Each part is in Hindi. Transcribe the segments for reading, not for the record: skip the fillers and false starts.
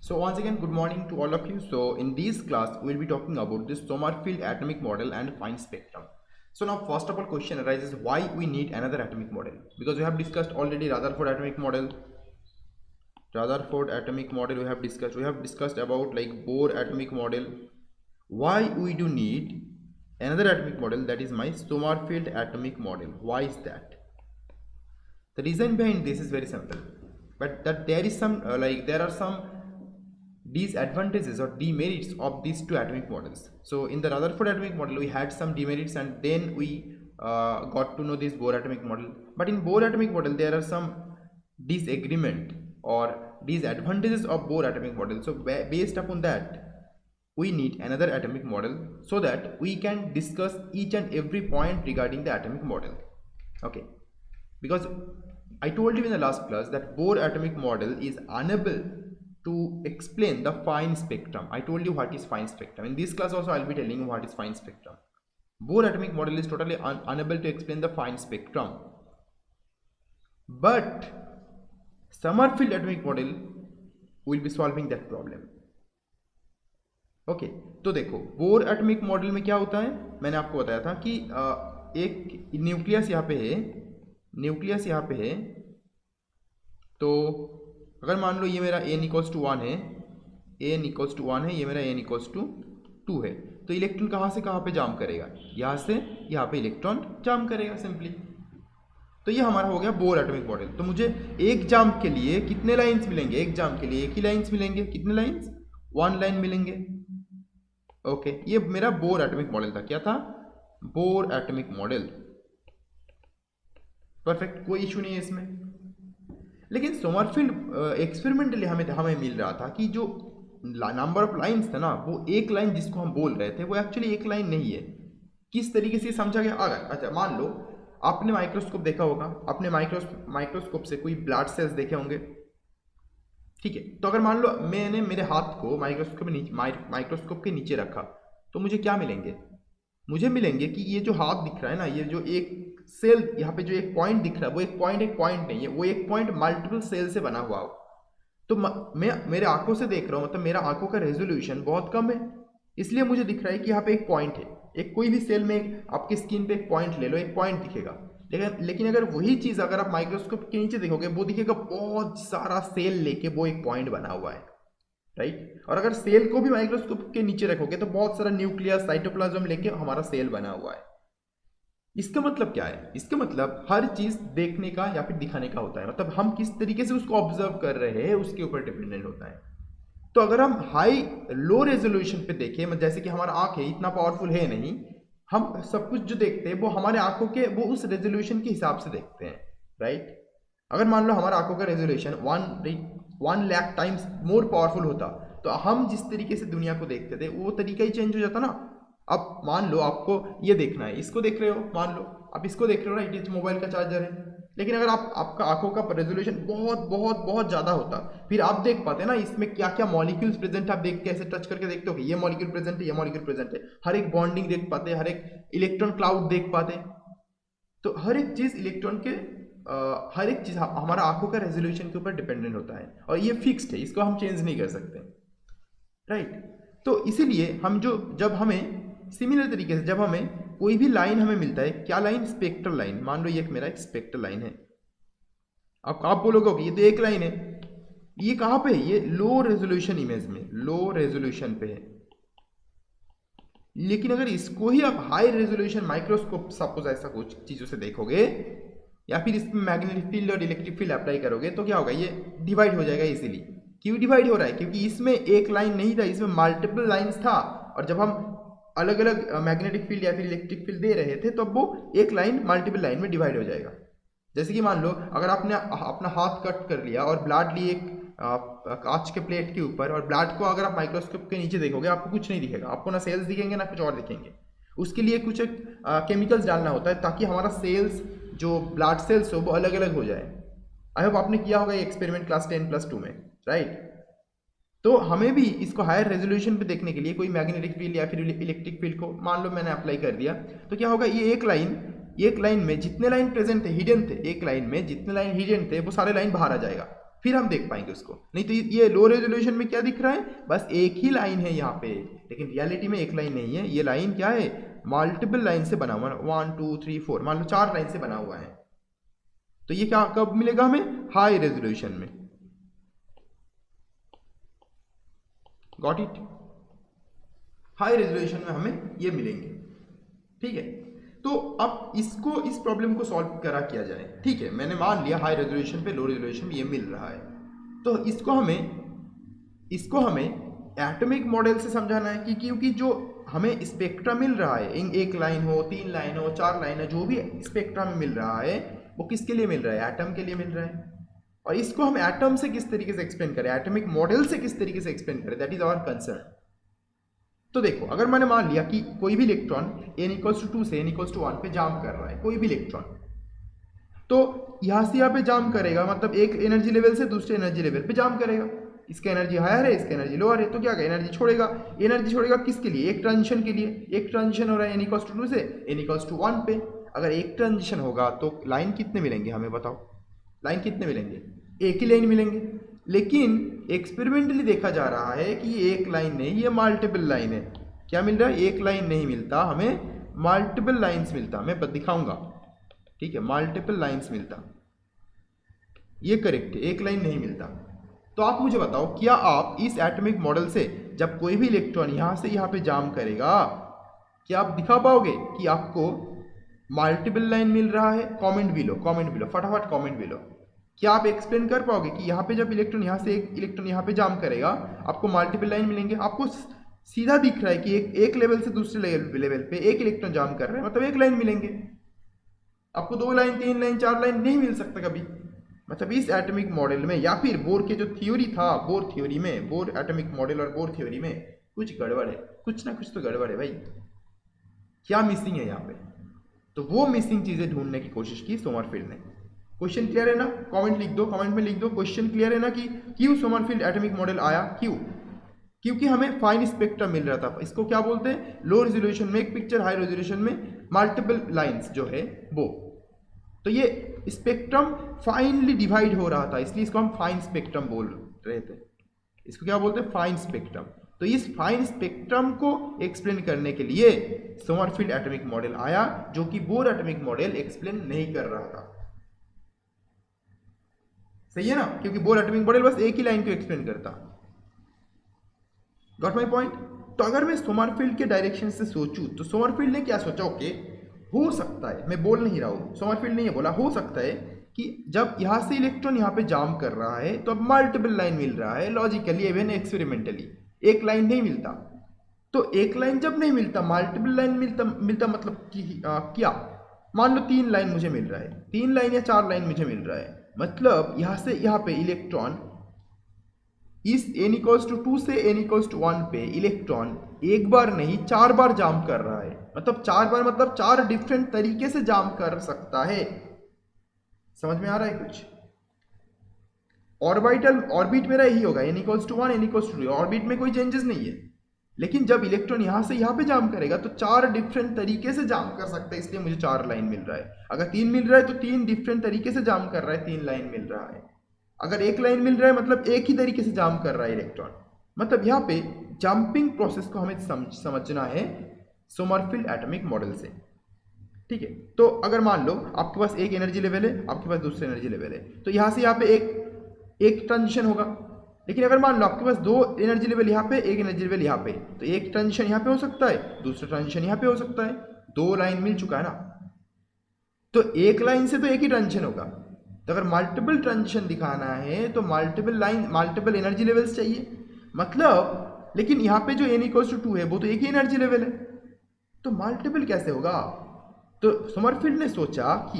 So once again, good morning to all of you. So in this class, we will be talking about this Sommerfeld atomic model and fine spectrum. So now first of all, question arises why we need another atomic model, because we have discussed already Rutherford atomic model. We have discussed. We have discussed about like Bohr atomic model. Why we do need another atomic model, that is my Sommerfeld atomic model. Why is that? The reason behind this is very simple, but that there is some there are some disadvantages or demerits of these two atomic models. So in the Rutherford atomic model we had some demerits, and then we got to know this Bohr atomic model. But in Bohr atomic model there are some disagreement or disadvantages of Bohr atomic model. So based upon that, we need another atomic model so that we can discuss each and every point regarding the atomic model. Okay, because I told you in the last class that Bohr atomic model is unable to explain the fine spectrum. I told you what is fine spectrum. In this class also I will be telling you what is fine spectrum. Bohr atomic model is totally unable to explain the fine spectrum, but Sommerfeld atomic model will be solving that problem. Okay तो देखो बोर एटॉमिक मॉडल में क्या होता है, मैंने आपको बताया था कि एक न्यूक्लियस यहाँ पे है, तो अगर मान लो ये मेरा n इक्वल्स टू 1 है, ये मेरा n इक्वल्स टू 2 है, तो इलेक्ट्रॉन कहाँ से कहाँ पे जाम करेगा, यहाँ से यहाँ पे इलेक्ट्रॉन जाम करेगा सिंपली। तो ये हमारा हो गया बोर एटॉमिक मॉडल। तो मुझे एक जाम के लिए कितने लाइंस मिलेंगे, एक जाम के लिए एक ही लाइंस मिलेंगे, कितने लाइंस, 1 लाइन मिलेंगे। ओके, ये मेरा बोर एटॉमिक मॉडल था। क्या था, बोर एटॉमिक मॉडल। परफेक्ट, कोई इशू नहीं है इसमें। लेकिन सोमरफील्ड एक्सपेरिमेंटली हमें मिल रहा था कि जो नंबर ऑफ लाइंस था ना, वो एक लाइन जिसको हम बोल रहे थे वो एक्चुअली एक लाइन नहीं है। किस तरीके से समझा गया, अगर अच्छा मान लो आपने माइक्रोस्कोप देखा होगा, आपने माइक्रोस्कोप से कोई ब्लड सेल्स देखे होंगे, ठीक है। तो अगर मान लो मैंने मेरे हाथ को माइक्रोस्कोप के नीचे रखा, तो मुझे क्या मिलेंगे, मुझे मिलेंगे कि ये जो हाथ दिख रहा है ना, ये जो एक सेल यहाँ पे जो एक पॉइंट दिख रहा है, वो एक पॉइंट नहीं है, वो एक पॉइंट मल्टीपल सेल से बना हुआ हो। तो मैं मेरे आंखों से देख रहा हूँ, मतलब मेरा आंखों का रेजोल्यूशन बहुत कम है, इसलिए मुझे दिख रहा है कि यहाँ पे एक पॉइंट है। एक कोई भी सेल में आपकी स्किन पे एक पॉइंट ले लो, एक पॉइंट दिखेगा। लेकिन अगर वही चीज अगर आप माइक्रोस्कोप के नीचे देखोगे, वो दिखेगा बहुत सारा सेल लेके वो एक पॉइंट बना हुआ है, राइट। और अगर सेल को भी माइक्रोस्कोप के नीचे रखोगे तो बहुत सारा न्यूक्लियस, साइटोप्लाज्म लेके हमारा सेल बना हुआ है। इसका मतलब क्या है, इसका मतलब हर चीज देखने का या फिर दिखाने का होता है, मतलब हम किस तरीके से उसको ऑब्जर्व कर रहे हैं उसके ऊपर डिपेंडेंट होता है। तो अगर हम हाई लो रेजोल्यूशन पे देखें, मतलब जैसे कि हमारा आंख है इतना पावरफुल है नहीं, हम सब कुछ जो देखते हैं वो हमारे आंखों के वो उस रेजोल्यूशन के हिसाब से देखते हैं, राइट। अगर मान लो हमारा आंखों का resolution 1 lakh times more powerful होता, तो हम जिस तरीके से दुनिया को देखते थे वो तरीका ही चेंज हो जाता ना। अब मान लो आपको ये देखना है, इसको देख रहे हो, मान लो आप इसको देख रहे हो, राइट, ये मोबाइल का चार्जर है। लेकिन अगर आपका आंखों का रेजोल्यूशन बहुत बहुत बहुत ज्यादा होता, फिर आप देख पाते ना इसमें क्या क्या मॉलिक्यूल्स प्रेजेंट, आप देख के ऐसे टच करके देखते हो कि ये मॉलिक्यूल प्रेजेंट है, ये मॉलिक्यूल प्रेजेंट है, हर एक बॉन्डिंग देख पाते, हर एक इलेक्ट्रॉन क्लाउड देख पाते। तो हर एक चीज इलेक्ट्रॉन के हर एक चीज हमारा आंखों का रेजोल्यूशन के ऊपर डिपेंडेंट होता है, और ये फिक्स्ड है, इसको हम चेंज नहीं कर सकते, राइट। तो इसीलिए हम जब हमें सिमिलर तरीके से जब हमें कोई भी लाइन हमें मिलता है, क्या लाइन, स्पेक्ट्रल लाइन, मान लो ये मेरा एक स्पेक्ट्रल लाइन है, आप बोलोगे कि ये तो एक लाइन है, ये कहां पे है, ये लो रेजोल्यूशन इमेज में, लो रेजोल्यूशन पे है। लेकिन अगर इसको ही आप हाई रेजोल्यूशन माइक्रोस्कोप सपोज ऐसा कुछ चीजों से देखोगे, या फिर इसमें मैग्नेटिक फील्ड और इलेक्ट्रिक फील्ड अप्लाई करोगे, तो क्या होगा, ये डिवाइड हो जाएगा इजीली। क्यों डिवाइड हो रहा है, क्योंकि इसमें एक लाइन नहीं था, इसमें मल्टीपल लाइंस था, और जब हम अलग अलग मैग्नेटिक फील्ड या फिर इलेक्ट्रिक फील्ड दे रहे थे, तो अब वो एक लाइन मल्टीपल लाइन में डिवाइड हो जाएगा। जैसे कि मान लो अगर आपने अपना हाथ कट कर लिया और ब्लड लिए एक कांच के प्लेट के ऊपर, और ब्लड को अगर आप माइक्रोस्कोप के नीचे देखोगे आपको कुछ नहीं दिखेगा, आपको ना सेल्स दिखेंगे ना कुछ और दिखेंगे। उसके लिए कुछ केमिकल्स डालना होता है ताकि हमारा सेल्स जो ब्लड सेल्स हो वो अलग अलग हो जाए। आई होप आपने किया होगा ये एक्सपेरिमेंट क्लास 10+2 में, राइट। तो हमें भी इसको हायर रेजोल्यूशन पे देखने के लिए कोई मैग्नेटिक फील्ड या फिर इलेक्ट्रिक फील्ड को मान लो मैंने अप्लाई कर दिया, तो क्या होगा, ये एक लाइन में जितने लाइन प्रेजेंट थे, हिडन थे, एक लाइन में जितने लाइन हिडन थे वो सारे लाइन बाहर आ जाएगा। फिर हम देख पाएंगे उसको। नहीं तो ये लो रेजोल्यूशन में क्या दिख रहा है, बस एक ही लाइन है यहाँ पे, लेकिन रियलिटी में एक लाइन नहीं है, ये लाइन क्या है, मल्टीपल लाइन से बना हुआ है, 1 2 3 4, मान लो 4 लाइन से बना हुआ है। तो ये क्या कब मिलेगा हमें, हाई रेजोल्यूशन में। गॉट इट, हाई रेजोल्यूशन में हमें ये मिलेंगे। ठीक है, तो अब इसको, इस प्रॉब्लम को सॉल्व करा किया जाए। ठीक है, मैंने मान लिया हाई रेजोल्यूशन पे लो रेजोल्यूशन में ये मिल रहा है, तो इसको हमें एटॉमिक मॉडल से समझाना है कि क्योंकि जो हमें स्पेक्ट्रम मिल रहा है, एक लाइन हो, 3 लाइन हो, 4 लाइन है, जो भी स्पेक्ट्रम मिल रहा है वो किसके लिए मिल रहा है, एटम के लिए मिल रहा है। और इसको हम एटम से किस तरीके से एक्सप्लेन करें, एटॉमिक मॉडल से किस तरीके से एक्सप्लेन करें, दैट इज आवर कंसर्न। तो देखो, अगर मैंने मान लिया कि कोई भी इलेक्ट्रॉन n=2 से n=1 पे जाम कर रहा है, कोई भी इलेक्ट्रॉन, तो यहां से यहाँ पे जाम करेगा, मतलब एक एनर्जी लेवल से दूसरे एनर्जी लेवल पे जाम करेगा। इसका एनर्जी हायर है, इसका एनर्जी लोअर है, तो क्या करेगा, एनर्जी छोड़ेगा। एनर्जी छोड़ेगा किसके लिए, एक ट्रांजिशन के लिए। एक ट्रांजिशन हो रहा है n=2 से n=1 पे। अगर एक ट्रांजिशन होगा तो लाइन कितने मिलेंगे, हमें बताओ, लाइन कितने मिलेंगे, एक ही लाइन मिलेंगे। लेकिन एक्सपेरिमेंटली देखा जा रहा है कि ये एक लाइन नहीं, ये मल्टीपल लाइन है। क्या मिल रहा है, एक लाइन नहीं मिलता हमें, मल्टीपल लाइंस मिलता, मैं दिखाऊंगा। ठीक है, मल्टीपल लाइंस मिलता, ये करेक्ट है, एक लाइन नहीं मिलता। तो आप मुझे बताओ, क्या आप इस एटॉमिक मॉडल से जब कोई भी इलेक्ट्रॉन यहां से यहां पे जाम करेगा, क्या आप दिखा पाओगे कि आपको मल्टीपल लाइन मिल रहा है? कमेंट बिलो, कमेंट बिलो, फटाफट कमेंट बिलो। क्या आप एक्सप्लेन कर पाओगे कि यहाँ पे जब इलेक्ट्रॉन यहाँ से एक इलेक्ट्रॉन यहाँ पे जाम करेगा आपको मल्टीपल लाइन मिलेंगे? आपको सीधा दिख रहा है कि एक लेवल से दूसरे लेवल पे एक इलेक्ट्रॉन जाम कर रहे हैं, मतलब एक लाइन मिलेंगे। आपको 2 लाइन, 3 लाइन, 4 लाइन नहीं मिल सकता कभी। मतलब इस एटॉमिक मॉडल में, या फिर बोर के जो थ्योरी था, बोर थ्योरी में, बोर एटॉमिक मॉडल और बोर थ्योरी में कुछ गड़बड़ है, कुछ ना कुछ तो गड़बड़ है भाई। क्या मिसिंग है यहाँ पे? तो वो मिसिंग चीजें ढूंढने की कोशिश की सोमरफील्ड ने। क्वेश्चन क्लियर है ना? कमेंट लिख दो, कमेंट में लिख दो क्वेश्चन क्लियर है ना, कि क्यों सोमरफील्ड एटॉमिक मॉडल आया, क्यों? क्योंकि हमें फाइन स्पेक्ट्रम मिल रहा था। इसको क्या बोलते हैं, लो रेजोल्यूशन में एक पिक्चर, हाई रेजोल्यूशन में मल्टीपल लाइंस जो है वो। तो ये स्पेक्ट्रम फाइनली डिवाइड हो रहा था, इसलिए इसको हम फाइन स्पेक्ट्रम बोल रहे थे। इसको क्या बोलते हैं, फाइन स्पेक्ट्रम। तो इस फाइन स्पेक्ट्रम को एक्सप्लेन करने के लिए सोमरफील्ड एटॉमिक मॉडल आया, जो कि बोर एटॉमिक मॉडल एक्सप्लेन नहीं कर रहा था। सही है ना? क्योंकि बोर एटॉमिक मॉडल बस एक ही लाइन को एक्सप्लेन करता। Got my point? तो अगर मैं सोमरफील्ड के डायरेक्शन से सोचूं, तो सोमरफील्ड ने क्या सोचा, ओके हो सकता है, मैं बोल नहीं रहा हूं, सोमरफील्ड ने ये बोला हो सकता है कि जब यहां से इलेक्ट्रॉन यहां पे जाम कर रहा है तो अब मल्टीपल लाइन मिल रहा है, लॉजिकली इवन एक्सपेरिमेंटली एक लाइन नहीं मिलता। तो एक लाइन जब नहीं मिलता, मल्टीपल लाइन मिलता मतलब कि क्या, मान लो 3 लाइन मुझे मिल रहा है, 3 लाइन या 4 लाइन मुझे मिल रहा है, मतलब यहां से यहां पे इलेक्ट्रॉन इस n=2 से n=1 पे इलेक्ट्रॉन एक बार नहीं 4 बार जाम कर रहा है। मतलब 4 बार मतलब 4 डिफरेंट तरीके से जाम कर सकता है। समझ में आ रहा है कुछ? ऑर्बिटल, ऑर्बिट मेरा यही होगा, n=1 n=2, ऑर्बिट में कोई चेंजेस नहीं है। लेकिन जब इलेक्ट्रॉन यहां से यहां पे जाम करेगा तो 4 डिफरेंट तरीके से जाम कर सकता है, इसलिए मुझे 4 लाइन मिल रहा है। अगर 3 मिल रहा है तो 3 डिफरेंट तरीके से जाम कर रहा है, 3 लाइन मिल रहा है। अगर एक लाइन मिल रहा है मतलब एक ही तरीके से जाम कर रहा है इलेक्ट्रॉन। मतलब यहाँ पे जंपिंग प्रोसेस को हमें समझना है सोमरफील्ड एटॉमिक मॉडल से। ठीक है, तो अगर मान लो आपके पास एक एनर्जी लेवल है, आपके पास दूसरा एनर्जी लेवल है, तो यहाँ से यहाँ पे एक ट्रांजिशन होगा। लेकिन अगर मान लो आपके पास 2 एनर्जी लेवल यहाँ पे, एक एनर्जी लेवल यहाँ पे, तो एक ट्रांजिशन यहाँ पे हो सकता है, दूसरा ट्रांजिशन यहाँ पे हो सकता है। 2 लाइन मिल चुका है ना, तो एक लाइन से तो एक ही ट्रांजिशन होगा। तो अगर मल्टीपल ट्रांजिशन दिखाना है तो multiple line, multiple energy levels चाहिए। मतलब लेकिन यहाँ पे जो n=2 है वो तो एक ही एनर्जी लेवल है, तो मल्टीपल कैसे होगा? तो सोमरफील्ड ने सोचा कि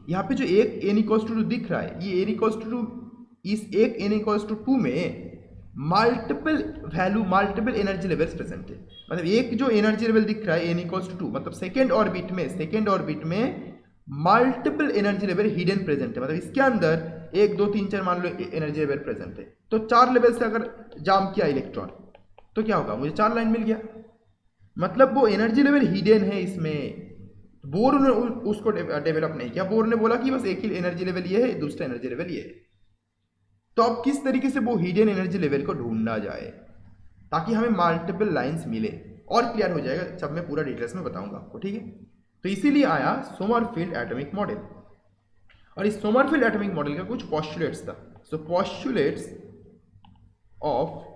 यहाँ पे जो एक n=2 दिख रहा है, ये n=2, इस एक n=2 में multiple value, multiple energy levels present है। मतलब एक जो एनर्जी लेवल दिख रहा है n=2, मतलब सेकेंड ऑर्बिट में multiple energy level hidden present है। मतलब इसके अंदर 1 2 3 4 मान लो एनर्जी लेवल प्रेजेंट है, तो 4 लेवल से अगर जाम किया इलेक्ट्रॉन तो क्या होगा, मुझे 4 लाइन मिल गया। मतलब वो एनर्जी लेवल हिडन है इसमें। बोर ने उसको डेवलप नहीं किया, बोर ने बोला कि बस एक ही एनर्जी लेवल ये है, दूसरा एनर्जी लेवल ये है। तो अब किस तरीके से वो हिडन एनर्जी लेवल को ढूंढना जाए ताकि हमें मल्टीपल लाइंस मिले, और क्लियर हो जाएगा जब मैं पूरा डिटेल्स में बताऊंगा आपको, ठीक है। तो इसीलिए आया सोमरफील्ड एटॉमिक मॉडल, और इस सोमरफील्ड एटॉमिक मॉडल का कुछ पॉस्टुलेट्स था। So postulates of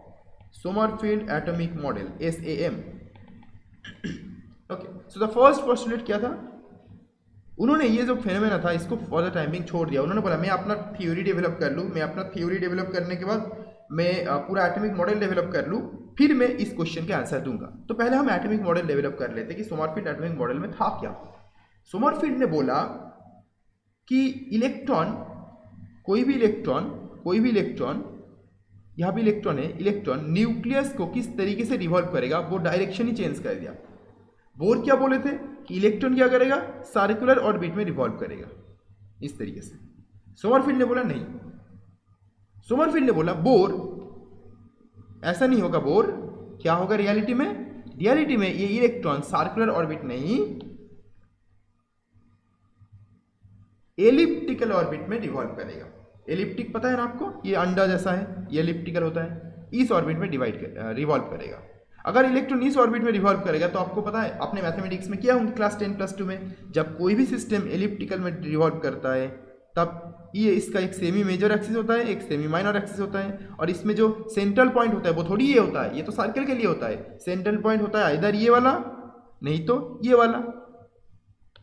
Sommerfeld atomic model, SAM। Okay, so the first postulate क्या था, उन्होंने ये जो फेनोमेना था इसको फॉर द टाइमिंग छोड़ दिया। उन्होंने बोला मैं अपना थ्योरी डेवलप कर लूँ, मैं अपना थ्योरी डेवलप करने के बाद मैं पूरा एटॉमिक मॉडल डेवलप कर लूँ, फिर मैं इस क्वेश्चन के आंसर दूंगा। तो पहले हम एटॉमिक मॉडल डेवलप कर लेते कि सोमरफील्ड एटॉमिक मॉडल में था क्या। सोमरफील्ड ने बोला कि इलेक्ट्रॉन, कोई भी इलेक्ट्रॉन, यहाँ भी इलेक्ट्रॉन है, इलेक्ट्रॉन न्यूक्लियस को किस तरीके से रिवॉल्व करेगा, वो डायरेक्शन ही चेंज कर दिया। बोर क्या बोले थे कि इलेक्ट्रॉन क्या करेगा, सर्कुलर ऑर्बिट में रिवॉल्व करेगा इस तरीके से। सोमरफील्ड ने बोला नहीं, सोमरफील्ड ने बोला बोर ऐसा नहीं होगा, बोर क्या होगा रियलिटी में ये इलेक्ट्रॉन सर्कुलर ऑर्बिट नहीं, एलिप्टिकल ऑर्बिट में रिवॉल्व करेगा। एलिप्टिक पता है ना आपको, ये अंडा जैसा है, ये एलिप्टिकल होता है, इस ऑर्बिट में रिवॉल्व करेगा। अगर इलेक्ट्रॉन इस ऑर्बिट में रिवॉल्व करेगा तो आपको पता है, आपने मैथमेटिक्स में किया होंगे क्लास 10+2 में, जब कोई भी सिस्टम एलिप्टिकल में रिवॉल्व करता है तब ये इसका एक सेमी मेजर एक्सिस होता है, एक सेमी माइनर एक्सिस होता है, और इसमें जो सेंट्रल पॉइंट होता है वो थोड़ी ये होता है, ये तो सर्कल के लिए होता है। सेंट्रल पॉइंट होता है इधर ये वाला, नहीं तो ये वाला,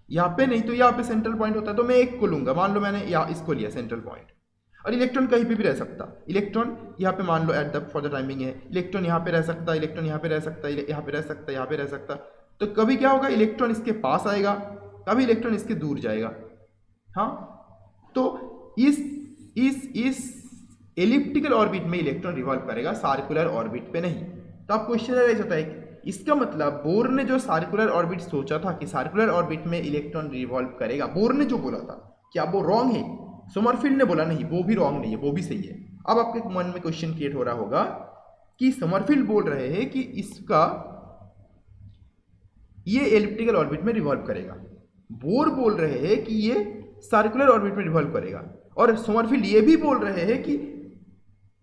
यहाँ पे नहीं तो यहाँ पे सेंट्रल पॉइंट होता है। तो मैं एक को लूंगा, मान लो मैंने यहाँ इसको लिया सेंट्रल पॉइंट, और इलेक्ट्रॉन कहीं पे भी रह सकता। इलेक्ट्रॉन यहाँ पे मान लो at the for the timing है, इलेक्ट्रॉन यहाँ पे रह सकता, इलेक्ट्रॉन यहाँ पे रह सकता, यहाँ पे रह सकता, यहाँ पे रह सकता। तो कभी क्या होगा, इलेक्ट्रॉन इसके पास आएगा, कभी इलेक्ट्रॉन इसके दूर जाएगा। हाँ, तो इस एलिप्टिकल ऑर्बिट में इलेक्ट्रॉन रिवॉल्व करेगा, सर्कुलर ऑर्बिट पे नहीं। तो अब क्वेश्चन राइज होता है, इसका मतलब बोर ने जो सर्कुलर ऑर्बिट सोचा था कि सर्कुलर ऑर्बिट में इलेक्ट्रॉन रिवॉल्व करेगा, बोर ने जो बोला था, क्या वो रॉन्ग है? सोमरफील्ड ने बोला नहीं, वो भी रॉन्ग नहीं है, वो भी सही है। अब आपके मन में क्वेश्चन क्रिएट हो रहा होगा कि सोमरफील्ड बोल रहे हैं कि इसका ये एलिप्टिकल ऑर्बिट में रिवॉल्व करेगा, बोर बोल रहे हैं कि ये सर्कुलर ऑर्बिट में रिवॉल्व करेगा, और सोमरफील्ड ये भी बोल रहे हैं कि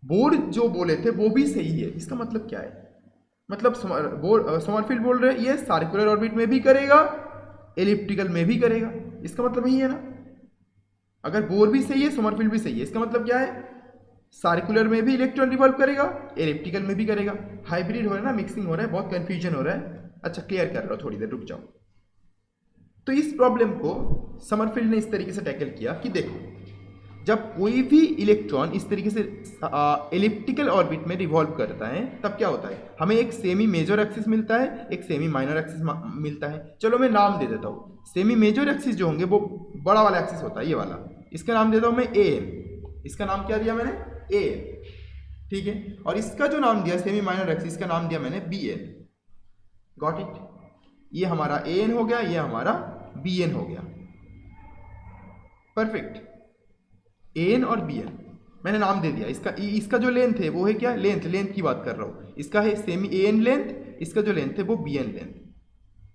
बोर जो बोले थे वो भी सही है। इसका मतलब क्या है? मतलब सोमरफील्ड बोल रहे हैं ये सर्कुलर ऑर्बिट में भी करेगा, एलिप्टिकल में भी करेगा। इसका मतलब यही है ना, अगर बोर भी सही है सोमरफील्ड भी सही है, इसका मतलब क्या है, सर्कुलर में भी इलेक्ट्रॉन रिवॉल्व करेगा, एलिप्टिकल में भी करेगा। हाइब्रिड हो रहा है ना, मिक्सिंग हो रहा है, बहुत कंफ्यूजन हो रहा है। अच्छा क्लियर कर रहा हूं, थोड़ी देर रुक जाओ। तो इस प्रॉब्लम को सोमरफील्ड ने इस तरीके से टैकल किया कि देखो, जब कोई भी इलेक्ट्रॉन इस तरीके से एलिप्टिकल ऑर्बिट में रिवॉल्व करता है तब क्या होता है, हमें एक सेमी मेजर एक्सिस मिलता है, एक सेमी माइनर एक्सिस मिलता है। चलो मैं नाम दे देता हूँ। सेमी मेजर एक्सिस जो होंगे वो बड़ा वाला एक्सिस होता है, ये वाला, इसका नाम देता हूँ मैं AN। इसका नाम क्या दिया मैंने, AN, ठीक है। और इसका जो नाम दिया सेमी माइनर एक्सिस का नाम दिया मैंने BN। Got it? ये हमारा AN हो गया, ये हमारा BN हो गया। परफेक्ट। AN और BN मैंने नाम दे दिया। इसका जो लेंथ है वो है क्या, लेंथ की बात कर रहा हूँ। इसका है सेमी AN लेंथ, इसका जो लेंथ है वो BN लेंथ,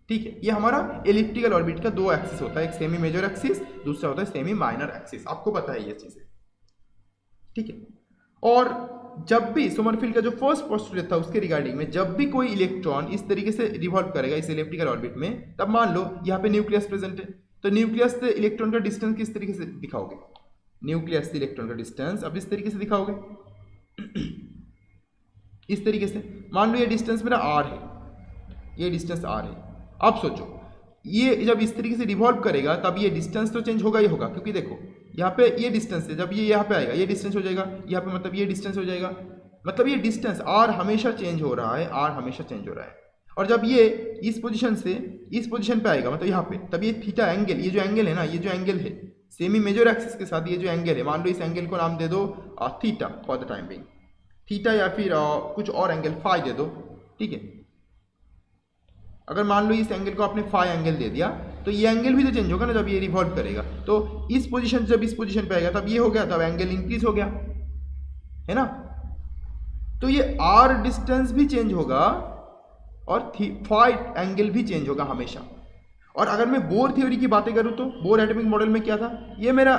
ठीक है। ये हमारा एलिप्टिकल ऑर्बिट का दो एक्सिस होता है, एक सेमी मेजर एक्सिस, दूसरा होता है सेमी माइनर एक्सिस। आपको पता है ये चीजें, ठीक है। और जब भी सोमरफील्ड का जो फर्स्ट पोस्टुलेट था उसके रिगार्डिंग में, जब भी कोई इलेक्ट्रॉन इस तरीके से रिवॉल्व करेगा इस एलिप्टिकल ऑर्बिट में, तब मान लो यहाँ पे न्यूक्लियस प्रेजेंट है, तो न्यूक्लियस से इलेक्ट्रॉन का डिस्टेंस किस तरीके से दिखाओगे, न्यूक्लियस से इलेक्ट्रॉन का डिस्टेंस अब इस तरीके से दिखाओगे, इस तरीके से। मान लो ये डिस्टेंस मेरा R है, ये डिस्टेंस R है। अब सोचो, ये जब इस तरीके से रिवॉल्व करेगा तब ये डिस्टेंस तो चेंज होगा ही होगा, क्योंकि देखो यहाँ पे ये डिस्टेंस है, जब ये यहाँ पे आएगा ये डिस्टेंस हो जाएगा, यहाँ पे मतलब ये डिस्टेंस हो जाएगा, मतलब ये डिस्टेंस R हमेशा चेंज हो रहा है, R हमेशा चेंज हो रहा है। और जब ये इस पोजीशन से इस पोजीशन पे आएगा, मतलब यहाँ पे, तब ये थीटा एंगल, ये जो एंगल है ना, ये जो एंगल है सेमी मेजर एक्सिस के साथ, ये जो एंगल है, मान लो इस एंगल को नाम दे दो theta for the time being, theta, या फिर कुछ और एंगल फाई दे दो, ठीक है। अगर मान लो इस एंगल को आपने फाई एंगल दे दिया, तो ये एंगल भी तो चेंज होगा ना जब ये रिवॉल्व करेगा। तो इस पोजीशन जब इस पोजीशन पे आएगा तब ये हो गया, तब एंगल इंक्रीज हो गया, है ना। तो ये R डिस्टेंस भी चेंज होगा और फाई एंगल भी चेंज होगा हमेशा। और अगर मैं बोर थ्योरी की बातें करूं तो बोर एटॉमिक मॉडल में क्या था, ये मेरा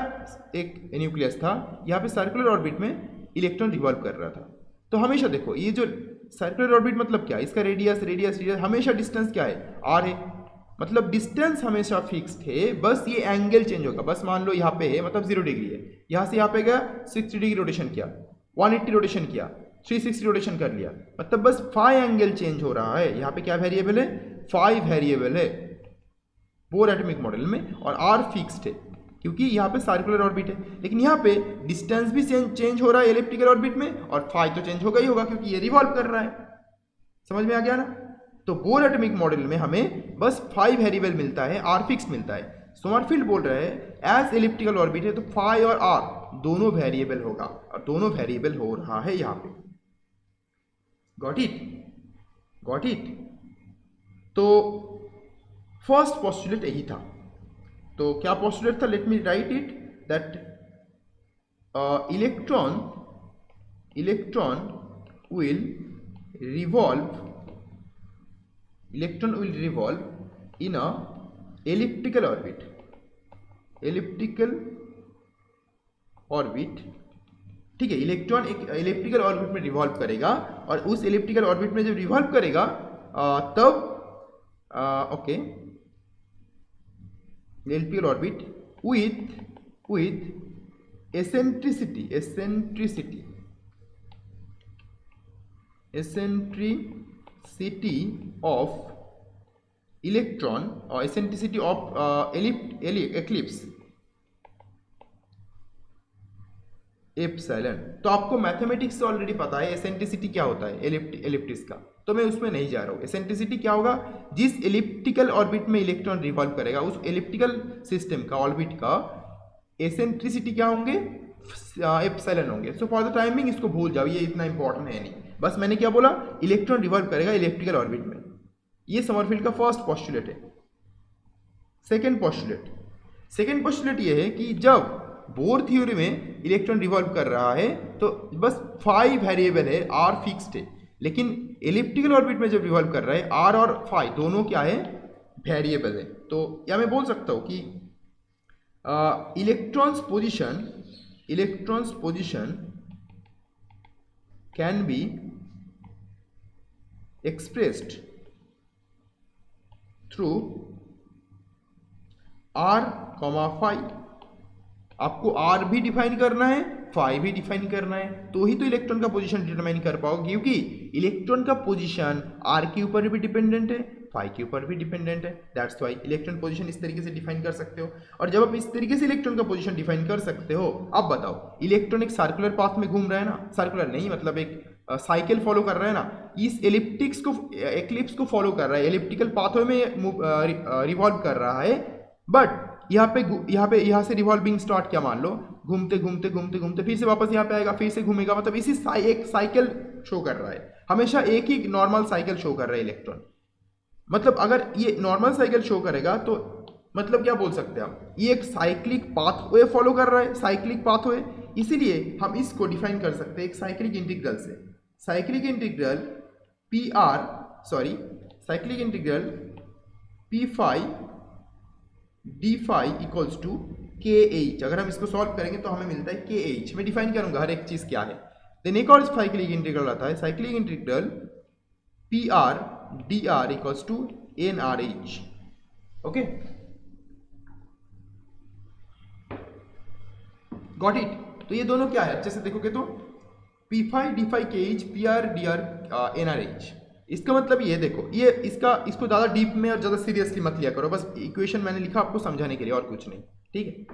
एक न्यूक्लियस था, यहाँ पे सर्कुलर ऑर्बिट में इलेक्ट्रॉन रिवॉल्व कर रहा था। तो हमेशा देखो ये जो सर्कुलर ऑर्बिट मतलब क्या है, इसका रेडियस रेडियस रेडियस हमेशा डिस्टेंस क्या है, आर है, मतलब डिस्टेंस हमेशा फिक्स्ड है, बस ये एंगल चेंज होगा। बस मान लो यहाँ पे है मतलब 0 डिग्री है, यहाँ से यहाँ पे गया 60 डिग्री रोटेशन किया, 180 रोटेशन किया, 360 रोटेशन कर लिया, मतलब बस फाई एंगल चेंज हो रहा है। यहाँ पे क्या वेरिएबल है, फाई वेरिएबल है बोर एटॉमिक मॉडल में, और आर फिक्स्ड है क्योंकि यहाँ पे सर्कुलर ऑर्बिट है। लेकिन यहाँ पे डिस्टेंस भी चेंज हो रहा है एलिप्टिकल ऑर्बिट में, और फाई तो चेंज होगा ही होगा क्योंकि ये रिवॉल्व कर रहा है। समझ में आ गया ना। तो बोर एटॉमिक मॉडल में हमें बस फाई वेरिएबल मिलता है, आर फिक्स मिलता है। सोमरफील्ड बोल रहे हैं एज एलिप्टिकल ऑर्बिट है तो फाई और आर दोनों वेरिएबल होगा, और दोनों वेरिएबल हो रहा है यहाँ पे। Got it, got it. तो फर्स्ट पोस्टुलेट यही था। तो क्या पोस्टुलेट था, let me right it, that electron will revolve in a elliptical orbit, ठीक है। इलेक्ट्रॉन एक एलिप्टिकल ऑर्बिट में रिवॉल्व करेगा, और उस एलिप्टिकल ऑर्बिट में जब रिवॉल्व करेगा तब okay, elliptical orbit with eccentricity of electron or eccentricity of eclipse epsilon. तो आपको मैथमेटिक्स से ऑलरेडी पता है एसेंट्रिसिटी क्या होता है एलिप्टिक्स का, तो मैं उसमें नहीं जा रहा हूँ। एसेंट्रिसिटी क्या होगा, जिस एलिप्टिकल ऑर्बिट में इलेक्ट्रॉन रिवॉल्व करेगा उस एलिप्टिकल सिस्टम का ऑर्बिट का एसेंट्रिसिटी क्या होंगे, एप्सिलॉन होंगे। सो फॉर द टाइमिंग इसको भूल जाओ, ये इतना इंपॉर्टेंट है नहीं। बस मैंने क्या बोला, इलेक्ट्रॉन रिवॉल्व करेगा इलेक्ट्रिकल ऑर्बिट में। ये समरफील्ड का फर्स्ट पोस्टुलेट है। सेकेंड पोस्टुलेट ये है कि जब बोर थ्योरी में इलेक्ट्रॉन रिवॉल्व कर रहा है तो बस फाई वेरिएबल है, आर फिक्स्ड है। लेकिन एलिप्टिकल ऑर्बिट में जब रिवॉल्व कर रहा है आर और फाई दोनों क्या है, वेरिएबल है। तो या मैं बोल सकता हूं कि electrons position can be expressed through r comma phi. आपको आर भी डिफाइन करना है, फाई भी डिफाइन करना है, तो ही तो इलेक्ट्रॉन का पोजीशन डिटरमाइन कर पाओगे। क्योंकि इलेक्ट्रॉन का पोजीशन आर के ऊपर भी डिपेंडेंट है, फाई के ऊपर भी डिपेंडेंट है। दैट्स वाई इलेक्ट्रॉन पोजीशन इस तरीके से डिफाइन कर सकते हो। और जब आप इस तरीके से इलेक्ट्रॉन का पोजीशन डिफाइन कर सकते हो, अब बताओ इलेक्ट्रॉन एक सर्कुलर पाथ में घूम रहा है ना, सर्कुलर नहीं मतलब एक साइकिल फॉलो कर रहा है ना, इस एक्लिप्स को फॉलो कर रहा है, एलिप्टिकल पाथवे में रिवॉल्व कर रहा है। बट यहाँ से रिवॉल्विंग स्टार्ट किया, मान लो घूमते फिर से वापस यहाँ पे आएगा, फिर से घूमेगा, मतलब इसी एक साइकिल शो कर रहा है, हमेशा एक ही नॉर्मल साइकिल शो कर रहा है इलेक्ट्रॉन। मतलब अगर ये नॉर्मल साइकिल शो करेगा तो मतलब क्या बोल सकते हैं हम, ये एक साइक्लिक पाथवे फॉलो कर रहा है, साइक्लिक पाथवे। इसीलिए हम इसको डिफाइन कर सकते हैं एक साइक्लिक इंटीग्रल से। Cyclic integral p phi d phi equals to k h. अगर हम इसको सॉल्व करेंगे तो हमें मिलता है के एच। मैं डिफाइन करूंगा हर एक चीज क्या है। देन एक और साइक्लिक इंटीग्रल आता है, cyclic integral p r d r equals to N r h. Okay, got it. तो ये दोनों क्या है, अच्छे से देखोगे तो p phi d phi k h, p r d r n r h. इसका मतलब ये देखो, ये इसको ज़्यादा डीप में और ज़्यादा सीरियसली मत लिया करो, बस इक्वेशन मैंने लिखा आपको समझाने के लिए और कुछ नहीं, ठीक है।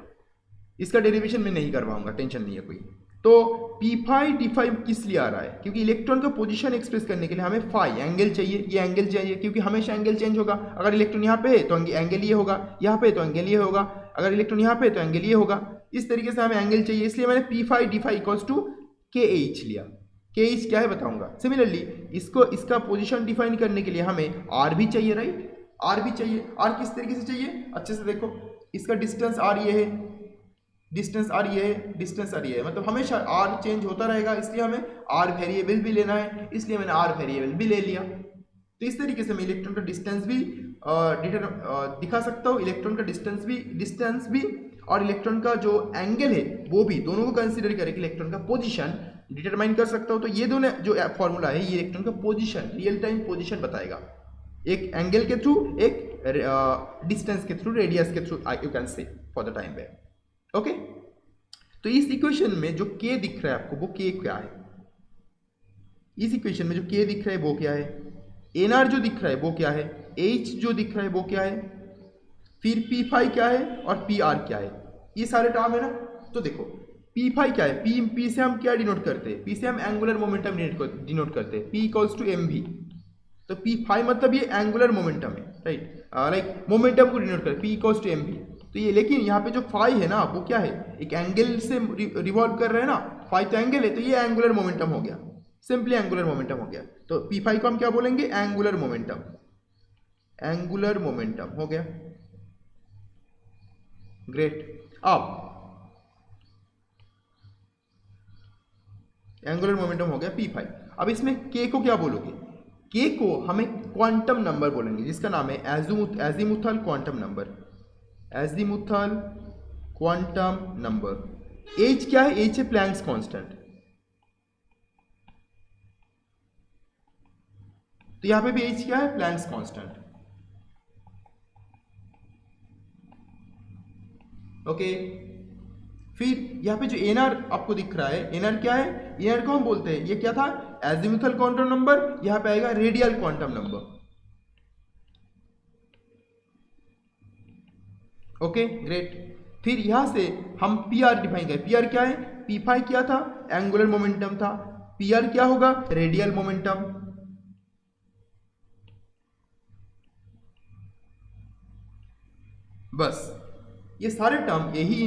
इसका डेरिवेशन मैं नहीं करवाऊंगा, टेंशन नहीं है कोई। तो पी फाई डी फाई किस लिए आ रहा है, क्योंकि इलेक्ट्रॉन का पोजीशन एक्सप्रेस करने के लिए हमें फाई एंगल चाहिए, ये एंगल चाहिए, क्योंकि हमेशा एंगल चेंज होगा। अगर इलेक्ट्रॉन यहाँ पे है तो एंगल ये होगा, यहाँ पे तो एंगल ये होगा, अगर इलेक्ट्रॉन यहाँ पे तो एंगल ये होगा। इस तरीके से हमें एंगल चाहिए, इसलिए मैंने p phi d phi equals to k h लिया। के एच क्या है बताऊंगा। सिमिलरली इसका पोजीशन डिफाइन करने के लिए हमें आर भी चाहिए, राइट, आर भी चाहिए। आर किस तरीके से चाहिए, अच्छे से देखो, इसका डिस्टेंस आर ये है, डिस्टेंस आर ये है, डिस्टेंस आर ये है, मतलब हमेशा आर चेंज होता रहेगा, इसलिए हमें आर वेरिएबल भी लेना है, इसलिए मैंने आर वेरिएबल भी ले लिया। तो इस तरीके से मैं इलेक्ट्रॉन का डिस्टेंस भी दिखा सकता हूँ, इलेक्ट्रॉन का डिस्टेंस भी और इलेक्ट्रॉन का जो एंगल है वो भी, दोनों को कंसीडर करके इलेक्ट्रॉन का पोजीशन डिटरमाइन कर सकता हूँ। तो ये दोनों जो फॉर्मूला है ये इलेक्ट्रॉन का पोजीशन, रियल टाइम पोजीशन बताएगा, एक एंगल के थ्रू, एक डिस्टेंस के थ्रू, रेडियस के through, you can say for the time बेयर। ओके, तो इस इक्वेशन में जो k दिख रहा है आपको, वो k क्या है? इस इक्वेशन में जो k दिख रहा है वो क्या है? nr जो दिख रहा है वो क्या है? h जो दिख रहा है वो क्या है? फिर p फाई क्या है और pr क्या है? ये सारे टर्म है ना। तो देखो p फाई क्या है? p से हम क्या डिनोट करते हैं? p से हम एंगुलर मोमेंटम डिनोट करते हैं, p इक्वल्स टू mv। तो p फाई मतलब ये एंगुलर मोमेंटम है, राइट, लाइक मोमेंटम को डिनोट करते हैं, p इक्वल्स टू mv। तो ये, लेकिन यहाँ पे जो फाई है ना वो क्या है? एक एंगल से रिवॉल्व कर रहे हैं ना, फाई तो एंगल है, तो ये एंगुलर मोमेंटम हो गया, सिंपली एंगुलर मोमेंटम हो गया। तो पी फाई को हम क्या बोलेंगे? एंगुलर मोमेंटम, एंगुलर मोमेंटम हो गया। ग्रेट। अब एंगुलर मोमेंटम हो गया पी फाई। अब इसमें के को क्या बोलोगे? के को हमें क्वांटम नंबर बोलेंगे, जिसका नाम है azimuthal quantum number, azimuthal quantum number. H क्या है? एच है प्लैंक्स कांस्टेंट। तो यहां पे भी एच क्या है? Planck's constant. ओके, फिर यहां पे जो एनआर आपको दिख रहा है, एनआर क्या है? एनआर को हम बोलते हैं, ये क्या था? Azimuthal quantum number. यहां पे आएगा radial quantum number. Okay, great. फिर यहां से हम पी आर डिफाइन करें। पी आर क्या है? पी फाई क्या था? एंगुलर मोमेंटम था। पी आर क्या होगा? Radial momentum. बस ये सारे टर्म यही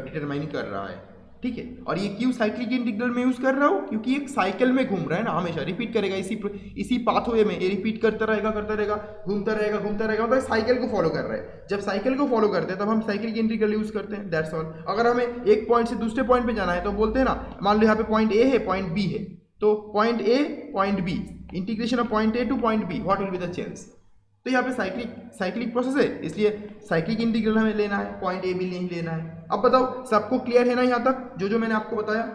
डिटरमाइन कर रहा है, ठीक है। और ये क्यों साइक्लिक इंटीग्रल में यूज कर रहा हूँ? क्योंकि एक साइकिल में घूम रहा है ना, हमेशा रिपीट करेगा, इसी पाथवे में ये रिपीट करता रहेगा, घूमता रहेगा, मतलब साइकिल को फॉलो कर रहा है। जब साइकिल को फॉलो करते हैं तब हम साइक्लिक इंटीग्रल यूज करते हैं, दैट्स ऑल। अगर हमें एक पॉइंट से दूसरे पॉइंट पे जाना है तो बोलते हैं ना, मान लो यहाँ पे पॉइंट ए है, पॉइंट बी है, तो point A point B, integration of point A to point B, what will be the change? तो यहाँ पे साइक्लिक प्रोसेस है, इसलिए साइक्लिक इंटीग्रल हमें लेना है, पॉइंट ए भी नहीं लेना है। अब बताओ सबको क्लियर है ना यहाँ तक? जो मैंने आपको बताया।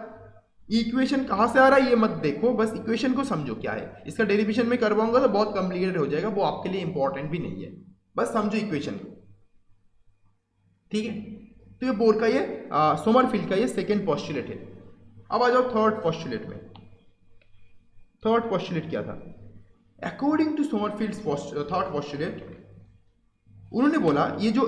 इक्वेशन कहाँ से आ रहा है ये मत देखो, बस इक्वेशन को समझो क्या है। इसका डेरिवेशन में करवाऊंगा तो बहुत कॉम्प्लिकेटेड हो जाएगा, वो आपके लिए इंपॉर्टेंट भी नहीं है, बस समझो इक्वेशन को, ठीक है। तो ये बोर का ये सोमरफील्ड का ये सेकेंड पोस्टुलेट है। अब आ जाओ थर्ड पोस्टुलेट में। थर्ड पोस्टुलेट क्या था? अकॉर्डिंग टू सोमरफील्ड्स थर्ड पोस्टुलेट, उन्होंने बोला ये जो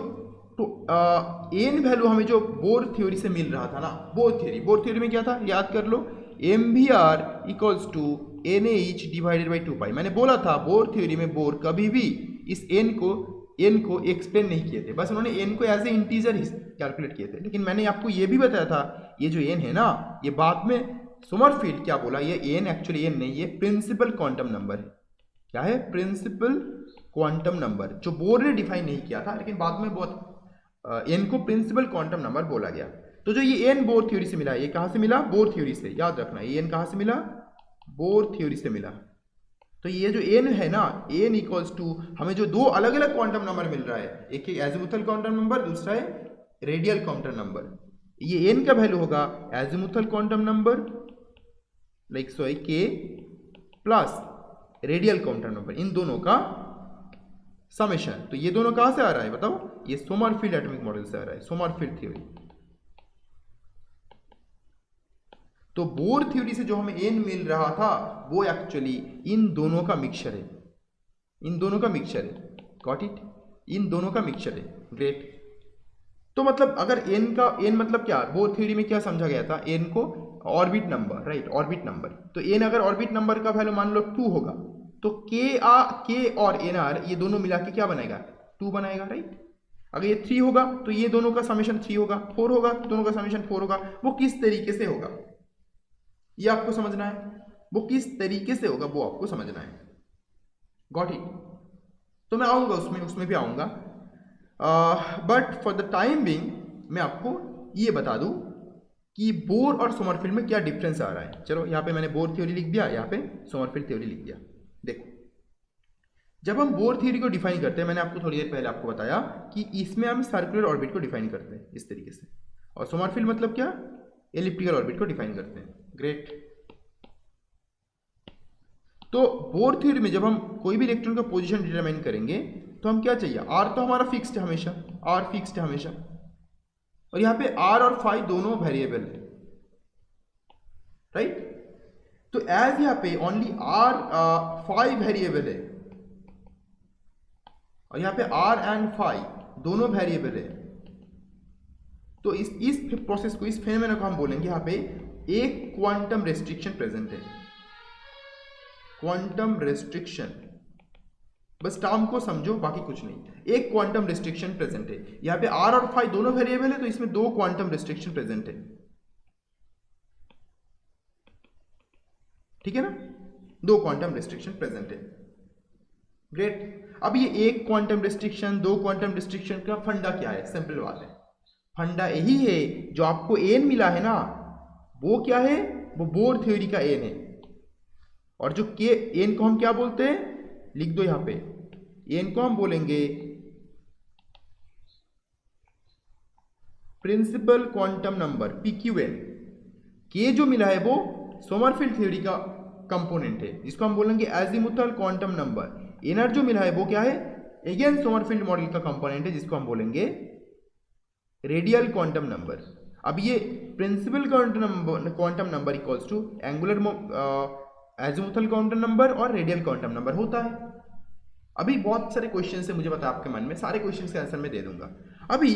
एन वैल्यू हमें जो बोर थ्योरी से मिल रहा था ना, बोर थ्योरी में क्या था याद कर लो, M V R equals to N H divided by 2 pi. मैंने बोला था बोर थ्योरी में बोर कभी भी इस एन को एक्सप्लेन नहीं किए थे, बस उन्होंने एन को एज ए इंटीजर ही कैलकुलेट किए थे। लेकिन मैंने आपको ये भी बताया था ये जो एन है ना, ये बाद में सोमरफील्ड क्या बोला, ये एन एक्चुअली एन नहीं, ये प्रिंसिपल क्वांटम नंबर है। क्या है? प्रिंसिपल क्वांटम नंबर, जो बोर ने डिफाइन नहीं किया था, लेकिन बाद में बहुत एन को प्रिंसिपल क्वांटम नंबर बोला गया। तो जो ये एन बोर थ्योरी से मिला, ये कहाँ से मिला? बोर थ्योरी से, याद रखना। ये एन कहाँ से मिला? बोर थ्योरी से मिला। तो ये जो एन है ना, एन इक्वल्स टू, हमें जो दो अलग अलग क्वांटम नंबर मिल रहा है, एक एजीमुथल क्वांटम नंबर, दूसरा है रेडियल क्वांटम नंबर। ये एन का वैल्यू होगा azimuthal quantum number like so के प्लस रेडियल क्वांटम नंबर, इन दोनों का समेशन। तो ये दोनों कहां से आ रहा है बताओ? ये सोमरफील्ड एटॉमिक मॉडल से आ रहा है, सोमरफील्ड थ्योरी। तो बोर थ्योरी से जो हमें एन मिल रहा था वो एक्चुअली इन दोनों का मिक्सचर है, इन दोनों का मिक्सचर है, गॉट इट? इन दोनों का मिक्सचर है, ग्रेट। तो मतलब अगर एन का, एन मतलब क्या, बोर थ्योरी में क्या समझा गया था? एन को orbit number, right, orbit number. तो एन अगर ऑर्बिट नंबर का वैल्यू मान लो 2 होगा, तो के और एन आर ये दोनों मिला के क्या बनाएगा? 2 बनाएगा, राइट। अगर ये 3 होगा तो ये दोनों का समेशन 3 होगा, 4 होगा तो दोनों का समेशन 4 होगा। वो किस तरीके से होगा ये आपको समझना है, वो किस तरीके से होगा वो आपको समझना है, गॉट इट? तो मैं आऊंगा उसमें भी आऊंगा, but for the time being मैं आपको ये बता दूं कि बोर और सोमरफील्ड में क्या डिफरेंस आ रहा है। चलो यहाँ पे मैंने बोर थ्योरी लिख दिया, यहाँ पे सोमरफील्ड थ्योरी लिख दिया। देखो जब हम बोर थ्योरी को डिफाइन करते हैं, मैंने आपको थोड़ी देर पहले आपको बताया कि इसमें हम सर्कुलर ऑर्बिट को डिफाइन करते हैं इस तरीके से, और सोमरफेल्ड मतलब क्या, एलिप्टिकल ऑर्बिट को डिफाइन करते हैं। ग्रेट। तो बोर थ्योरी में जब हम कोई भी इलेक्ट्रॉन का पोजीशन डिटरमाइन करेंगे तो हम क्या चाहिए, आर तो हमारा फिक्स्ड है हमेशा, आर फिक्स्ड है हमेशा, और यहाँ पे आर और फाई दोनों वेरिएबल है, राइट। तो एज यहाँ पे ओनली आर फाई वेरिएबल है और यहाँ पे आर एंड फाई दोनों वेरिएबल है, तो इस प्रोसेस को, इस फेनोमेना को हम बोलेंगे यहाँ पे एक क्वांटम रेस्ट्रिक्शन प्रेजेंट है। क्वांटम रेस्ट्रिक्शन, बस टर्म को समझो, बाकी कुछ नहीं। एक क्वांटम रेस्ट्रिक्शन प्रेजेंट है, यहाँ पे आर और फाई दोनों वेरिएबल है, तो इसमें दो क्वांटम रेस्ट्रिक्शन प्रेजेंट है, ठीक है ना, दो क्वांटम रेस्ट्रिक्शन प्रेजेंट है। ग्रेट। अब ये एक क्वांटम रेस्ट्रिक्शन, दो क्वांटम रेस्ट्रिक्शन का फंडा क्या है, सिंपल बात है, फंडा यही है जो आपको एन मिला है ना, वो क्या है, वो बोर थ्योरी का एन है। और जो के एन को हम क्या बोलते हैं, लिख दो यहां पे, एन को हम बोलेंगे प्रिंसिपल क्वांटम नंबर, PQN। के जो मिला है वो सोमरफेल्ड थ्योरी का कंपोनेंट है, जिसको हम बोलेंगे एजीमुथल क्वांटम नंबर। एनर जो मिला है वो क्या है, अगेन सोमरफेल्ड मॉडल का कंपोनेंट है, जिसको हम बोलेंगे रेडियल क्वांटम नंबर। अब ये principal quantum number equals to angular azimuthal quantum number और रेडियल क्वांटम नंबर होता है। अभी बहुत सारे क्वेश्चन है, मुझे पता है आपके मन में, सारे क्वेश्चन के आंसर मैं दे दूंगा। अभी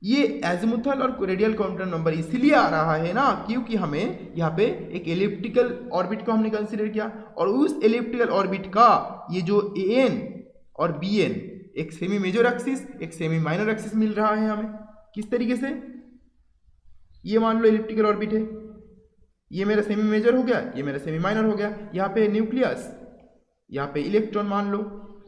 ये एजीमुथल और रेडियल क्वांटम नंबर इसलिए आ रहा है ना, क्योंकि हमें यहाँ पे एक एलिप्टिकल ऑर्बिट को हमने कंसीडर किया, और उस एलिप्टिकल ऑर्बिट का ये जो एन और बी एन, एक सेमी मेजर एक्सिस एक सेमी माइनर एक्सिस मिल रहा है हमें। किस तरीके से, ये मान लो एलिप्टिकल ऑर्बिट है, ये मेरा सेमी मेजर हो गया, ये मेरा सेमी माइनर हो गया, यहाँ पे न्यूक्लियस, यहाँ पे इलेक्ट्रॉन मान लो,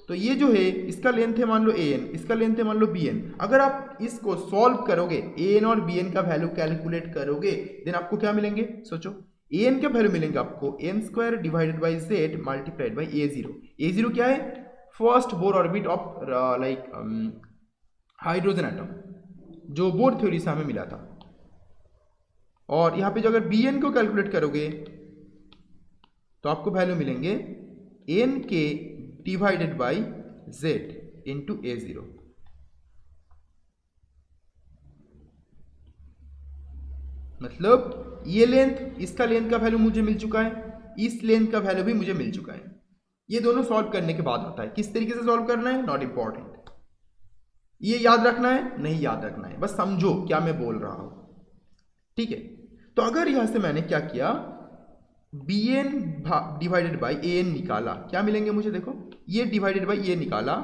तो ये जो है इसका लेंथ है मान लो an, इसका लेंथ है मान लो bn। अगर आप इसको सॉल्व करोगे, an और bn का वैल्यू कैलकुलेट करोगे, देन आपको क्या मिलेंगे, सोचो, an का वैल्यू मिलेंगे आपको n² divided by z multiplied by a0। a0 क्या है, first Bohr orbit of like hydrogen atom, जो बोर थ्योरी से हमें मिला था। और यहाँ पे जो अगर bn को कैलकुलेट करोगे तो आपको वैल्यू मिलेंगे n के divided by z into a0। मतलब ये लेंथ, इसका लेंथ का वैल्यू मुझे मिल चुका है, इस लेंथ का वैल्यू भी मुझे मिल चुका है। ये दोनों सॉल्व करने के बाद होता है। किस तरीके से सॉल्व करना है, नॉट इंपॉर्टेंट, ये याद रखना है नहीं याद रखना है, बस समझो क्या मैं बोल रहा हूं, ठीक है। तो अगर यहां से मैंने क्या किया, bn डिवाइडेड बाई an निकाला, क्या मिलेंगे मुझे, देखो ये डिवाइडेड बाई ये निकाला,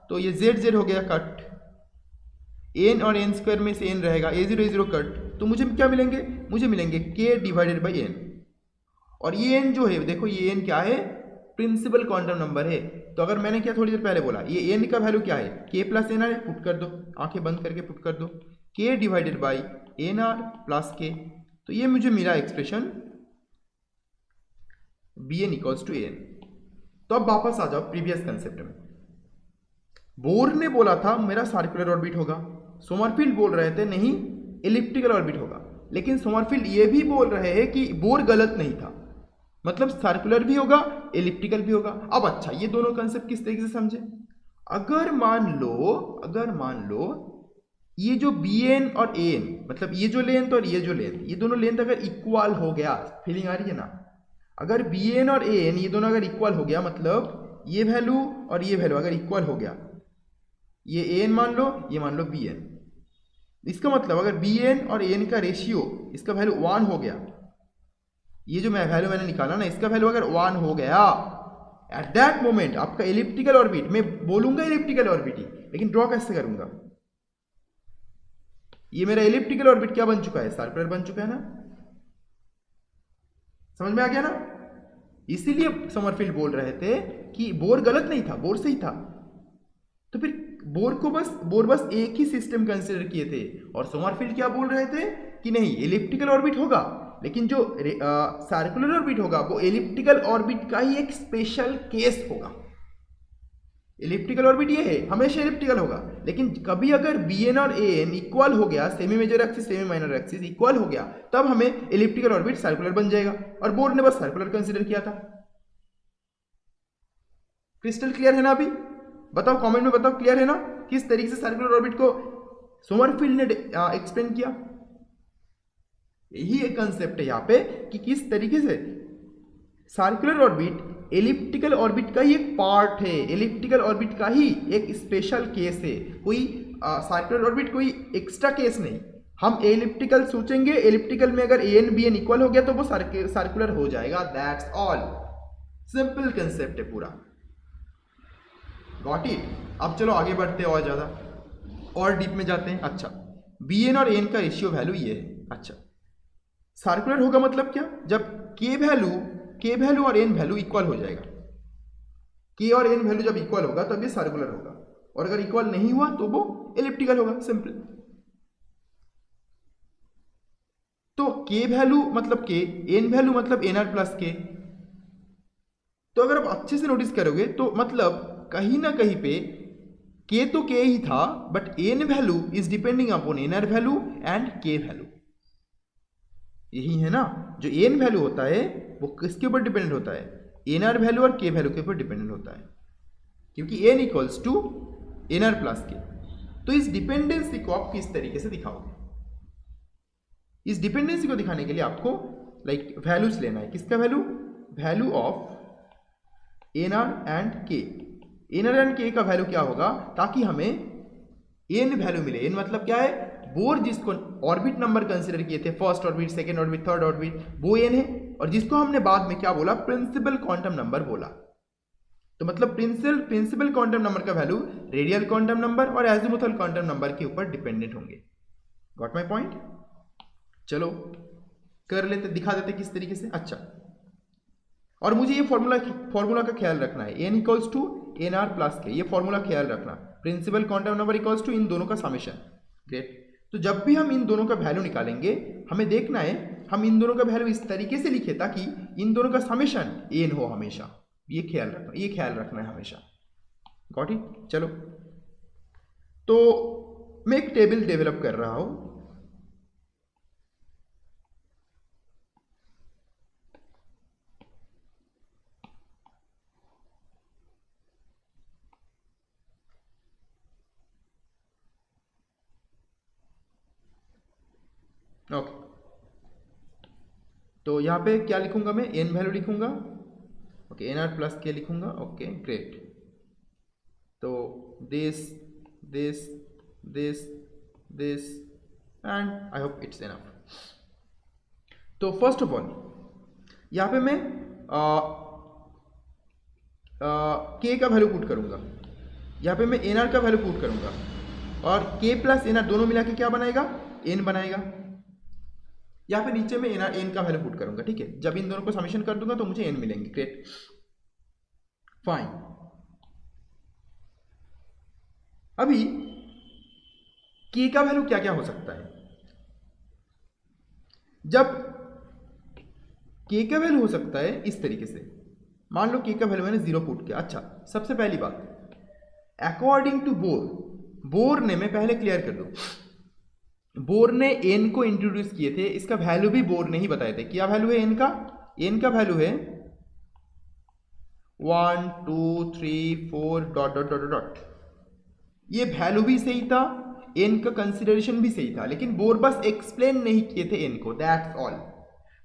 तो ये z हो गया कट, n और n² में से n रहेगा, a0 कट, तो मुझे क्या मिलेंगे, मुझे मिलेंगे k डिवाइडेड बाई n। और ये n जो है, देखो ये n क्या है, प्रिंसिपल क्वांटम नंबर है। तो अगर मैंने क्या थोड़ी देर पहले बोला, ये n का वैल्यू क्या है, k plus n r, put कर दो, आंखें बंद करके पुट कर दो, k divided by n are plus k, तो ये मुझे मिला expression bn equals to an। तो अब वापस आ जाओ प्रीवियस कंसेप्ट में। बोर ने बोला था मेरा सर्कुलर ऑर्बिट होगा, सोमरफेल्ड बोल रहे थे नहीं एलिप्टिकल ऑर्बिट होगा, लेकिन सोमरफेल्ड ये भी बोल रहे हैं कि बोर गलत नहीं था, मतलब सर्कुलर भी होगा एलिप्टिकल भी होगा। अब अच्छा, ये दोनों कंसेप्ट किस तरीके से समझे, अगर मान लो ये जो bn और an, मतलब ये जो लेंथ और ये जो लेंथ, ये दोनों लेंथ अगर इक्वल हो गया, फीलिंग आ रही है ना, अगर bn और an ये दोनों अगर इक्वल हो गया, मतलब ये वैल्यू और ये वैल्यू अगर इक्वल हो गया, ये an मान लो, ये मान लो bn, इसका मतलब अगर bn और an का रेशियो, इसका वैल्यू 1 हो गया, ये जो मैं वैल्यू मैंने निकाला ना, इसका वैल्यू अगर 1 हो गया, एट दैट मोमेंट आपका एलिप्टिकल ऑर्बिट, मैं बोलूंगा एलिप्टिकल ऑर्बिट ही, लेकिन ड्रॉ कैसे करूंगा, ये मेरा एलिप्टिकल ऑर्बिट क्या बन चुका है, सर्कुलर बन चुका है ना, समझ में आ गया ना। इसीलिए समरफील्ड बोल रहे थे कि बोर गलत नहीं था, बोर सही था। तो फिर बोर बस एक ही सिस्टम कंसीडर किए थे, और समरफील्ड क्या बोल रहे थे कि नहीं एलिप्टिकल ऑर्बिट होगा, लेकिन जो सर्कुलर ऑर्बिट होगा वो एलिप्टिकल ऑर्बिट का ही एक स्पेशल केस होगा। इलिप्टिकल ऑर्बिट ये है, हमेशा इलिप्टिकल होगा। लेकिन कभी अगर बी एन और ए एन इक्वल हो गया, semi major axis semi minor axis equal हो गया, तब हमें इलिप्टिकल ऑर्बिट सर्कुलर बन जाएगा। और बोर्ड ने बस सर्कुलर कंसीडर किया था। क्रिस्टल क्लियर है ना? अभी बताओ, कमेंट में बताओ, क्लियर है ना किस तरीके से सर्कुलर ऑर्बिट को सोमरफील्ड ने एक्सप्लेन किया। यही एक कंसेप्ट है यहाँ पे कि किस तरीके से सर्कुलर ऑर्बिट एलिप्टिकल ऑर्बिट का ही एक पार्ट है, एलिप्टिकल ऑर्बिट का ही एक स्पेशल केस है। कोई सर्कुलर ऑर्बिट कोई एक्स्ट्रा केस नहीं। हम एलिप्टिकल सोचेंगे, एलिप्टिकल में अगर A N B N equal हो गया तो वो सर्कुलर हो जाएगा। दैट्स ऑल, सिंपल कंसेप्ट है पूरा। Got it? अब चलो आगे बढ़ते हैं और ज़्यादा और डीप में जाते हैं। अच्छा, बी एन और एन का रेशियो वैल्यू ये है। अच्छा, सर्कुलर होगा मतलब क्या? जब के वैल्यू और एन वैल्यू इक्वल हो जाएगा। के और एन वैल्यू जब इक्वल होगा तब ये सर्कुलर होगा, और अगर इक्वल नहीं हुआ तो वो एलिप्टिकल होगा। सिंपल। तो के वैल्यू मतलब के, एन वैल्यू मतलब एन आर प्लस के। तो अगर आप अच्छे से नोटिस करोगे तो मतलब कहीं ना कहीं पे के तो के ही था, but n value is depending upon n r value and k value. यही है ना, जो एन वैल्यू होता है वो किसके ऊपर डिपेंडेंट होता है? एन आर वैल्यू और के वैल्यू के ऊपर डिपेंडेंट होता है, क्योंकि n equals to N R plus k. तो इस डिपेंडेंसी को आप किस तरीके से दिखाओगे? इस डिपेंडेंसी को दिखाने के लिए आपको लाइक वैल्यूज लेना है। किसका value? Value of n r and k. N r and k का वैल्यू क्या होगा, ताकि हमें एन वैल्यू मिले। एन मतलब क्या है? बोर जिसको ऑर्बिट नंबर कंसीडर किए थे, first orbit, second orbit, third orbit, वो एन है। और जिसको हमने बाद में क्या बोला? प्रिंसिपल क्वांटम नंबर बोला। तो मतलब प्रिंसिपल क्वांटम नंबर का वैल्यू रेडियल क्वांटम नंबर और एजिमुथल क्वांटम नंबर के ऊपर डिपेंडेंट होंगे। Got my point? चलो कर लेते, दिखा देते किस तरीके से। अच्छा, और मुझे ये फॉर्मूला का ख्याल रखना है, N equals to N R plus के। ये फॉर्मूला ख्याल रखना, principal quantum number equals to इन दोनों का समेशन। ग्रेट। तो जब भी हम इन दोनों का वैल्यू निकालेंगे, हमें देखना है हम इन दोनों का वैल्यू इस तरीके से लिखे ताकि इन दोनों का समेशन एन हो हमेशा। ये ख्याल रखना है हमेशा। Got it? चलो, तो मैं एक टेबल डेवलप कर रहा हूं। ओके, तो यहाँ पे क्या लिखूंगा मैं? एन वैल्यू लिखूंगा। Okay, N are plus K लिखूंगा। Okay, great. तो this this this this and I hope it's enough. तो फर्स्ट ऑफ ऑल यहाँ पे मैं के का वैल्यू पुट करूंगा। यहाँ पे मैं एन आर का वैल्यू पुट करूंगा, और के प्लस एन आर दोनों मिला के क्या बनाएगा? एन बनाएगा। यहाँ पे नीचे में एन का वैल्यू पुट करूंगा। ठीक है, जब इन दोनों को समेशन कर दूंगा तो मुझे एन मिलेंगे। Great, fine. अभी के का वैल्यू क्या क्या हो सकता है? जब के का वैल्यू हो सकता है इस तरीके से, मान लो के का वैल्यू मैंने 0 पुट किया। अच्छा, सबसे पहली बात, अकॉर्डिंग टू बोर ने, मैं पहले क्लियर कर दूं, बोर ने एन को इंट्रोड्यूस किए थे, इसका वैल्यू भी बोर ने ही बताए थे। क्या वैल्यू है एन का? एन का वैल्यू है 1 2 3 4 डॉट डॉट डॉट डॉट। ये वैल्यू भी सही था, एन का कंसिडरेशन भी सही था, लेकिन बोर बस एक्सप्लेन नहीं किए थे एन को। That's all.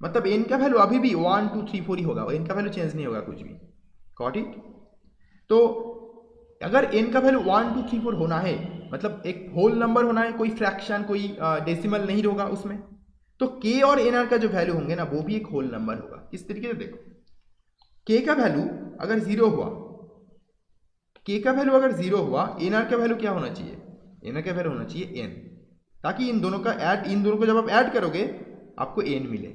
मतलब एन का वैल्यू अभी भी 1 2 3 4 ही होगा, एन का वैल्यू चेंज नहीं होगा कुछ भी। Got it? तो अगर एन का वैल्यू 1 2 3 4 होना है, मतलब एक होल नंबर होना है, कोई फ्रैक्शन, कोई डेसिमल नहीं होगा उसमें, तो के और एन आर का जो वैल्यू होंगे ना, वो भी एक होल नंबर होगा। किस तरीके से? देखो, के का वैल्यू अगर 0 हुआ, के का वैल्यू अगर 0 हुआ, एन आर का वैल्यू क्या होना चाहिए? एन आर का वैल्यू होना चाहिए एन, ताकि इन दोनों को जब आप ऐड करोगे आपको एन मिले।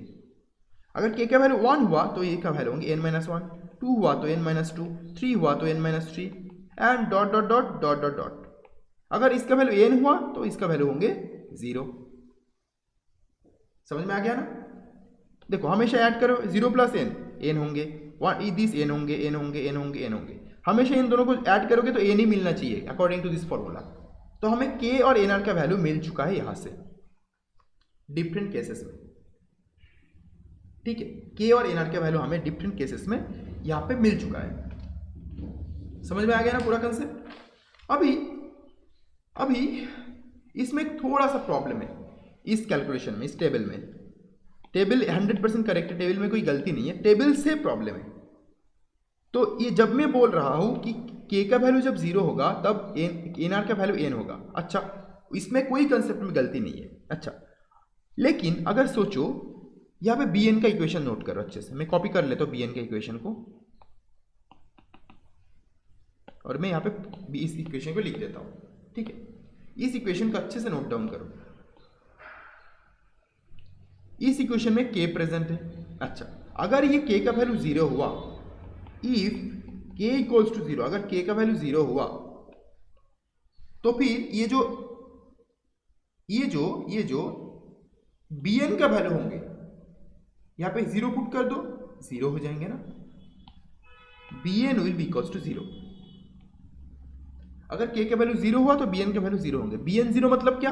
अगर के का वैल्यू 1 हुआ तो ए का वैल्यू होंगे एन माइनस 1, 2 हुआ तो एन माइनस 2, 3 हुआ तो n minus 3, and dot dot dot dot dot dot. अगर इसका वैल्यू एन हुआ तो इसका वैल्यू होंगे 0। समझ में आ गया ना? देखो, हमेशा ऐड करो, 0 प्लस एन, एन होंगे, दिस एन होंगे, एन होंगे, एन होंगे, एन होंगे। हमेशा इन दोनों को ऐड करोगे तो एन ही मिलना चाहिए अकॉर्डिंग टू दिस फॉर्मूला। तो हमें के और एन आर का वैल्यू मिल चुका है यहां से डिफरेंट केसेस में, ठीक है। के और एन आर का वैल्यू हमें डिफरेंट केसेस में यहां पे मिल चुका है। समझ में आ गया ना पूरा कंसेप्ट। अभी इसमें थोड़ा सा प्रॉब्लम है इस कैलकुलेशन में, इस टेबल में। टेबल 100% करेक्ट है, टेबल में कोई गलती नहीं है, टेबल से प्रॉब्लम है। तो ये जब मैं बोल रहा हूं कि के का वैल्यू जब 0 होगा तब एन आर का वैल्यू एन होगा, अच्छा इसमें कोई कंसेप्ट में गलती नहीं है। अच्छा लेकिन अगर सोचो यहां पे बी एन का इक्वेशन नोट करो अच्छे से, मैं कॉपी कर लेता हूं बी एन के इक्वेशन को और मैं यहां पे इस इक्वेशन को लिख देता हूं, ठीक है। इस इक्वेशन को अच्छे से नोट डाउन करो। इस इक्वेशन में k प्रेजेंट है। अच्छा अगर ये k का वैल्यू 0 हुआ, इफ k इक्वल्स टू 0, अगर k का वैल्यू 0 हुआ तो फिर ये जो bn का वैल्यू होंगे यहां पे 0 पुट कर दो, 0 हो जाएंगे ना। bn will be equals to 0। अगर k का वैल्यू 0 हुआ तो bn का वैल्यू 0 होंगे। bn 0 मतलब क्या,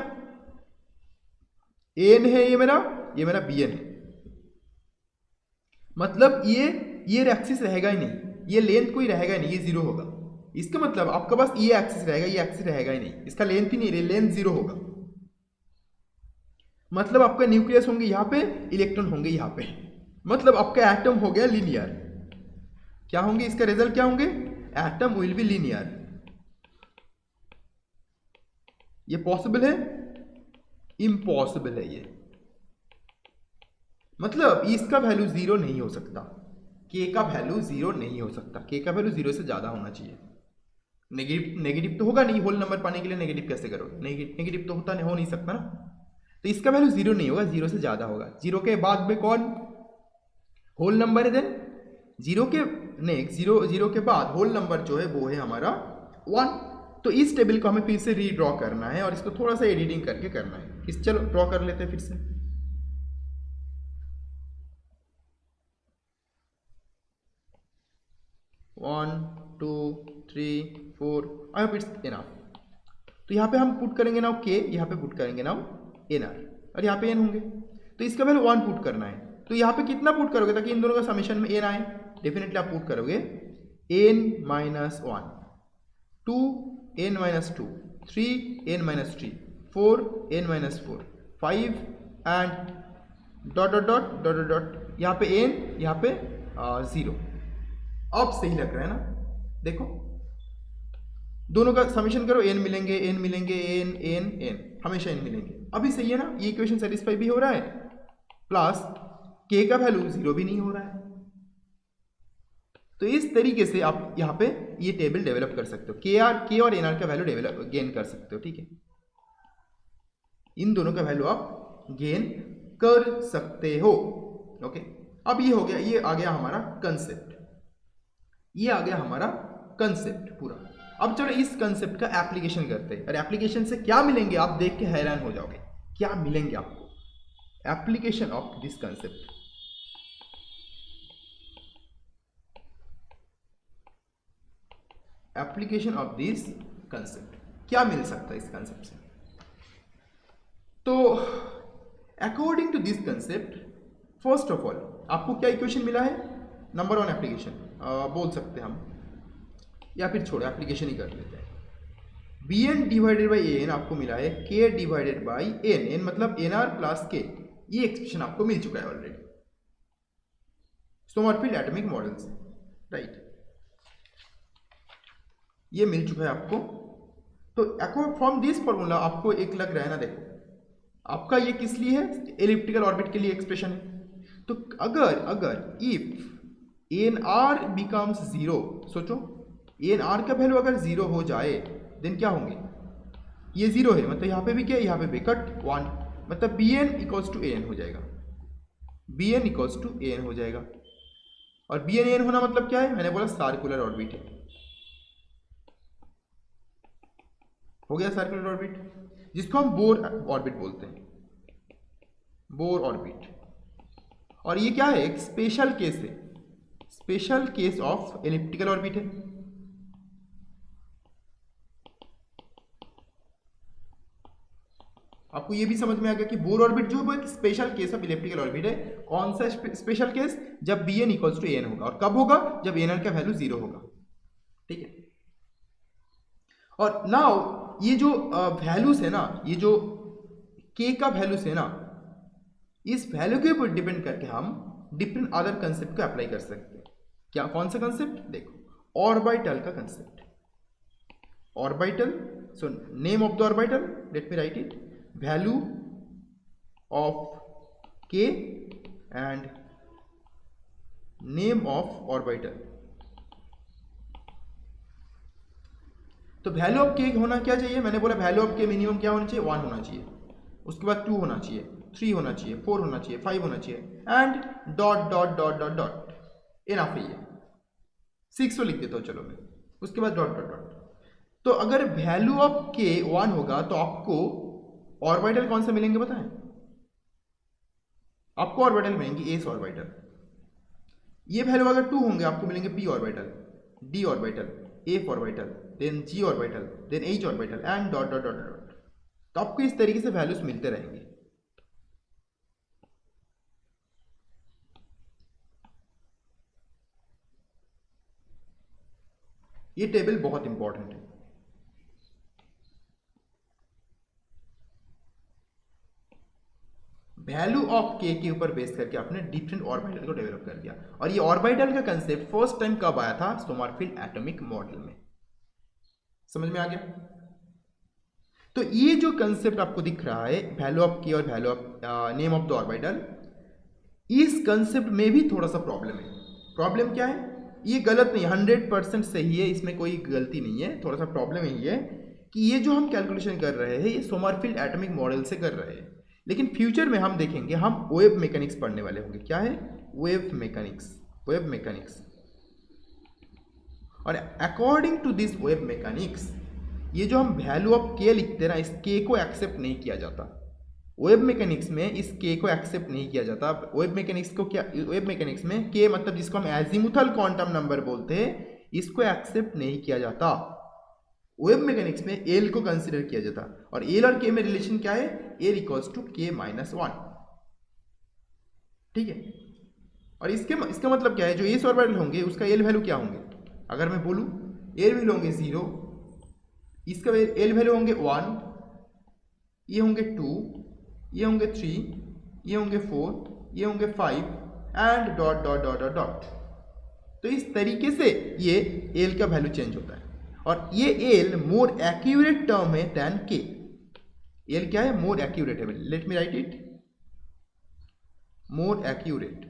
n है ये मेरा bn है, मतलब ये एक्सिस रहेगा ही नहीं, ये लेंथ कोई रहेगा ही नहीं, ये 0 होगा। इसका मतलब आपका पास ये एक्सिस रहेगा, ये एक्सिस रहेगा ही नहीं, इसका लेंथ ही नहीं, लेंथ 0 होगा। मतलब आपका न्यूक्लियस होंगे यहाँ पे, इलेक्ट्रॉन होंगे यहाँ पे, मतलब आपका एटम हो गया लीनियर। क्या होंगे, इसका रिजल्ट क्या होंगे, एटम विल बी लीनियर। ये पॉसिबल है, इम्पॉसिबल है ये। मतलब इसका वैल्यू 0 नहीं हो सकता, k का वैल्यू 0 नहीं हो सकता, k का वैल्यू 0 से ज्यादा होना चाहिए। नेगेटिव तो होगा नहीं, होल नंबर पाने के लिए नेगेटिव कैसे करोगे, नेगेटिव तो हो नहीं सकता ना। तो इसका वैल्यू 0 नहीं होगा, 0 से ज्यादा होगा। 0 के बाद में कौन होल नंबर है, देन 0 के नेक्स्ट 0 के बाद होल नंबर जो है वो है हमारा 1। तो इस टेबल को हमें फिर से रीड्रॉ करना है और इसको थोड़ा सा एडिटिंग करके करना है। चलो ड्रॉ कर लेते हैं फिर से। 1 2 3 4 आई होप इट्स इनफ। तो यहाँ पे हम पुट करेंगे नाउ के, यहाँ पे पुट करेंगे नाउ एन आर, और यहाँ पे एन होंगे। तो इसका वैल्यू 1 पुट करना है। तो यहाँ पे कितना पुट करोगे ताकि इन दोनों का समेशन में एन आए, डेफिनेटली आप पुट करोगे n minus 1, 2 n minus 2, 3 n minus 3, 4 n minus 4, 5 and dot dot dot dot dot dot, यहाँ पे एन, यहाँ पे 0। अब सही लग रहा है ना, देखो दोनों का समेशन करो, एन मिलेंगे, एन मिलेंगे, एन एन एन, हमेशा एन मिलेंगे। अभी सही है ना, ये इक्वेशन सेटिस्फाई भी हो रहा है, प्लस के का वैल्यू 0 भी नहीं हो रहा है। तो इस तरीके से आप यहाँ पे ये टेबल डेवलप कर सकते हो, के और एन आर का वैल्यू डेवलप गेन कर सकते हो, ठीक है। इन दोनों का वैल्यू आप गेन कर सकते हो, ओके। अब ये हो गया, ये आ गया हमारा कंसेप्ट, ये आ गया हमारा कंसेप्ट पूरा। अब चलो इस कंसेप्ट का एप्लीकेशन करते हैं, और एप्लीकेशन से क्या मिलेंगे आप देख के हैरान हो जाओगे। क्या मिलेंगे आपको, application of this concept. Application of this concept, क्या मिल सकता है इस कंसेप्ट से। तो according to this concept, first of all आपको क्या इक्वेशन मिला है, नंबर 1 एप्लीकेशन बोल सकते हैं हम, या फिर छोड़ो एप्लीकेशन ही कर लेते हैं। B n divided by a n आपको मिला है k divided by n, n मतलब एन आर प्लस के। ये एक्सप्रेशन आपको मिल चुका है ऑलरेडी सोमरफेल्ड एटॉमिक मॉडल से, राइट। ये मिल चुका है आपको। तो अकॉर्ड फ्रॉम दिस फॉर्मूला आपको एक लग रहा है ना, देखो आपका ये किस लिए है, एलिप्टिकल ऑर्बिट के लिए एक्सप्रेशन है। तो अगर इफ एन आर बिकम्स 0, सोचो एन आर का वैल्यू अगर 0 हो जाए देन क्या होंगे, ये 0 है मतलब यहाँ पे भी क्या है, यहाँ पे भी कट 1, मतलब b n equals to a n हो जाएगा, b n equals to a n हो जाएगा। और बी एन ए एन होना मतलब क्या है, मैंने बोला सर्कुलर ऑर्बिट है, हो गया सर्कुलर ऑर्बिट, जिसको हम बोर ऑर्बिट बोलते हैं, बोर ऑर्बिट। और ये क्या है, एक स्पेशल केस है, special case of elliptical orbit है। आपको ये भी समझ में आ गया कि बोर ऑर्बिट जो है वो एक special case of elliptical orbit है। कौन सा स्पेशल केस? जब b n equals to a n होगा। और कब होगा? जब ए एन का वैल्यू 0 होगा। ठीक है। और नाउ ये जो वैल्यूज है ना, ये जो के का वैल्यूज है ना, इस वैल्यू के ऊपर डिपेंड करके हम डिफरेंट अदर कंसेप्ट को अप्लाई कर सकते हैं। क्या? कौन सा कंसेप्ट? देखो, ऑर्बिटल का concept. Orbital, so name of the orbital, let me right it, value of के एंड नेम ऑफ ऑर्बिटल। तो वैल्यू ऑफ के होना क्या चाहिए? मैंने बोला वैल्यू ऑफ के मिनिमम क्या होना चाहिए? 1 होना चाहिए, उसके बाद 2 होना चाहिए, 3 होना चाहिए, 4 होना चाहिए, 5 होना चाहिए, and dot dot dot dot dot, enough है ये। 6 तो लिख देता हूँ चलो मैं, उसके बाद डॉट डॉट डॉट। तो अगर वैल्यू ऑफ के 1 होगा तो आपको ऑर्बिटल कौन सा मिलेंगे बताएं? आपको ऑर्बिटल मिलेंगे एस ऑर्बिटल। ये वैल्यू अगर 2 होंगे आपको मिलेंगे p orbital, d orbital, f orbital, then g orbital, then h orbital, and dot dot dot dot. तो आपको इस तरीके से वैल्यूज मिलते रहेंगे। ये टेबल बहुत इंपॉर्टेंट है। वैल्यू ऑफ के ऊपर बेस करके आपने डिफरेंट ऑर्बिटल को डेवलप कर दिया। और ये ऑर्बिटल का कंसेप्ट फर्स्ट टाइम कब आया था? सोमरफेल्ड एटॉमिक मॉडल में। समझ में आ गया? तो ये जो कंसेप्ट आपको दिख रहा है, वैल्यू ऑफ के और value of name of the orbital, इस कंसेप्ट में भी थोड़ा सा प्रॉब्लम है। प्रॉब्लम क्या है? ये गलत नहीं, 100% सही है, इसमें कोई गलती नहीं है। थोड़ा सा प्रॉब्लम यही है कि ये जो हम कैलकुलेशन कर रहे हैं ये सोमरफेल्ड एटॉमिक मॉडल से कर रहे हैं, लेकिन फ्यूचर में हम देखेंगे हम वेव मैकेनिक्स पढ़ने वाले होंगे। क्या है? Wave mechanics. Wave mechanics. और according to this wave mechanics, ये जो हम वैल्यू ऑफ के लिखते हैं ना, इस के को एक्सेप्ट नहीं किया जाता। वेव मैकेनिक्स में इस के को एक्सेप्ट नहीं किया जाता। वेव मैकेनिक्स को क्या, वेव मैकेनिक्स में के मतलब जिसको हम एजीमुथल क्वांटम नंबर बोलते हैं, इसको एक्सेप्ट नहीं किया जाता। वेव मैकेनिक्स में एल को कंसीडर किया जाता। और एल और के में रिलेशन क्या है? एल इक्वल्स टू के माइनस 1। ठीक है। और इसका मतलब क्या है? जो एस ऑर्बिटल होंगे उसका एल वैल्यू क्या होंगे? अगर मैं बोलूं एल वैल्यू होंगे 0, इसका एल वैल्यू होंगे 1, ये होंगे 2, ये होंगे 3, ये होंगे 4, ये होंगे 5, and dot dot dot dot dot. तो इस तरीके से ये एल का वैल्यू चेंज होता है। और ये एल मोर एक्यूरेट टर्म है देन के। एल क्या है? मोर एक्यूरेट है। Let me right it, more accurate.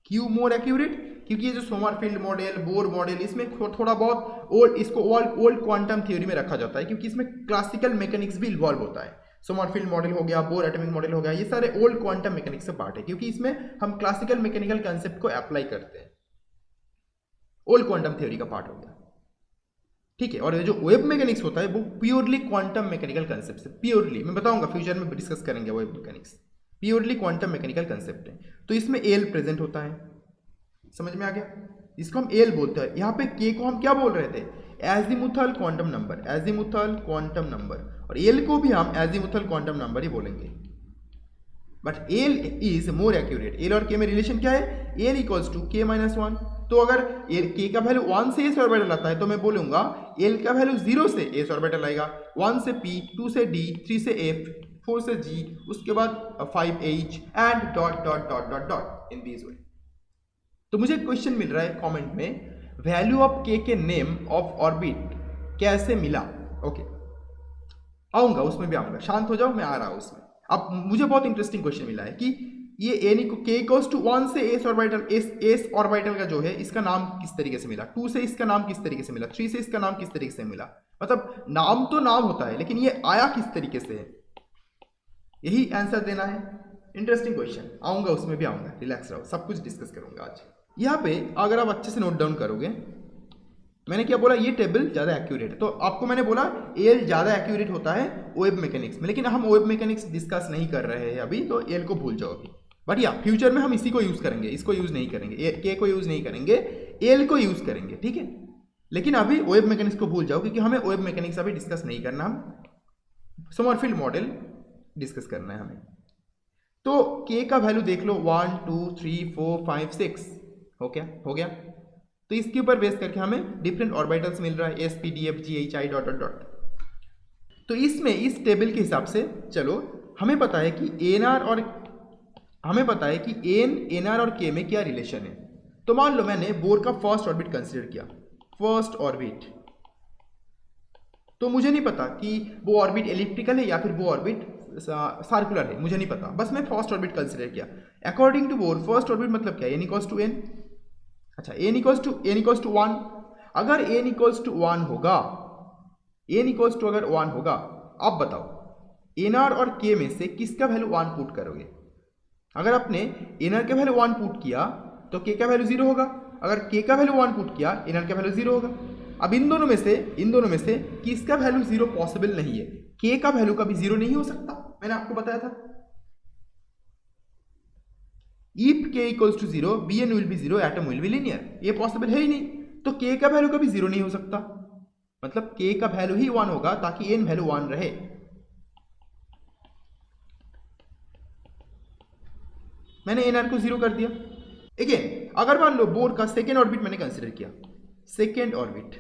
क्यों मोर एक्यूरेट? क्योंकि ये जो सोमरफेल्ड मॉडल, बोर मॉडल, इसमें थोड़ा बहुत ओल्ड, इसको ओल्ड क्वांटम थ्योरी में रखा जाता है, क्योंकि इसमें क्लासिकल मैकेनिक्स भी इन्वॉल्व होता है। सोमरफेल्ड मॉडल हो गया, बोर एटॉमिक मॉडल हो गया, ये सारे ओल्ड क्वांटम मैकेनिक्स से पार्ट है, क्योंकि इसमें हम क्लासिकल मैकेनिकल कंसेप्ट को अप्लाई करते हैं। ओल्ड क्वांटम थ्योरी का पार्ट हो गया। ठीक है। और ये जो वेव मैकेनिक्स होता है वो प्योरली क्वांटम मैकेनिकल कंसेप्ट है। प्योरली, मैं बताऊंगा फ्यूचर में डिस्कस करेंगे wave mechanics. Purely quantum mechanical concept है। तो इसमें एल प्रेजेंट होता है। समझ में आ गया? इसको हम एल बोलते हैं। यहाँ पे के को हम क्या बोल रहे थे? Azimuthal quantum number. Azimuthal quantum number. और एल को भी हम एजीमुथल क्वांटम नंबर ही बोलेंगे। But L is more accurate. L और के में रिलेशन क्या है? एल इक्वल्स टू के माइनस 1। तो अगर के का वैल्यू 1 से एस ऑर्बिटल आता है तो मैं बोलूंगा एल का वैल्यू 0 से एस ऑर्बिटल आएगा, 1 से पी, 2 से डी, 3 से एफ, 4 से जी, उसके बाद 5 H, and dot dot dot dot dot in this way. तो मुझे क्वेश्चन मिल रहा है कमेंट में, वैल्यू ऑफ के नेम ऑफ ऑर्बिट कैसे मिला? ओके, आऊंगा, उसमें भी आऊंगा, शांत हो जाओ, मैं आ रहा हूं उसमें। अब मुझे बहुत इंटरेस्टिंग क्वेश्चन मिला है कि ये एन को के इक्वल्स टू 1 से एस ऑर्बिटल, एस ऑर्बिटल का जो है इसका नाम किस तरीके से मिला, 2 से इसका नाम किस तरीके से मिला, 3 से इसका नाम किस तरीके से मिला। मतलब नाम तो नाम होता है, लेकिन ये आया किस तरीके से है, यही आंसर देना है। इंटरेस्टिंग क्वेश्चन, आऊंगा, उसमें भी आऊंगा, रिलैक्स रहो, सब कुछ डिस्कस करूंगा आज। यहाँ पे अगर आप अच्छे से नोट डाउन करोगे, मैंने क्या बोला, ये टेबल ज़्यादा एक्यूरेट है। तो आपको मैंने बोला एल ज़्यादा एक्यूरेट होता है वेब मैकेनिक्स में, लेकिन हम वेब मैकेनिक्स डिस्कस नहीं कर रहे हैं अभी, तो एल को भूल जाओ अभी। बट या फ्यूचर में हम इसी को यूज़ करेंगे, इसको यूज़ नहीं करेंगे, के को यूज़ नहीं करेंगे, एल को यूज़ करेंगे, ठीक है। लेकिन अभी वेब मैकेनिक्स को भूल जाओ, क्योंकि हमें वेब मैकेनिक्स अभी डिस्कस नहीं करना। हम सोमरफेल्ड मॉडल डिस्कस करना है हमें। तो k का वैल्यू देख लो 1 2 3 4 5 6 हो गया। तो इसके ऊपर बेस करके हमें डिफरेंट ऑर्बिटल्स मिल रहा है S P D F G H I dot dot dot. तो इसमें इस टेबल के हिसाब से चलो हमें पता है कि एन आर और हमें पता है कि एन आर और के में क्या रिलेशन है। तो मान लो मैंने बोर का फर्स्ट ऑर्बिट कंसिडर किया, फर्स्ट ऑर्बिट, तो मुझे नहीं पता कि वो ऑर्बिट एलिप्टिकल है या फिर वो ऑर्बिट सर्कुलर है, मुझे नहीं पता, बस मैं फर्स्ट ऑर्बिट कंसिडर किया। According to Bohr first orbit मतलब क्या, एन इक्वल्स टू एन। अच्छा, एन इक्वल्स टू 1। अगर एन इक्वल्स टू 1 होगा, एन इक्वल्स टू अगर 1 होगा, आप बताओ एन आर और के में से किसका वैल्यू 1 पुट करोगे। अगर आपने एन आर का वैल्यू 1 पुट किया तो के का वैल्यू 0 होगा, अगर के का वैल्यू 1 पुट किया एन आर का वैल्यू 0 होगा। अब इन दोनों में से किसका वैल्यू 0 पॉसिबल नहीं है, के का वैल्यू कभी 0 नहीं हो सकता, मैंने आपको बताया था। If k equals to 0 b n will be 0 atom will be linear, ये पॉसिबल है ही नहीं। तो के का वैल्यू कभी 0 नहीं हो सकता, मतलब के का वैल्यू ही 1 होगा ताकि एन वैल्यू 1 रहे। मैंने एन आर को 0 कर दिया। अगेन अगर मान लो बोर का सेकेंड ऑर्बिट मैंने कंसिडर किया, सेकेंड ऑर्बिट,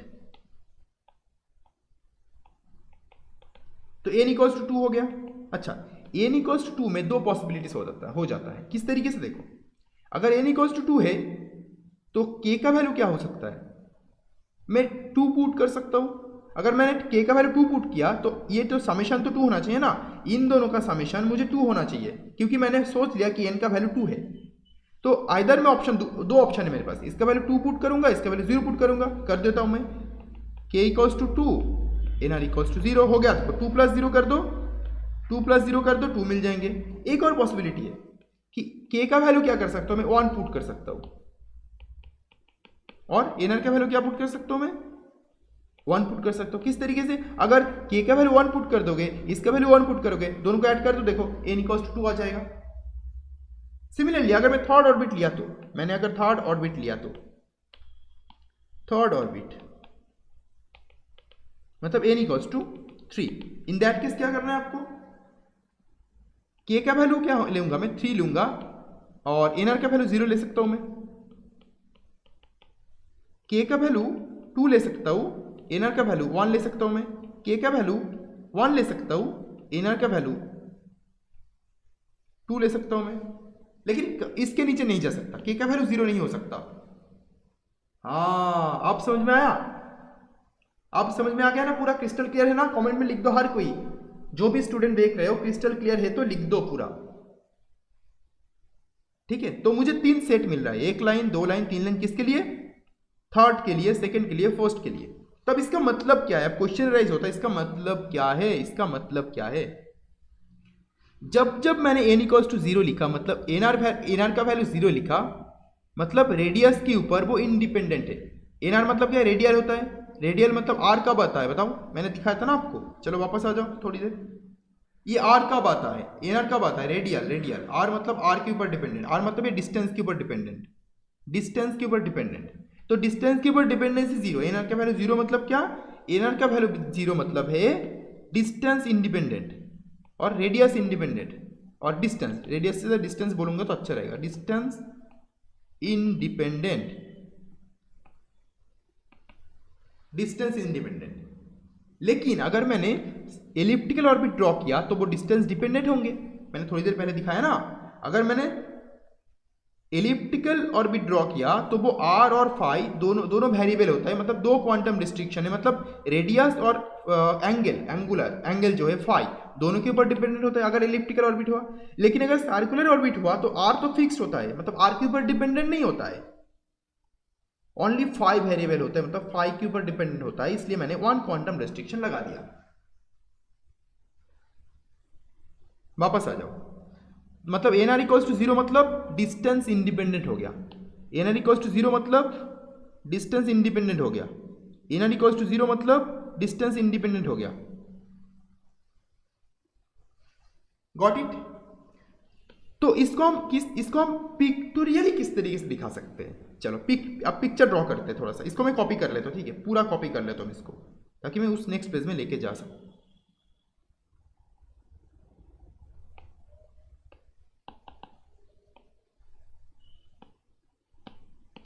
तो एन इक्वल्स टू 2 हो गया। अच्छा, एन इक्वल्स टू 2 में दो पॉसिबिलिटीज हो जाता है। किस तरीके से, देखो अगर एन इक्वल्स टू 2 है तो के का वैल्यू क्या हो सकता है, मैं 2 पुट कर सकता हूं। अगर मैंने के का वैल्यू 2 पुट किया तो ये तो समेशन तो 2 होना चाहिए ना, इन दोनों का समेशन मुझे 2 होना चाहिए, क्योंकि मैंने सोच लिया कि एन का वैल्यू 2 है। तो आइदर में ऑप्शन दो ऑप्शन है मेरे पास, इसका वैल्यू 2 पुट करूंगा, इसका वैल्यू 0 पुट करूंगा। कर देता हूं मैं, k equals to 2 n r equals to 0 हो गया, तो 2 प्लस 0 कर दो, 2 प्लस 0 कर दो, 2 मिल जाएंगे। एक और पॉसिबिलिटी है कि के का वैल्यू क्या कर सकता हूं मैं, 1 पुट कर सकता हूं, और एन आर का वैल्यू क्या पुट कर सकता हूं मैं, 1 पुट कर सकता हूं। किस तरीके से, अगर के का वैल्यू 1 पुट कर दोगे, इसका वैल्यू 1 पुट करोगे, दोनों को ऐड कर दो, देखो एन इक्वल्स टू 2 आ जाएगा। सिमिलरली अगर मैं थर्ड ऑर्बिट लिया तो, मैंने अगर थर्ड ऑर्बिट लिया तो, थर्ड ऑर्बिट मतलब n equals to 3, in that case क्या करना है आपको, k का वैल्यू क्या लूंगा मैं, 3 लूंगा, और nr का वैल्यू 0 ले सकता हूं मैं, k का वैल्यू 2 ले सकता हूं, nr का वैल्यू 1 ले सकता हूं मैं, k का वैल्यू 1 ले सकता हूं, nr का वैल्यू 2 ले सकता हूं मैं, लेकिन इसके नीचे नहीं जा सकता, k का वैल्यू 0 नहीं हो सकता। हाँ, आप समझ में आया, आप समझ में आ गया ना, पूरा क्रिस्टल क्लियर है ना, कमेंट में लिख दो हर कोई, जो भी स्टूडेंट देख रहे हो क्रिस्टल क्लियर है तो लिख दो पूरा, ठीक है। तो मुझे 3 सेट मिल रहा है, 1 लाइन 2 लाइन 3 लाइन, किसके लिए, थर्ड के लिए, सेकंड के लिए, फर्स्ट के लिए। तब इसका मतलब क्या है, अब क्वेश्चन राइज होता है, इसका मतलब क्या है, इसका मतलब क्या है, जब मैंने n इक्वल्स टू 0 लिखा, मतलब एनआर का वैल्यू 0 लिखा, मतलब रेडियस के ऊपर वो इंडिपेंडेंट है। एनआर मतलब क्या, रेडियल होता है, रेडियल मतलब आर कब आता है बताओ, मैंने दिखाया था ना आपको, चलो वापस आ जाओ थोड़ी देर, ये आर कब आता है, एनआर कब आता है, रेडियल, आर मतलब आर के ऊपर डिपेंडेंट, आर मतलब ये डिस्टेंस के ऊपर डिपेंडेंट, डिस्टेंस के ऊपर डिपेंडेंट, तो डिस्टेंस के ऊपर डिपेंडेंसी 0, एनआर का वैल्यू 0 मतलब क्या, एनआर का वैल्यू 0 मतलब है डिस्टेंस इंडिपेंडेंट और रेडियस इंडिपेंडेंट, और डिस्टेंस, रेडियस से डिस्टेंस बोलूंगा तो अच्छा रहेगा, डिस्टेंस इंडिपेंडेंट, डिस्टेंस इंडिपेंडेंट। लेकिन अगर मैंने एलिप्टिकल ऑर्बिट ड्रॉ किया तो वो डिस्टेंस डिपेंडेंट होंगे, मैंने थोड़ी देर पहले दिखाया ना। अगर मैंने एलिप्टिकल ऑर्बिट ड्रॉ किया तो वो आर और फाई दोनों वेरिएबल होता है, मतलब 2 क्वांटम रिस्ट्रिक्शन है, मतलब रेडियस और एंगल जो है फाई, दोनों के ऊपर डिपेंडेंट होता है अगर एलिप्टिकल ऑर्बिट हुआ। लेकिन अगर सर्कुलर ऑर्बिट हुआ तो आर तो फिक्स होता है, मतलब आर के ऊपर डिपेंडेंट नहीं होता है, ओनली 5 वेरिएबल होता है, मतलब 5 के ऊपर डिपेंडेंट होता है, इसलिए मैंने 1 क्वांटम रेस्ट्रिक्शन लगा दिया। वापस आ जाओ, मतलब एन आर इक्वल्स टू 0 मतलब डिस्टेंस इंडिपेंडेंट हो गया, एन आर इक्वल्स टू 0 मतलब डिस्टेंस इंडिपेंडेंट हो गया, एन आर इक्वल्स टू 0 मतलब डिस्टेंस इंडिपेंडेंट हो गया, गॉट इट। तो इसको हम पिक्टोरियली किस तरीके से दिखा सकते हैं, चलो अब पिक्चर ड्रॉ करते हैं थोड़ा सा, इसको मैं कॉपी कर लेता हूँ, ठीक है, पूरा कॉपी कर लेता हूँ इसको, ताकि मैं उस नेक्स्ट पेज में लेके जा सकूँ।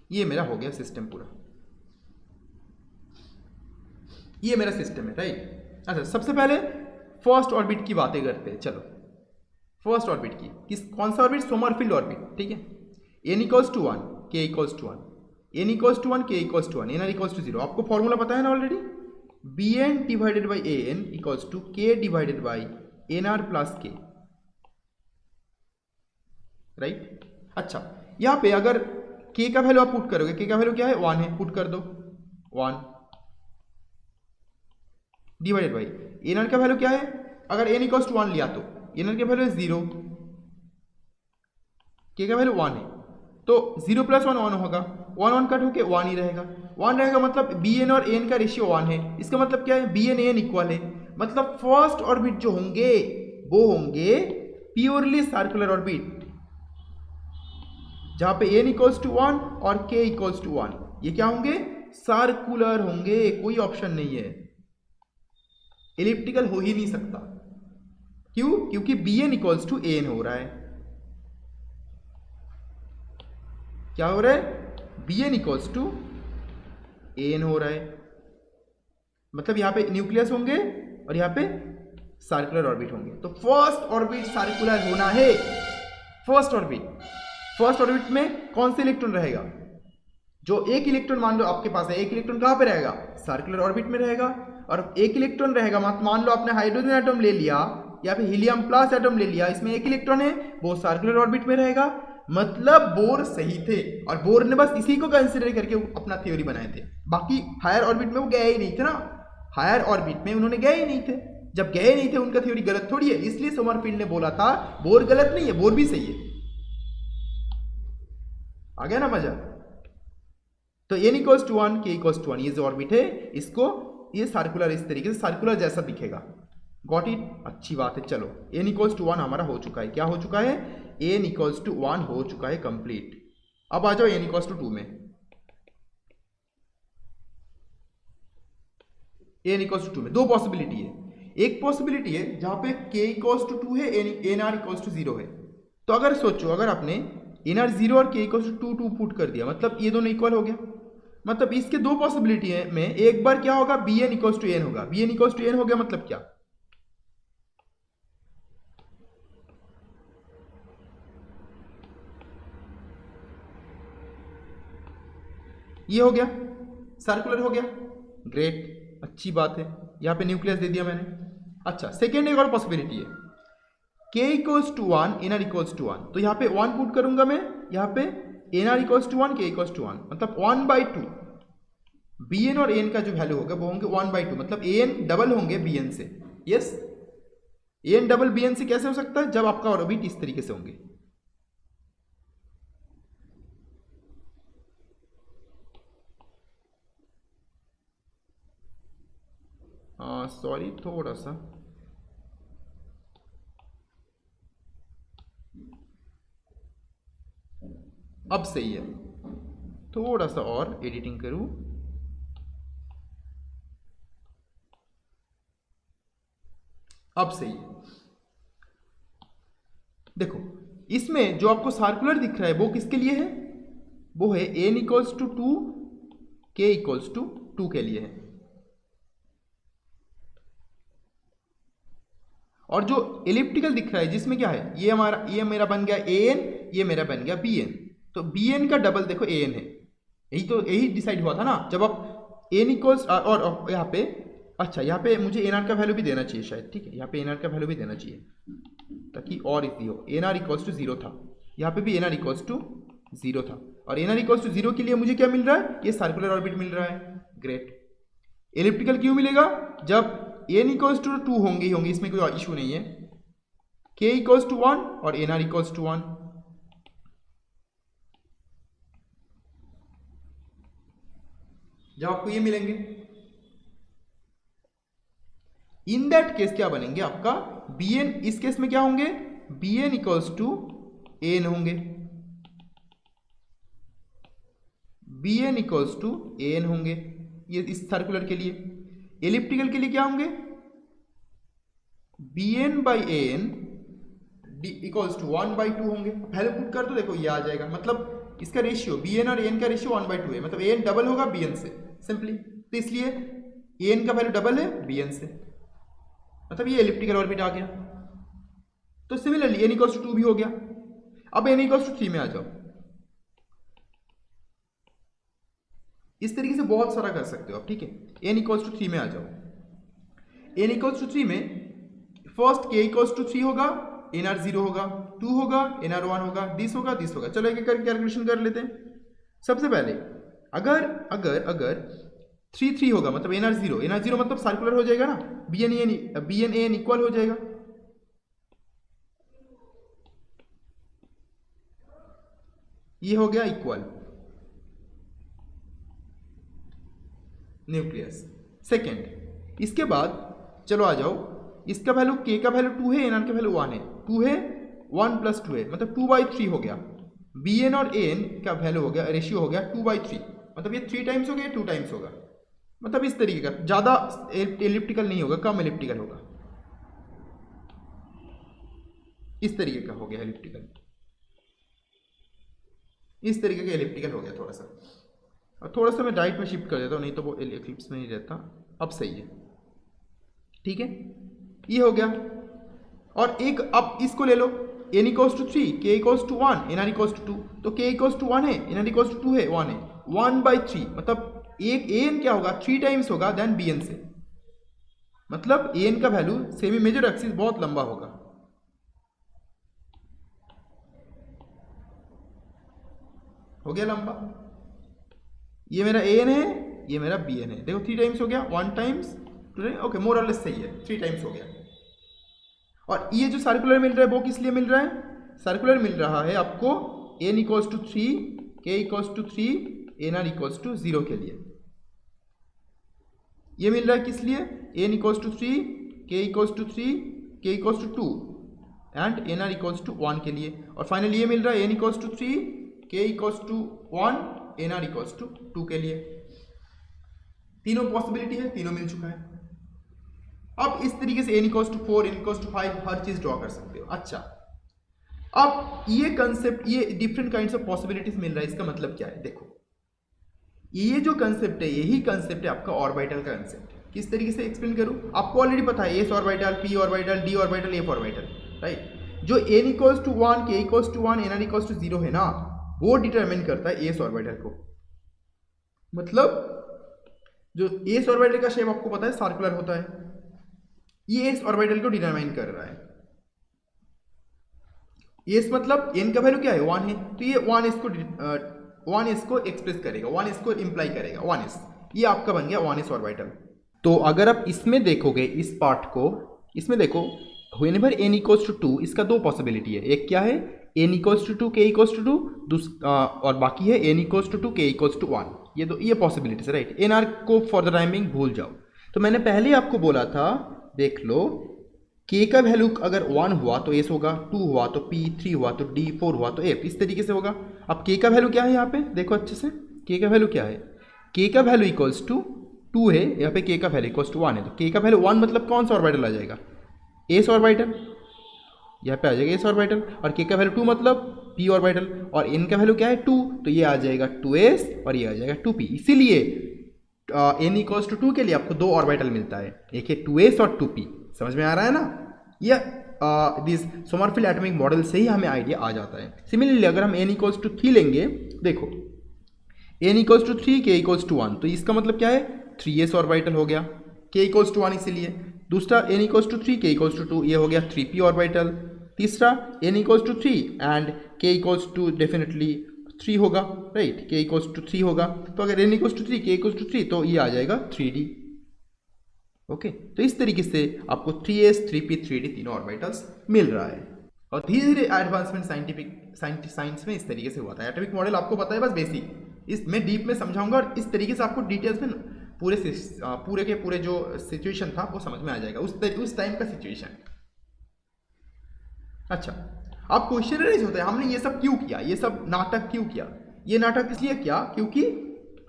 ये मेरा हो गया सिस्टम पूरा, ये मेरा सिस्टम है, राइट। अच्छा, सबसे पहले फर्स्ट ऑर्बिट की बातें करते हैं। चलो फर्स्ट ऑर्बिट की, कौन सा ऑर्बिट? सोमरफील्ड ऑर्बिट, ठीक है। n equals to 1, k equals to 1, n equals to 1, k equals to 1, nr equals to 0। आपको फॉर्मूला पता है ना already, bn divided by an equals to k divided by nr plus k, right. अच्छा, यहाँ पे अगर k का वैल्यू आप पुट करोगे, k का वैल्यू क्या है? 1 है, पुट कर दो 1 डिवाइडेड बाई nr का वैल्यू क्या है? अगर n इक्वल्स टू 1 लिया तो nr का वैल्यू है 0, k का वैल्यू 1 है, तो 0 प्लस 1 1 होगा, 1 1 कट होके 1 ही रहेगा, 1 रहेगा, मतलब bn और n का रेशियो 1 है। इसका मतलब क्या है? bn an इक्वल है, मतलब फर्स्ट ऑर्बिट जो होंगे वो होंगे प्योरली सर्कुलर ऑर्बिट, जहां पे n इक्वल्स टू 1 और k इक्वल्स टू 1, ये क्या होंगे? सर्कुलर होंगे, कोई ऑप्शन नहीं है, एलिप्टिकल हो ही नहीं सकता। क्यों? क्योंकि bn इक्वल्स टू an हो रहा है। क्या हो रहा है? bn इक्वल्स टू an हो रहा है, मतलब यहां पे न्यूक्लियस होंगे और यहां पे सर्कुलर ऑर्बिट होंगे। तो फर्स्ट ऑर्बिट सर्कुलर होना है। फर्स्ट ऑर्बिट में कौन से इलेक्ट्रॉन रहेगा? जो एक इलेक्ट्रॉन मान लो आपके पास है, एक इलेक्ट्रॉन कहां पे रहेगा? सर्कुलर ऑर्बिट में रहेगा। और एक इलेक्ट्रॉन रहेगा, मान लो आपने हाइड्रोजन एटम ले लिया या फिर हीलियम प्लस एटम ले लिया, इसमें एक इलेक्ट्रॉन है, वो सर्कुलर ऑर्बिट में रहेगा। मतलब बोर सही थे, और बोर ने बस इसी को कंसिडर करके अपना थ्योरी बनाए थे, बाकी हायर ऑर्बिट में वो गए ही नहीं थे ना, हायर ऑर्बिट में उन्होंने गए ही नहीं थे। जब गए नहीं थे उनका थ्योरी गलत थोड़ी है, इसलिए सोमरफील्ड ने बोला था बोर गलत नहीं है, बोर भी सही है। आ गया ना मजा? तो n equals to 1, k equals to 1, ये जो ऑर्बिट है इसको, ये सर्कुलर, इस तरीके से सर्कुलर जैसा दिखेगा। Got it? अच्छी बात है। चलो n इक्वल्स टू 1 हमारा हो चुका है। क्या हो चुका है? n इक्वल्स टू 1 हो चुका है कंप्लीट। अब आ जाओ n इक्वल्स टू 2 में। n इक्वल्स टू 2 में दो पॉसिबिलिटी है। एक पॉसिबिलिटी है जहां पे k इक्वल्स टू 2 है, nr इक्वल्स टू 0 है। तो अगर सोचो, अगर आपने nr 0 और k इक्वल्स टू 2 पुट कर दिया, मतलब ये दोनों इक्वल हो गया। मतलब इसके दो पॉसिबिलिटी है में एक बार क्या होगा? bn इक्वल्स टू n होगा, bn इक्वल्स टू n हो गया, मतलब क्या? ये हो गया, सर्कुलर हो गया, ग्रेट, अच्छी बात है। यहां पे न्यूक्लियस दे दिया मैंने। अच्छा, सेकेंड एक और पॉसिबिलिटी है, k equals to 1, nr equals to 1, तो यहाँ पे 1 पुट करूंगा मैं, यहाँ पे nr equals to 1, k equals to 1, मतलब 1/2 bn और n का जो वैल्यू होगा वो होंगे 1/2, मतलब an डबल होंगे bn से। यस, an डबल bn से कैसे हो सकता है? जब आपका ऑर्बिट इस तरीके से होंगे। सॉरी, थोड़ा सा अब सही है, थोड़ा सा और एडिटिंग करूं। अब सही है। देखो, इसमें जो आपको सर्कुलर दिख रहा है वो किसके लिए है? वो है n equals to 2, k equals to 2 के लिए है। और जो एलिप्टिकल दिख रहा है जिसमें क्या है, ये मेरा बन गया an, ये मेरा बन गया bn, तो bn का डबल देखो an है। यही डिसाइड हुआ था ना, जब आप n इक्वल्स, और यहाँ पे, अच्छा यहाँ पे मुझे nr का वैल्यू भी देना चाहिए शायद, ठीक है, यहाँ पे nr का वैल्यू भी देना चाहिए ताकि और इजी हो। nr इक्वल्स टू 0 था, यहाँ पे भी nr इक्वल्स टू 0 था, और nr इक्वल्स टू 0 के लिए मुझे क्या मिल रहा है? ये सर्कुलर ऑर्बिट मिल रहा है, ग्रेट। एलिप्टिकल क्यों मिलेगा? जब n इक्वल्स टू 2 होंगे ही होंगे, इसमें कोई इशू नहीं है, k इक्वल्स टू 1 और nr इक्वल्स टू 1। जब आपको ये मिलेंगे, इन दैट केस क्या बनेंगे आपका? bn, इस केस में क्या होंगे? bn इक्वल्स टू n होंगे, bn इक्वल्स टू an होंगे, ये इस सर्कुलर के लिए। एलिप्टिकल के लिए क्या होंगे? bn by an equals to 1/2 होंगे। पहले पुट कर दो, देखो ये आ जाएगा, मतलब इसका रेशियो बी एन और एन का रेशियो 1/2 है, मतलब एन डबल होगा बी एन से सिंपली, तो इसलिए एन का वैल्यू डबल है बी एन से, मतलब ये एलिप्टिकल ऑर्बिट आ गया। तो सिमिलरली एन इक्वल्स टू 2 भी हो गया। अब एन इक्वल्स टू 3 में आ जाओ, इस तरीके से बहुत सारा कर सकते हो आप, ठीक है। एन इक्वल्स टू 3 में आ जाओ, एन इक्वल्स टू 3 में फर्स्ट के इक्वल्स टू 3 होगा, एन आर 0 होगा, 2 होगा, एन आर 1 होगा, दिस होगा, दिस होगा। चलो एक एक करके कैलकुलेशन कर लेते हैं। सबसे पहले अगर अगर अगर 3 3 होगा मतलब एन आर 0 मतलब सर्कुलर हो जाएगा ना, बी एन एन इक्वल हो जाएगा, ये हो गया इक्वल न्यूक्लियस। सेकेंड, इसके बाद चलो आ जाओ, इसका वैल्यू के का वैल्यू 2 है, एन आर का वैल्यू 1 है, 2 है 1 प्लस 2 है, मतलब 2/3 हो गया। बी एन और एन का वैल्यू हो गया, रेशियो हो गया 2/3, मतलब ये 3 टाइम्स हो गया, 2 टाइम्स होगा, मतलब इस तरीके का, ज़्यादा एलिप्टिकल नहीं होगा, कम एलिप्टिकल होगा, इस तरीके का हो गया एलिप्टिकल, इस तरीके का एलिप्टिकल हो गया थोड़ा सा। और थोड़ा सा मैं राइट में शिफ्ट कर देता हूँ, नहीं तो वो एक्लिप्स में नहीं रहता। अब सही है, ठीक है, ये हो गया। और एक अब इसको ले लो, N equals to 3, k equals to 1, n r equals to 2, तो के इक्वल्स टू 1 है, एन आर इक्वल्स टू 2 है, 1 है, 1/3 मतलब एक एन क्या होगा 3 टाइम्स होगा देन बी एन से, मतलब एन का वैल्यू सेमी मेजर एक्सिस बहुत लंबा होगा, हो गया लंबा। ये मेरा एन है, ये मेरा बी एन है, देखो 3 टाइम्स हो गया, 1 टाइम्स 2 टाइम्स, ओके मोर और लेस सही है, 3 टाइम्स हो गया। और ये जो सर्कुलर मिल रहा है वो किस लिए मिल रहा है, सर्कुलर मिल रहा है आपको N equals to 3, k equals to 3, n r equals to 0 के लिए। ये मिल रहा है किस लिए, N equals to 3, k equals to 3, k equals to 2 and n r equals to 1 के लिए। और फाइनली ये मिल रहा है N equals to 3, k equals to 1, n r equals to 2 के लिए। तीनों पॉसिबिलिटी है, तीनों मिल चुका है। अब इस तरीके से n equals to 4, n equals to 5 हर चीज ड्रॉ कर सकते हो। अच्छा, अब ये कंसेप्ट, ये डिफरेंट काइंड्स ऑफ पॉसिबिलिटीज मिल रहा है, इसका मतलब क्या है, देखो ये जो कंसेप्ट है यही कंसेप्ट है आपका ऑर्बिटल का कंसेप्ट। किस तरीके से एक्सप्लेन करूं, आपको ऑलरेडी पता है, s orbital, p orbital, d orbital, f orbital, right. जो n equals to 1, k equals to 1, n r equals to 0 है ना, वो डिटरमिन करता है एस ऑर्बिटल को। मतलब जो एस ऑर्बिटल का शेप आपको पता है सर्कुलर होता है, ये एस ऑर्बिटल को डिटरमाइन कर रहा है। एस मतलब एन का वैल्यू क्या है 1 है, तो ये 1s को एक्सप्रेस करेगा, 1s को इंप्लाई करेगा, 1s, ये आपका बन गया 1s ऑर्बिटल। तो अगर आप इसमें देखोगे इस पार्ट को, इसमें देखो व्हेनेवर n इक्वल्स टू 2, इसका दो पॉसिबिलिटी है, एक क्या है n equals to 2, k equals to 2, और बाकी है n equals to 2, k equals to 1, ये दो, ये पॉसिबिलिटीज, राइट। एन आर को फॉर द टाइमिंग भूल जाओ। तो मैंने पहले आपको बोला था, देख लो, k का वैल्यू अगर 1 हुआ तो s होगा, 2 हुआ तो p, 3 हुआ तो d, 4 हुआ तो f, इस तरीके से होगा। अब k का वैल्यू क्या है यहाँ पे, देखो अच्छे से, k का वैल्यू क्या है, k का वैल्यू इक्वल्स टू 2 है, यहाँ पे k का वैल्यू इक्वल्स टू 1 है, तो k का वैल्यू 1 मतलब कौन सा ऑर्बिटल आ जाएगा, s ऑर्बिटल, यहाँ पे आ जाएगा s ऑर्बिटल। और k का वैल्यू 2 मतलब p ऑर्बिटल, और n का वैल्यू क्या है 2, तो ये आ जाएगा 2s और ये आ जाएगा 2p। इसीलिए n इक्वल्स टू 2 के लिए आपको दो ऑर्बिटल मिलता है, एक है 2s और 2p। समझ में आ रहा है ना, ये दिस सोमरफेल्ड एटॉमिक मॉडल से ही हमें आइडिया आ जाता है। सिमिलरली अगर हम n इक्वल्स टू 3 लेंगे, देखो n equals to 3, k equals to 1, तो इसका मतलब क्या है 3s ऑर्बिटल हो गया, k इक्वल्स टू 1 इसीलिए। दूसरा n equals to 3, k equals to 2, ये हो गया 3p ऑर्बिटल। तीसरा n equals to 3 and k equals to definitely 3 होगा, राइट, k इक्वल्स टू 3 होगा। तो अगर n equals to 3, k equals to 3, तो ये आ जाएगा 3d। ओके, तो इस तरीके से आपको 3s, 3p, 3d तीनों ऑर्बिटल्स मिल रहा है। और धीरे धीरे एडवांसमेंट साइंस में इस तरीके से हुआ था। एटॉमिक मॉडल आपको पता है बस बेसिक, इसमें डीप में समझाऊंगा और इस तरीके से आपको डिटेल्स में पूरे के पूरे जो सिचुएशन था वो समझ में आ जाएगा, उस टाइम का सिचुएशन। अच्छा, अब क्वेश्चन रेज होता है हमने ये सब क्यों किया, ये सब नाटक क्यों किया। ये नाटक इसलिए किया क्योंकि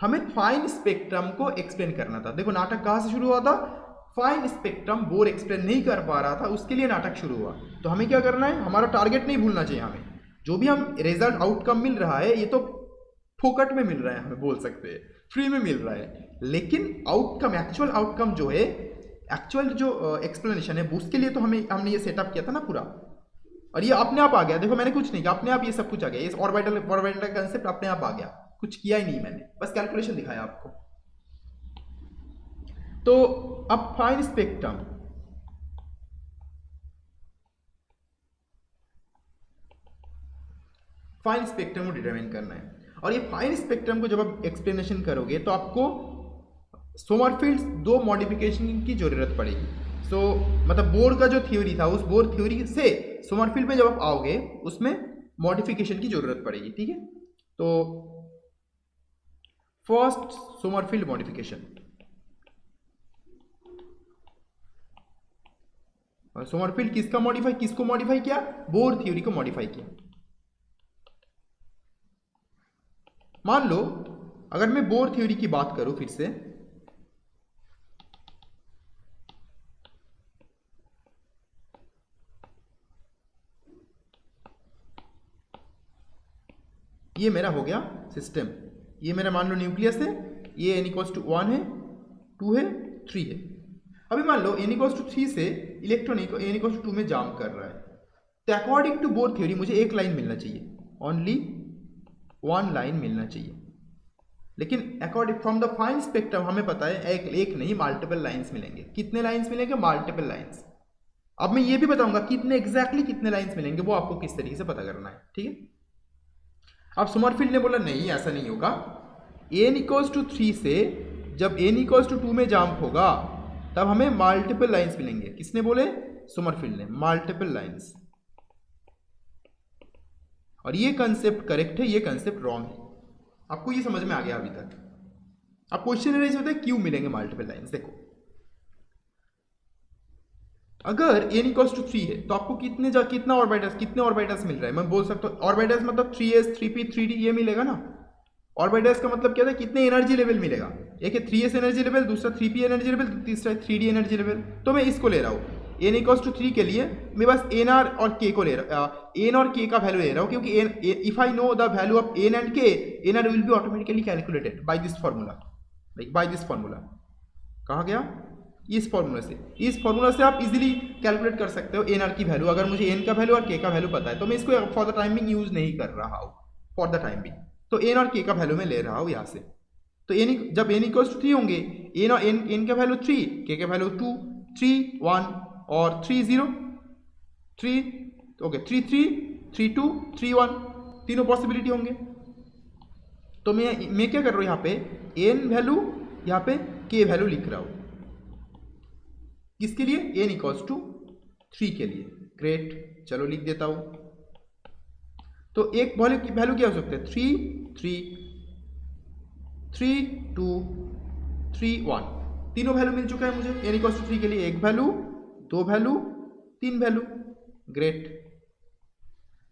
हमें फाइन स्पेक्ट्रम को एक्सप्लेन करना था। देखो नाटक कहाँ से शुरू हुआ था, फाइन स्पेक्ट्रम बोर एक्सप्लेन नहीं कर पा रहा था, उसके लिए नाटक शुरू हुआ। तो हमें क्या करना है, हमारा टारगेट नहीं भूलना चाहिए हमें, जो भी हम रिजल्ट आउटकम मिल रहा है ये तो फोकट में मिल रहा है, हमें बोल सकते हैं फ्री में मिल रहा है। लेकिन आउटकम, एक्चुअल आउटकम जो है, एक्चुअल जो एक्सप्लेनेशन है उसके लिए तो हमने ये सेटअप किया था ना पूरा, और ये अपने आप आ गया। देखो मैंने कुछ नहीं किया, अपने आप ये सब कुछ आ गया। ये ऑर्बिटल का कंसेप्ट अपने आप आ गया, कुछ किया ही नहीं मैंने, बस कैलकुलेशन दिखाया आपको। तो अब फाइन स्पेक्ट्रम, फाइन स्पेक्ट्रम को डिटरमाइन करना है। और ये फाइन स्पेक्ट्रम को जब आप एक्सप्लेनेशन करोगे तो आपको सोमरफील्ड दो मॉडिफिकेशन की जरूरत पड़ेगी। मतलब बोर का जो थ्योरी था, उस बोर थ्योरी से सोमरफील्ड में जब आप आओगे उसमें मॉडिफिकेशन की जरूरत पड़ेगी, ठीक है। तो फर्स्ट सोमरफील्ड मॉडिफिकेशन, और सोमरफील्ड किसको मॉडिफाई किया? बोर थ्योरी को मॉडिफाई किया। मान लो अगर मैं बोर थ्योरी की बात करूं फिर से, ये मेरा हो गया सिस्टम, ये मेरा मान लो न्यूक्लियस है, ये n=1 है, 2 है, 3 है। अभी मान लो n=3 से इलेक्ट्रॉन n=2 में जाम कर रहा है, तो अकॉर्डिंग टू बोर थ्योरी मुझे एक लाइन मिलना चाहिए, ओनली वन लाइन मिलना चाहिए। लेकिन according from the fine spectrum हमें पता है एक नहीं मल्टीपल लाइंस मिलेंगे। कितने लाइंस मिलेंगे? Multiple lines. अब मैं ये भी बताऊंगा कितने एग्जैक्टली कितने लाइंस मिलेंगे, वो आपको किस तरीके से पता करना है, ठीक है। अब सोमरफील्ड ने बोला नहीं, ऐसा नहीं होगा। n=3 से जब n=2 में जंप होगा तब हमें मल्टीपल लाइंस मिलेंगे। किसने बोले? सोमरफील्ड ने, मल्टीपल लाइंस। और ये कंसेप्ट करेक्ट है, ये कंसेप्ट रॉन्ग है। आपको ये समझ में आ गया अभी तक? अब क्वेश्चन रेज होता है क्यों मिलेंगे मल्टीपल लाइंस। देखो अगर n=3 है तो आपको कितने ऑर्बिटल्स मिल रहा है? मैं बोल सकता हूँ ऑर्बिटल्स मतलब 3s 3p 3d ये मिलेगा ना। ऑर्बिटल्स का मतलब क्या था? कितने एनर्जी लेवल मिलेगा? एक है 3s एनर्जी लेवल, दूसरा 3p एनर्जी लेवल, तीसरा 3d एनर्जी लेवल। तो मैं इसको ले रहा हूँ n=3 के लिए, मैं बस nr और k को ले रहा हूँ, n और k का वैल्यू ले रहा हूँ, क्योंकि if I know the value of n and k, nr will be automatically calculated by this formula. By this formula कहा गया, इस फॉर्मूला से आप इजीली कैलकुलेट कर सकते हो nr की वैल्यू। अगर मुझे n का वैल्यू और k का वैल्यू पता है तो मैं इसको फॉर द टाइमिंग यूज नहीं कर रहा हूँ, फॉर द टाइम बिंग। तो n और k का वैल्यू मैं ले रहा हूँ यहाँ से। तो जब n=3 होंगे, n का वैल्यू 3, k का वैल्यू 2, 3 1 और 3 0, 3 ओके 3 3 3 2 3 1, तीनों पॉसिबिलिटी होंगे। तो मैं क्या कर रहा हूँ यहाँ पे n वैल्यू, यहाँ पे k वैल्यू लिख रहा हूँ। किसके लिए? n=3 के लिए। ग्रेट, चलो लिख देता हूँ। तो एक वैल्यू क्या हो सकता है? 3 3 3 2 3 1, तीनों वैल्यू मिल चुका है मुझे। n=3 के लिए एक वैल्यू, दो वैल्यू, तीन वैल्यू। ग्रेट।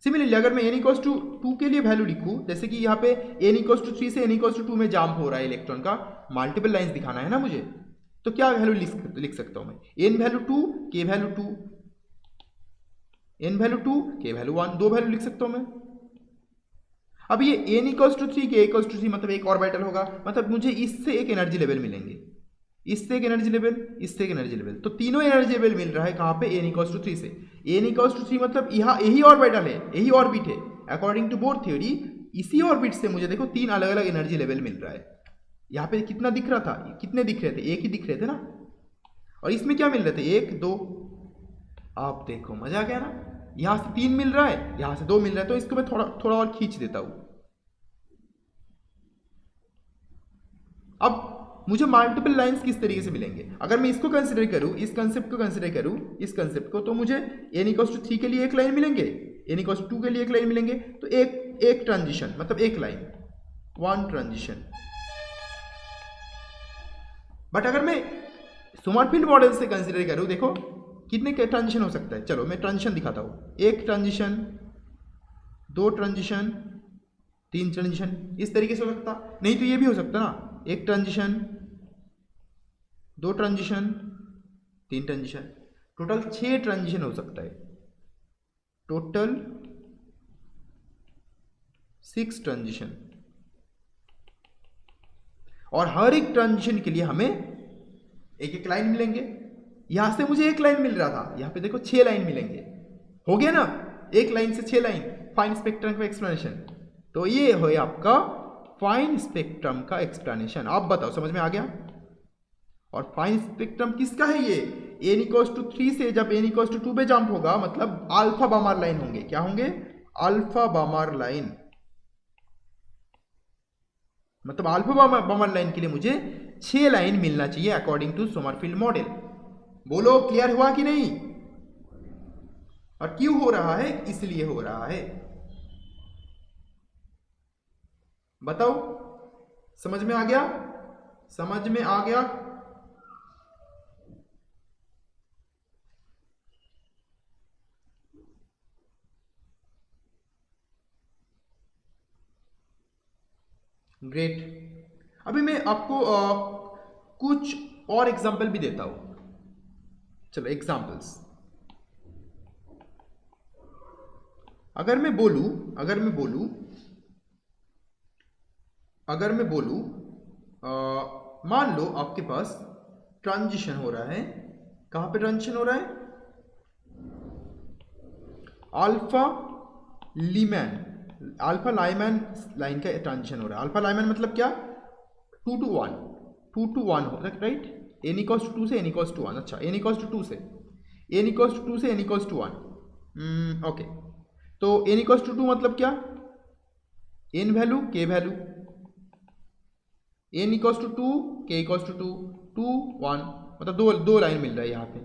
सिमिलरली अगर मैं n=2 के लिए वैल्यू लिखूं, जैसे कि यहाँ पे n=3 से n=2 में जाम हो रहा है इलेक्ट्रॉन का, मल्टीपल लाइंस दिखाना है ना मुझे, तो क्या वैल्यू लिख सकता हूं मैं? n value 2, k value 2, n value 2, k value 1, दो वैल्यू लिख सकता हूं मैं। अब ये n=3 k=3 मतलब एक ऑर्बिटल होगा, मतलब मुझे इससे एक एनर्जी लेवल मिलेंगे, इससे एक एनर्जी लेवल, इससे एक एनर्जी लेवल। तो तीनों एनर्जी लेवल मिल रहा है कहां पे? n=3 से। n=3 मतलब यहाँ यही ऑर्बिटल है, यही ऑर्बिट है। अकॉर्डिंग टू बोर थ्योरी इसी ऑर्बिट से मुझे देखो तीन अलग अलग एनर्जी लेवल मिल रहा है। यहाँ पे कितना दिख रहा था? कितने दिख रहे थे? एक ही दिख रहे थे ना। और इसमें क्या मिल रहे थे? 1 2। आप देखो मजा आ गया ना। यहाँ से 3 मिल रहा है, यहाँ से 2 मिल रहा है, तो इसको मैं थोड़ा और खींच देता हूँ। अब मुझे मल्टीपल लाइंस किस तरीके से मिलेंगे? अगर मैं इसको कंसिडर करूँ, इस कंसेप्ट को कंसिडर करूँ, इस कंसेप्ट को, तो मुझे n=3 के लिए एक लाइन मिलेंगे, n=2 के लिए एक लाइन मिलेंगे। तो एक ट्रांजिशन मतलब एक लाइन, वन ट्रांजिशन। बट अगर मैं सोमरफील्ड मॉडल से कंसिडर करूं, देखो कितने के ट्रांजिशन हो सकता है। चलो मैं ट्रांजिशन दिखाता हूं। एक ट्रांजिशन, दो ट्रांजिशन, तीन ट्रांजिशन, इस तरीके से हो सकता। नहीं तो ये भी हो सकता ना, एक ट्रांजिशन, दो ट्रांजिशन, तीन ट्रांजिशन, टोटल 6 ट्रांजिशन हो सकता है। Total 6 transition. और हर एक ट्रांजिशन के लिए हमें एक एक लाइन मिलेंगे। यहां से मुझे एक लाइन मिल रहा था, यहां पे देखो 6 लाइन मिलेंगे। हो गया ना, एक लाइन से 6 लाइन, फाइन स्पेक्ट्रम का एक्सप्लेनेशन। तो ये हो आपका फाइन स्पेक्ट्रम का एक्सप्लेनेशन। आप बताओ समझ में आ गया? और फाइन स्पेक्ट्रम किसका है ये? n इक्वल्स टू 3 से जब n इक्वल्स टू 2 पे जंप होगा मतलब अल्फा बामार लाइन होंगे। क्या होंगे? Alpha Balmer line. मतलब अल्फा बामार लाइन के लिए मुझे 6 लाइन मिलना चाहिए अकॉर्डिंग टू सोमरफेल्ड मॉडल। बोलो क्लियर हुआ कि नहीं? और क्यों हो रहा है? इसलिए हो रहा है। बताओ, समझ में आ गया? समझ में आ गया? ग्रेट। अभी मैं आपको कुछ और एग्जाम्पल भी देता हूं। चलो एग्जाम्पल्स। अगर मैं बोलूं मान लो आपके पास ट्रांजिशन हो रहा है। कहां पे ट्रांजिशन हो रहा है? अल्फा लाइमैन लाइन का ट्रांजिशन हो रहा है। अल्फा लाइमैन मतलब क्या? 2 to 1 हो रहा है, राइट? n इक्वल्स टू 2 से n इक्वल्स टू 1। अच्छा, n इक्वल्स टू 2 से n इक्वल्स टू 2 से n इक्वल्स टू 1। ओके, तो n इक्वल्स टू 2 मतलब क्या? n value k value, n equals to 2 k equals to 2 1, मतलब दो लाइन मिल रहा है यहाँ पे।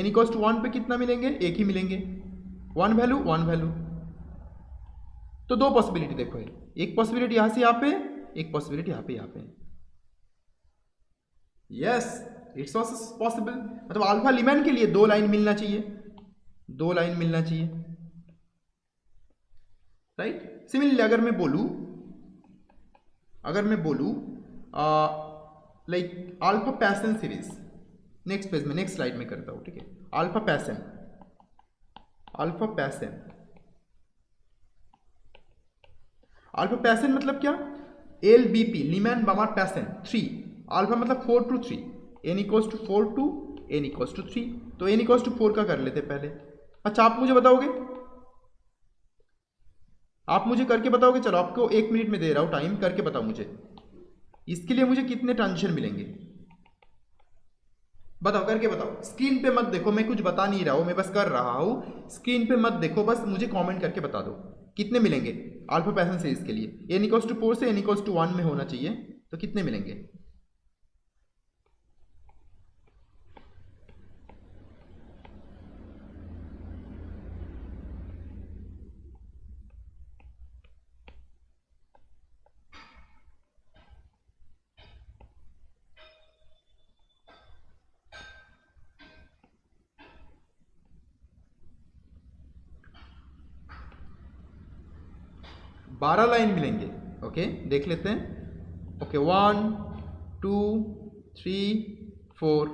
n इक्वल्स टू 1 पे कितना मिलेंगे? एक ही मिलेंगे, 1 वैल्यू। तो दो पॉसिबिलिटी देखो, एक पॉसिबिलिटी यहां से यहाँ पे, एक पॉसिबिलिटी यहाँ पे। Yes, it's also possible. मतलब अल्फा लिमैन के लिए 2 लाइन मिलना चाहिए, 2 लाइन मिलना चाहिए, राइट? सिमिलरली अगर मैं बोलूं like alpha passion series, next page में, नेक्स्ट स्लाइड में करता हूं, ठीक है? अल्फा पैसन मतलब क्या? LBP, Lyman Balmer Paschen 3। Alpha मतलब 4 to 3, n equals to 4 to n equals to 3। तो n इक्वल्स टू 4 का कर लेते पहले। अच्छा, आप मुझे बताओगे? आप मुझे करके बताओगे? चलो आपको 1 मिनट में दे रहा हूं टाइम, करके बताओ मुझे इसके लिए मुझे कितने ट्रांजिशन मिलेंगे। बताओ, करके बताओ। स्क्रीन पे मत देखो, मैं कुछ बता नहीं रहा हूं, मैं बस कर रहा हूं। स्क्रीन पे मत देखो, बस मुझे कमेंट करके बता दो कितने मिलेंगे अल्फा पैसन सीरीज के लिए। n इक्वल्स टू 4 से n इक्वल्स टू 1 में होना चाहिए, तो कितने मिलेंगे? बारह लाइन मिलेंगे। ओके, देख लेते हैं। ओके, 1 2 3 4।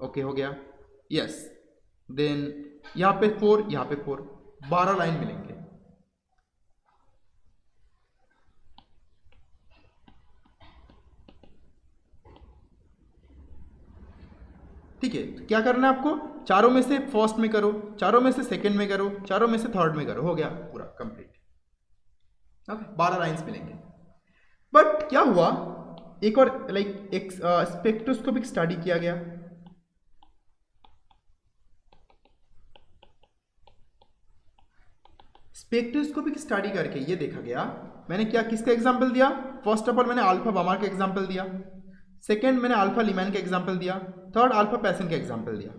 ओके, हो गया। यस, देन यहाँ पे 4, यहाँ पे 4, 12 लाइन मिलेंगे। ठीक है, तो क्या करना है आपको? चारों में से फर्स्ट में करो, चारों में से सेकंड में करो, चारों में से थर्ड में करो। हो गया पूरा कंप्लीट। ओके, 12 लाइंस मिलेंगे। बट क्या हुआ, एक और लाइक एक स्पेक्ट्रोस्कोपिक स्टडी किया गया। स्पेक्ट्रोस्कोपिक स्टडी करके ये देखा गया, मैंने क्या किसका एग्जांपल दिया? फर्स्ट ऑफ ऑल मैंने अल्फा बामार का एग्जांपल दिया, सेकंड मैंने अल्फा लिमैन का एग्जांपल दिया, थर्ड अल्फा पैसन का एग्जांपल दिया।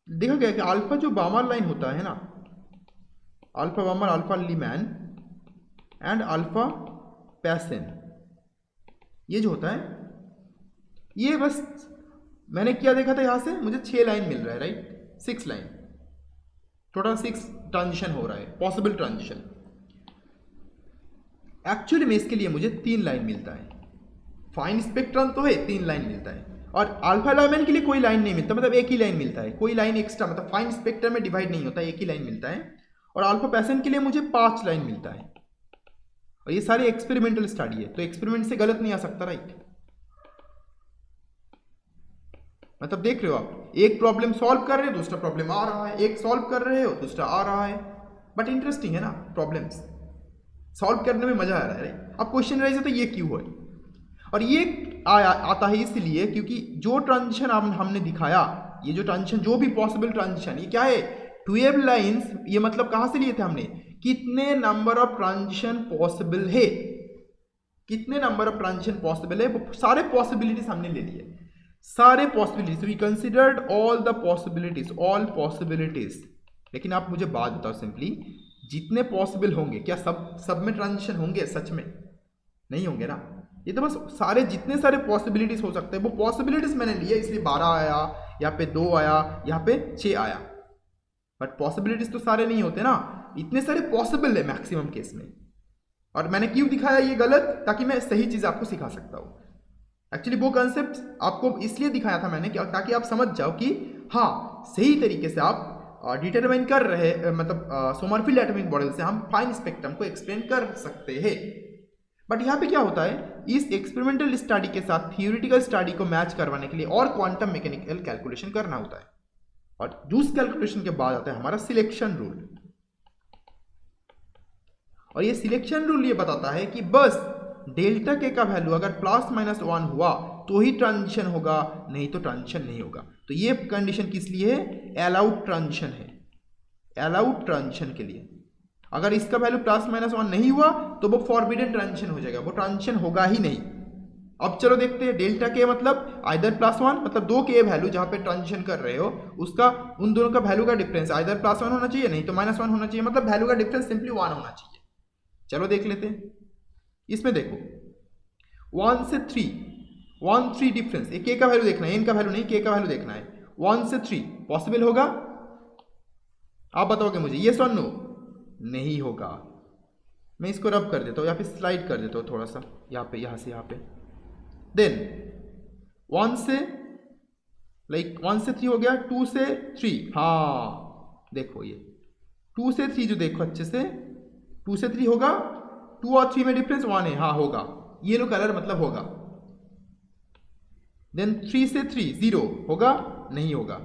देखा गया कि अल्फा जो बामार लाइन होता है ना, alpha Balmer, alpha Lyman and alpha Paschen, ये जो होता है, ये बस मैंने क्या देखा था, यहां से मुझे 6 लाइन मिल रहा है, राइट? 6 लाइन, टोटल 6 ट्रांजिशन हो रहा है, पॉसिबल ट्रांजिशन। एक्चुअली में इसके लिए मुझे 3 लाइन मिलता है। फाइन स्पेक्ट्रम तो है, 3 लाइन मिलता है। और अल्फा लाइमैन के लिए कोई लाइन नहीं मिलता, मतलब एक ही लाइन मिलता है, कोई लाइन एक्स्ट्रा, मतलब फाइन स्पेक्ट्रम में डिवाइड नहीं होता, एक ही लाइन मिलता है। और अल्फा पैसन के लिए मुझे 5 लाइन मिलता है। और ये सारे एक्सपेरिमेंटल स्टडी है, तो एक्सपेरिमेंट से गलत नहीं आ सकता, राइट? मतलब देख रहे हो आप, एक प्रॉब्लम सॉल्व कर रहे हो दूसरा प्रॉब्लम आ रहा है, एक सॉल्व कर रहे हो दूसरा आ रहा है। बट इंटरेस्टिंग है ना, प्रॉब्लम्स सॉल्व करने में मजा आ रहा है। अब क्वेश्चन राइज होता है ये क्यों है, और ये आता है इसलिए क्योंकि जो ट्रांजिशन हमने दिखाया, ये जो ट्रांजिशन, जो भी पॉसिबल ट्रांजिशन, ये क्या है, 12 लाइंस। ये मतलब कहां से लिए थे हमने, कितने नंबर ऑफ ट्रांजिशन पॉसिबल है, कितने नंबर ऑफ ट्रांजिशन पॉसिबल है, वो सारे पॉसिबिलिटीज हमने ले लिए, सारे possibilities. We considered all the possibilities, all possibilities. लेकिन आप मुझे बात बताओ सिंपली, जितने पॉसिबल होंगे क्या सब में ट्रांजिशन होंगे? सच में नहीं होंगे ना। ये तो बस सारे जितने सारे पॉसिबिलिटीज हो सकते हैं वो पॉसिबिलिटीज मैंने लिए, इसलिए 12 आया, यहाँ पे 2 आया, यहाँ पे 6 आया। बट पॉसिबिलिटीज तो सारे नहीं होते ना, इतने सारे पॉसिबल है मैक्सिमम केस में। और मैंने क्यों दिखाया ये गलत, ताकि मैं सही चीज आपको सिखा सकता हूँ। एक्चुअली वो कंसेप्ट आपको इसलिए दिखाया था मैंने ताकि आप समझ जाओ कि हाँ, सही तरीके से आप डिटरमाइन कर रहे, मतलब सोमरफेल्ड एटॉमिक मॉडल से हम फाइन स्पेक्ट्रम को एक्सप्लेन कर सकते हैं। बट यहाँ पे क्या होता है, इस एक्सपेरिमेंटल स्टडी के साथ थियोरिटिकल स्टडी को मैच करवाने के लिए और क्वांटम मैकेनिकल कैलकुलेशन करना होता है। और जूस कैलकुलेशन के बाद आता है हमारा सिलेक्शन रूल। और ये सिलेक्शन रूल ये बताता है कि बस डेल्टा के का वैल्यू अगर ±1 हुआ तो ही ट्रांजिशन होगा, नहीं तो ट्रांजिशन नहीं होगा। तो ये कंडीशन किस लिए है, अलाउड ट्रांजिशन है, अलाउड ट्रांजिशन के लिए। अगर इसका वैल्यू ±1 नहीं हुआ तो वो फॉरबिडन ट्रांजिशन हो जाएगा, वो ट्रांजिशन होगा ही नहीं। अब चलो देखते हैं, डेल्टा के मतलब आइदर +1, मतलब दो के वैल्यू जहां पे ट्रांजिशन कर रहे हो उसका, उन दोनों का वैल्यू का डिफरेंस आइदर +1 होना चाहिए, नहीं तो -1 होना चाहिए, मतलब वैल्यू का डिफरेंस सिंपली 1 होना चाहिए। चलो देख लेते हैं। इसमें देखो 1 से 3, 1 3 डिफरेंस, एक के का वैल्यू देखना है, एन का वैल्यू नहीं, के का वैल्यू देखना है। 1 से 3 पॉसिबल होगा? आप बताओगे मुझे, ये और नो? नहीं होगा। मैं इसको रब कर देता हूँ या फिर स्लाइड कर देता हूँ थोड़ा सा, यहाँ पे, यहाँ से यहाँ पे। देन 1 से 1 से 3 हो गया, 2 से 3, हाँ देखो ये 2 से 3 जो देखो अच्छे से, 2 से 3 होगा, 2 और 3 में डिफरेंस 1 है, हाँ होगा, येलो कलर मतलब होगा। देन 3 से 3 0 होगा, नहीं होगा।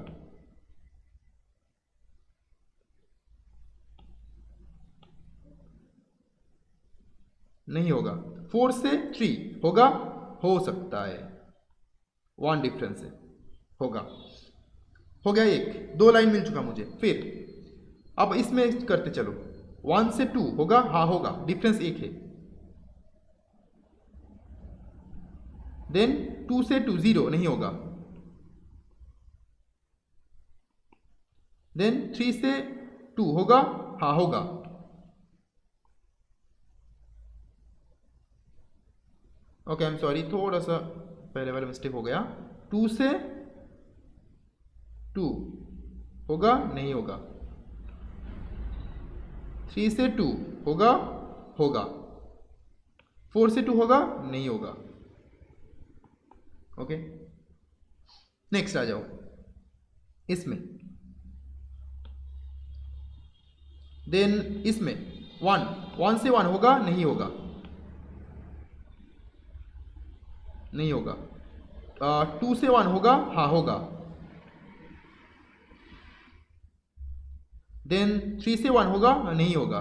नहीं होगा। 4 से 3 होगा, हो सकता है, 1 डिफरेंस है, होगा। हो गया एक, 2 लाइन मिल चुका मुझे। फिर अब इसमें करते चलो, 1 से 2 होगा, हाँ होगा, डिफरेंस 1 है। देन 2 से 2 0 नहीं होगा। देन 3 से 2 होगा, हाँ होगा। ओके, आई एम सॉरी, थोड़ा सा पहले वाला मिस्टेक हो गया। 2 से 2 होगा, नहीं होगा। 3 से 2 होगा, होगा। 4 से 2 होगा, नहीं होगा। ओके, नेक्स्ट आ जाओ इसमें। देन इसमें 1 से 1 होगा, नहीं होगा, नहीं होगा। 2 से 1 होगा, हाँ होगा। देन 3 से 1 होगा, नहीं होगा।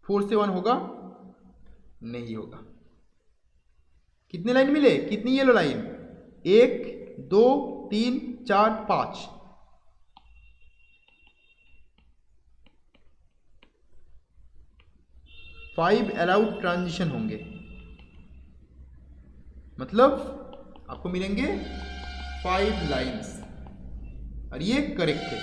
4 से 1 होगा, नहीं होगा। कितने लाइन मिले, कितनी येलो लाइन, 1 2 3 4 5। 5 अलाउड ट्रांजिशन होंगे, मतलब आपको मिलेंगे 5 लाइंस, और ये करेक्ट है।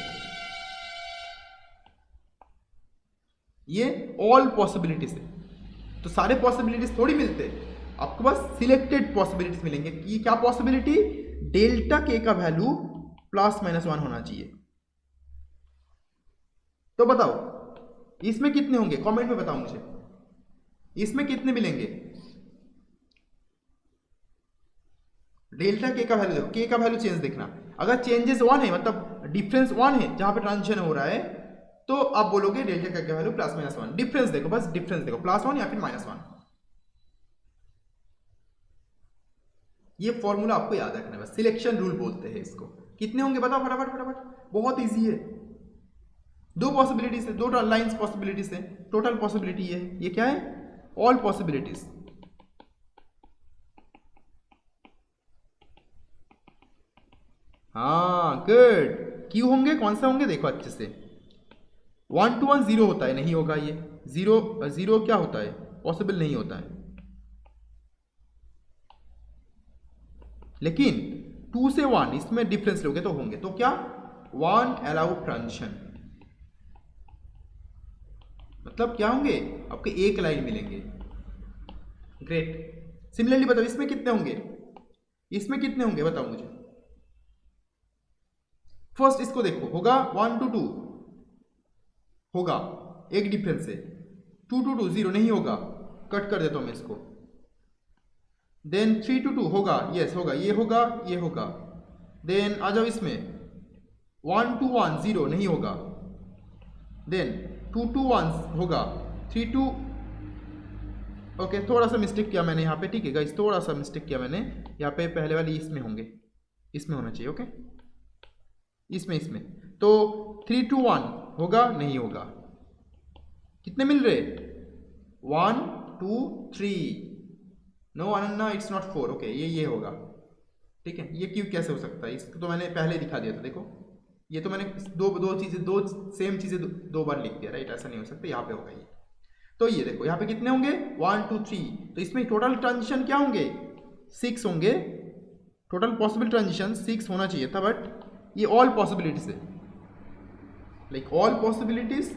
ये ऑल पॉसिबिलिटीज है, तो सारे पॉसिबिलिटीज थोड़ी मिलते, आपको बस सिलेक्टेड पॉसिबिलिटीज मिलेंगे। कि क्या पॉसिबिलिटी, डेल्टा के का वैल्यू ±1 होना चाहिए। तो बताओ इसमें कितने होंगे, कमेंट में बताओ मुझे, इसमें कितने मिलेंगे। डेल्टा के का वैल्यू देखो, के का वैल्यू चेंज देखना, अगर चेंजेस 1 है, मतलब डिफरेंस 1 है जहां पे ट्रांजिशन हो रहा है, तो आप बोलोगे डेल्टा का वैल्यू ±1। डिफरेंस देखो, बस डिफरेंस देखो, +1 या फिर -1। ये फॉर्मूला आपको याद रखना है बस, सिलेक्शन रूल बोलते हैं इसको। कितने होंगे बताओ फटाफट फटाफट, बहुत इजी है। दो पॉसिबिलिटीज है, दो लाइंस पॉसिबिलिटीज है, टोटल पॉसिबिलिटी ये क्या है, ऑल पॉसिबिलिटीज। हाँ गुड। क्यों होंगे, कौन सा होंगे, देखो अच्छे से। 1 to 1 0 होता है, नहीं होगा ये। जीरो क्या होता है, पॉसिबल नहीं होता है। लेकिन 2 से 1 इसमें डिफरेंस लोगे तो होंगे, तो क्या 1 अलाउड ट्रांजिशन, मतलब क्या होंगे आपके एक लाइन मिलेंगे। ग्रेट। सिमिलरली बताओ इसमें कितने होंगे, इसमें कितने होंगे बताओ मुझे। फर्स्ट इसको देखो, होगा 1 to 2 होगा, एक डिफरेंस है। 2 to 2 0 नहीं होगा, कट कर देता हूं मैं इसको। देन 3 to 2 होगा, यस होगा, ये होगा, ये होगा। देन आ जाओ इसमें 1 to 1 0 नहीं होगा। देन 2 to 1 होगा, 3 to ओके थोड़ा सा मिस्टेक किया मैंने यहाँ पे, ठीक है गाइस, थोड़ा सा मिस्टेक किया मैंने यहाँ पे, पहले वाली इसमें होंगे, इसमें होना चाहिए, ओके इसमें तो 3 to 1 होगा, नहीं होगा। कितने मिल रहे, 1 2 3, नो अनन्ना इट्स नॉट 4, ओके ये होगा, ठीक है। ये क्यों कैसे हो सकता है, इसको तो मैंने पहले दिखा दिया था, देखो ये तो मैंने दो चीजें, दो सेम चीजें दो बार लिख दिया, राइट, ऐसा नहीं हो सकता, यहाँ पे होगा ये। तो ये देखो यहाँ पे कितने होंगे 1 2 3, तो इसमें टोटल ट्रांजिशन क्या होंगे 6 होंगे, टोटल पॉसिबल ट्रांजिशन 6 होना चाहिए था, बट ये ऑल पॉसिबिलिटीज है, लाइक ऑल पॉसिबिलिटीज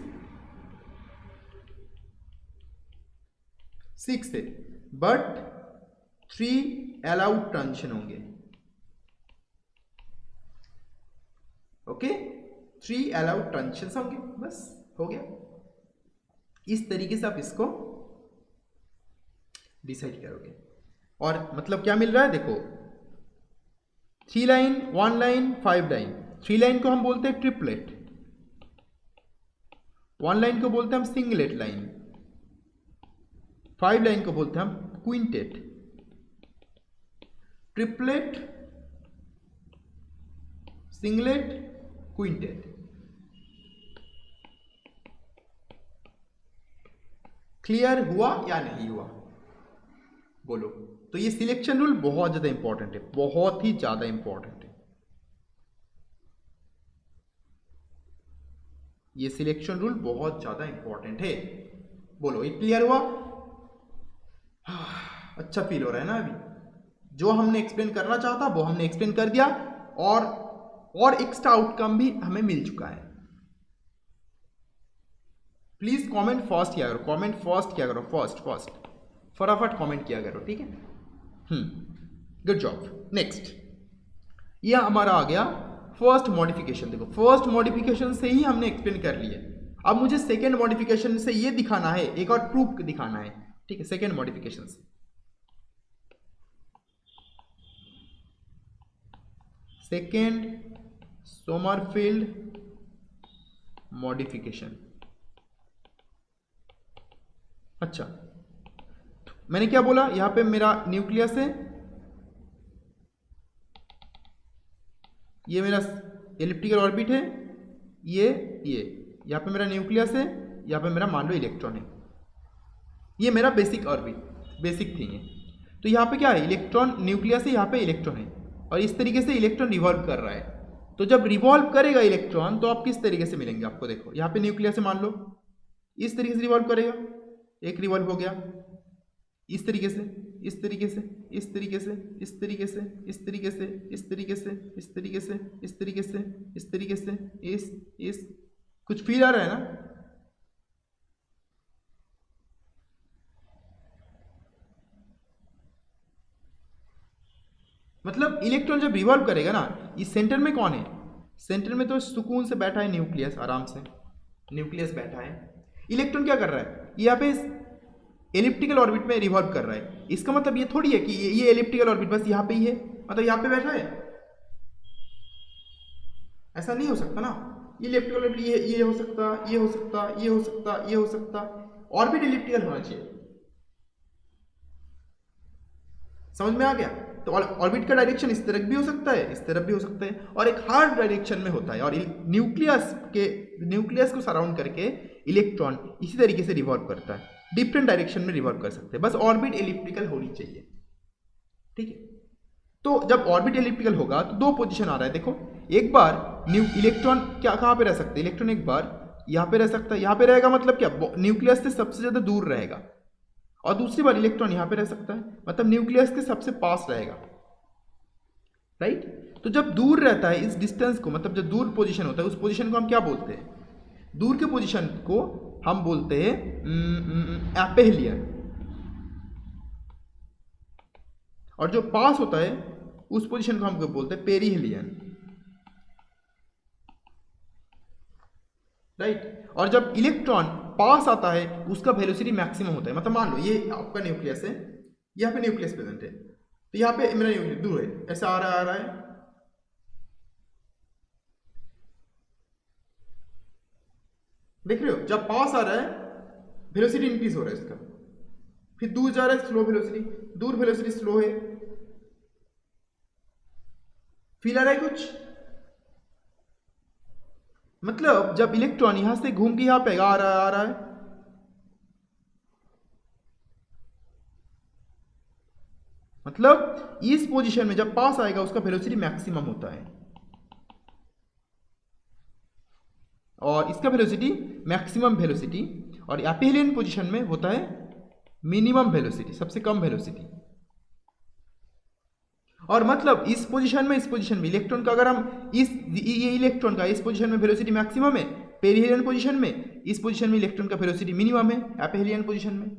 6 है, बट 3 अलाउड ट्रांजिशन होंगे, ओके 3 अलाउड ट्रांजिशन होंगे, बस हो गया। इस तरीके से आप इसको डिसाइड करोगे। और मतलब क्या मिल रहा है देखो, 3 लाइन, 1 लाइन, 5 लाइन। 3 लाइन को हम बोलते हैं ट्रिपलेट, 1 लाइन को बोलते हैं हम सिंगलेट लाइन, 5 लाइन को बोलते हैं हम quintet. Triplet, singlet, quintet. Clear हुआ या नहीं हुआ बोलो। तो ये सिलेक्शन रूल बहुत ज्यादा इंपॉर्टेंट है, बहुत ही ज्यादा इंपॉर्टेंट है। ये सिलेक्शन रूल बहुत ज्यादा इंपॉर्टेंट है, बोलो ये क्लियर हुआ। अच्छा फील हो रहा है ना अभी, जो हमने एक्सप्लेन करना चाहता वो हमने एक्सप्लेन कर दिया, और एक्स्ट्रा आउटकम भी हमें मिल चुका है। प्लीज कमेंट फर्स्ट किया करो, कमेंट फर्स्ट किया करो, फर्स्ट फटाफट कमेंट किया करो, ठीक है। Good job. नेक्स्ट ये हमारा आ गया फर्स्ट मॉडिफिकेशन। देखो फर्स्ट मॉडिफिकेशन से ही हमने एक्सप्लेन कर लिया, अब मुझे सेकेंड मॉडिफिकेशन से ये दिखाना है, एक और प्रूफ दिखाना है, ठीक है। सेकेंड मॉडिफिकेशन से सेकेंड सोमरफील्ड मॉडिफिकेशन। अच्छा मैंने क्या बोला, यहां पे मेरा न्यूक्लियस है, ये मेरा एलिप्टिकल ऑर्बिट है, ये यहां पे मेरा न्यूक्लियस है, यहां पे मेरा मान लो इलेक्ट्रॉन है, ये मेरा बेसिक ऑर्बिट, बेसिक थिंग है। तो यहां पे क्या है, इलेक्ट्रॉन न्यूक्लियस है, यहां पे इलेक्ट्रॉन है, और इस तरीके से इलेक्ट्रॉन रिवॉल्व कर रहा है। तो जब रिवॉल्व करेगा इलेक्ट्रॉन तो आप किस तरीके से मिलेंगे आपको, देखो यहां पे न्यूक्लियस है, मान लो इस तरीके से रिवॉल्व करेगा, एक रिवॉल्व हो गया, इस तरीके से, इस तरीके से, इस तरीके से, इस तरीके से, इस तरीके से, इस तरीके से, इस तरीके से, इस तरीके से, इस तरीके से, इस कुछ फील आ रहा है ना। मतलब इलेक्ट्रॉन जब रिवॉल्व करेगा ना, इस सेंटर में कौन है, सेंटर में तो सुकून से बैठा है न्यूक्लियस, आराम से न्यूक्लियस बैठा है। इलेक्ट्रॉन क्या कर रहा है, यहाँ पे एलिप्टिकल ऑर्बिट में रिवॉल्व कर रहा है। इसका मतलब ये थोड़ी है कि ये एलिप्टिकल ऑर्बिट बस यहाँ पे ही है, मतलब यहाँ पे बैठा है, ऐसा नहीं हो सकता ना। ये एलिप्टिकल ऑर्बिट, ये हो सकता, ये हो सकता, ये हो सकता, ये हो सकता, ऑर्बिट एलिप्टिकल होना चाहिए। समझ में आ गया। तो ऑर्बिट का डायरेक्शन इस तरफ भी हो सकता है, इस तरफ भी हो सकता है, और एक हार्ड डायरेक्शन में होता है, और न्यूक्लियस को सराउंड करके इलेक्ट्रॉन इसी तरीके से रिवॉल्व करता है, डिफरेंट डायरेक्शन में रिवॉल्व कर सकते हैं, बस ऑर्बिट एलिप्टिकल होनी चाहिए। ठीक है, तो जब ऑर्बिट एलिप्टिकल होगा तो दो पोजीशन आ रहा है, देखो एक बार इलेक्ट्रॉन क्या कहाँ पे रह सकते हैं, इलेक्ट्रॉन एक बार यहाँ पे रह सकता है, यहाँ पे रहेगा मतलब क्या, न्यूक्लियस से सबसे ज़्यादा दूर रहेगा, और दूसरी बार इलेक्ट्रॉन यहाँ पे रह सकता है, मतलब न्यूक्लियस के सबसे पास रहेगा, राइट। तो जब दूर रहता है इस डिस्टेंस को, मतलब जब दूर पोजीशन होता है उस पोजीशन को हम क्या बोलते हैं, दूर के पोजीशन को हम बोलते हैं एपेलियन, और जो पास होता है उस पोजीशन को हम बोलते हैं पेरिहेलियन, राइट। और जब इलेक्ट्रॉन पास आता है उसका वेलोसिटी मैक्सिमम होता है, मतलब मान लो ये आपका न्यूक्लियस है, यहाँ पे न्यूक्लियस प्रेजेंट है, तो यहाँ पे मेरा न्यूक्लियस दूर है, ऐसा आ रहा है, देख रहे हो, जब पास आ रहा है वेलोसिटी इंक्रीज हो रहा है इसका, फिर दूर जा रहा है स्लो वेलोसिटी, दूर वेलोसिटी स्लो है, फील आ रहा है कुछ, मतलब जब इलेक्ट्रॉन यहां से घूम के यहां पे आ रहा है, मतलब इस पोजीशन में जब पास आएगा उसका वेलोसिटी मैक्सिमम होता है, और इसका वेलोसिटी मैक्सिमम वेलोसिटी, और एपेलियन पोजीशन में होता है मिनिमम वेलोसिटी, सबसे कम वेलोसिटी। और मतलब इस पोजीशन में इलेक्ट्रॉन का, अगर हम ये इलेक्ट्रॉन का इस पोजीशन में वेलोसिटी मैक्सिमम है, पेरिहेलियन पोजीशन में इस पोजीशन में इलेक्ट्रॉन का वेलोसिटी मिनिमम है एपेलियन पोजीशन में,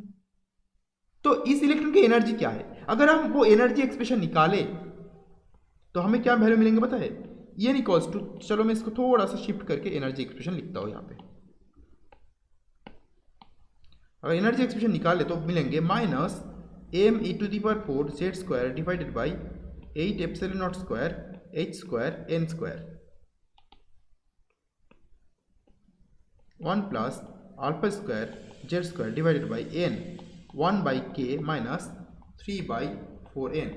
तो इस इलेक्ट्रॉन की एनर्जी क्या है, अगर हम वो एनर्जी एक्सप्रेशन निकाले तो हमें क्या वैल्यू मिलेंगे पता है, ये इक्वल्स टू, चलो मैं इसको थोड़ा सा शिफ्ट करके एनर्जी एक्सप्रेशन लिखता हूँ यहाँ पे, अगर एनर्जी एक्सप्रेशन निकाले तो मिलेंगे minus m(e⁴ z² divided by 8 epsilon not square h square n square 1 plus alpha square z square divided by n 1 by k minus 3/4n।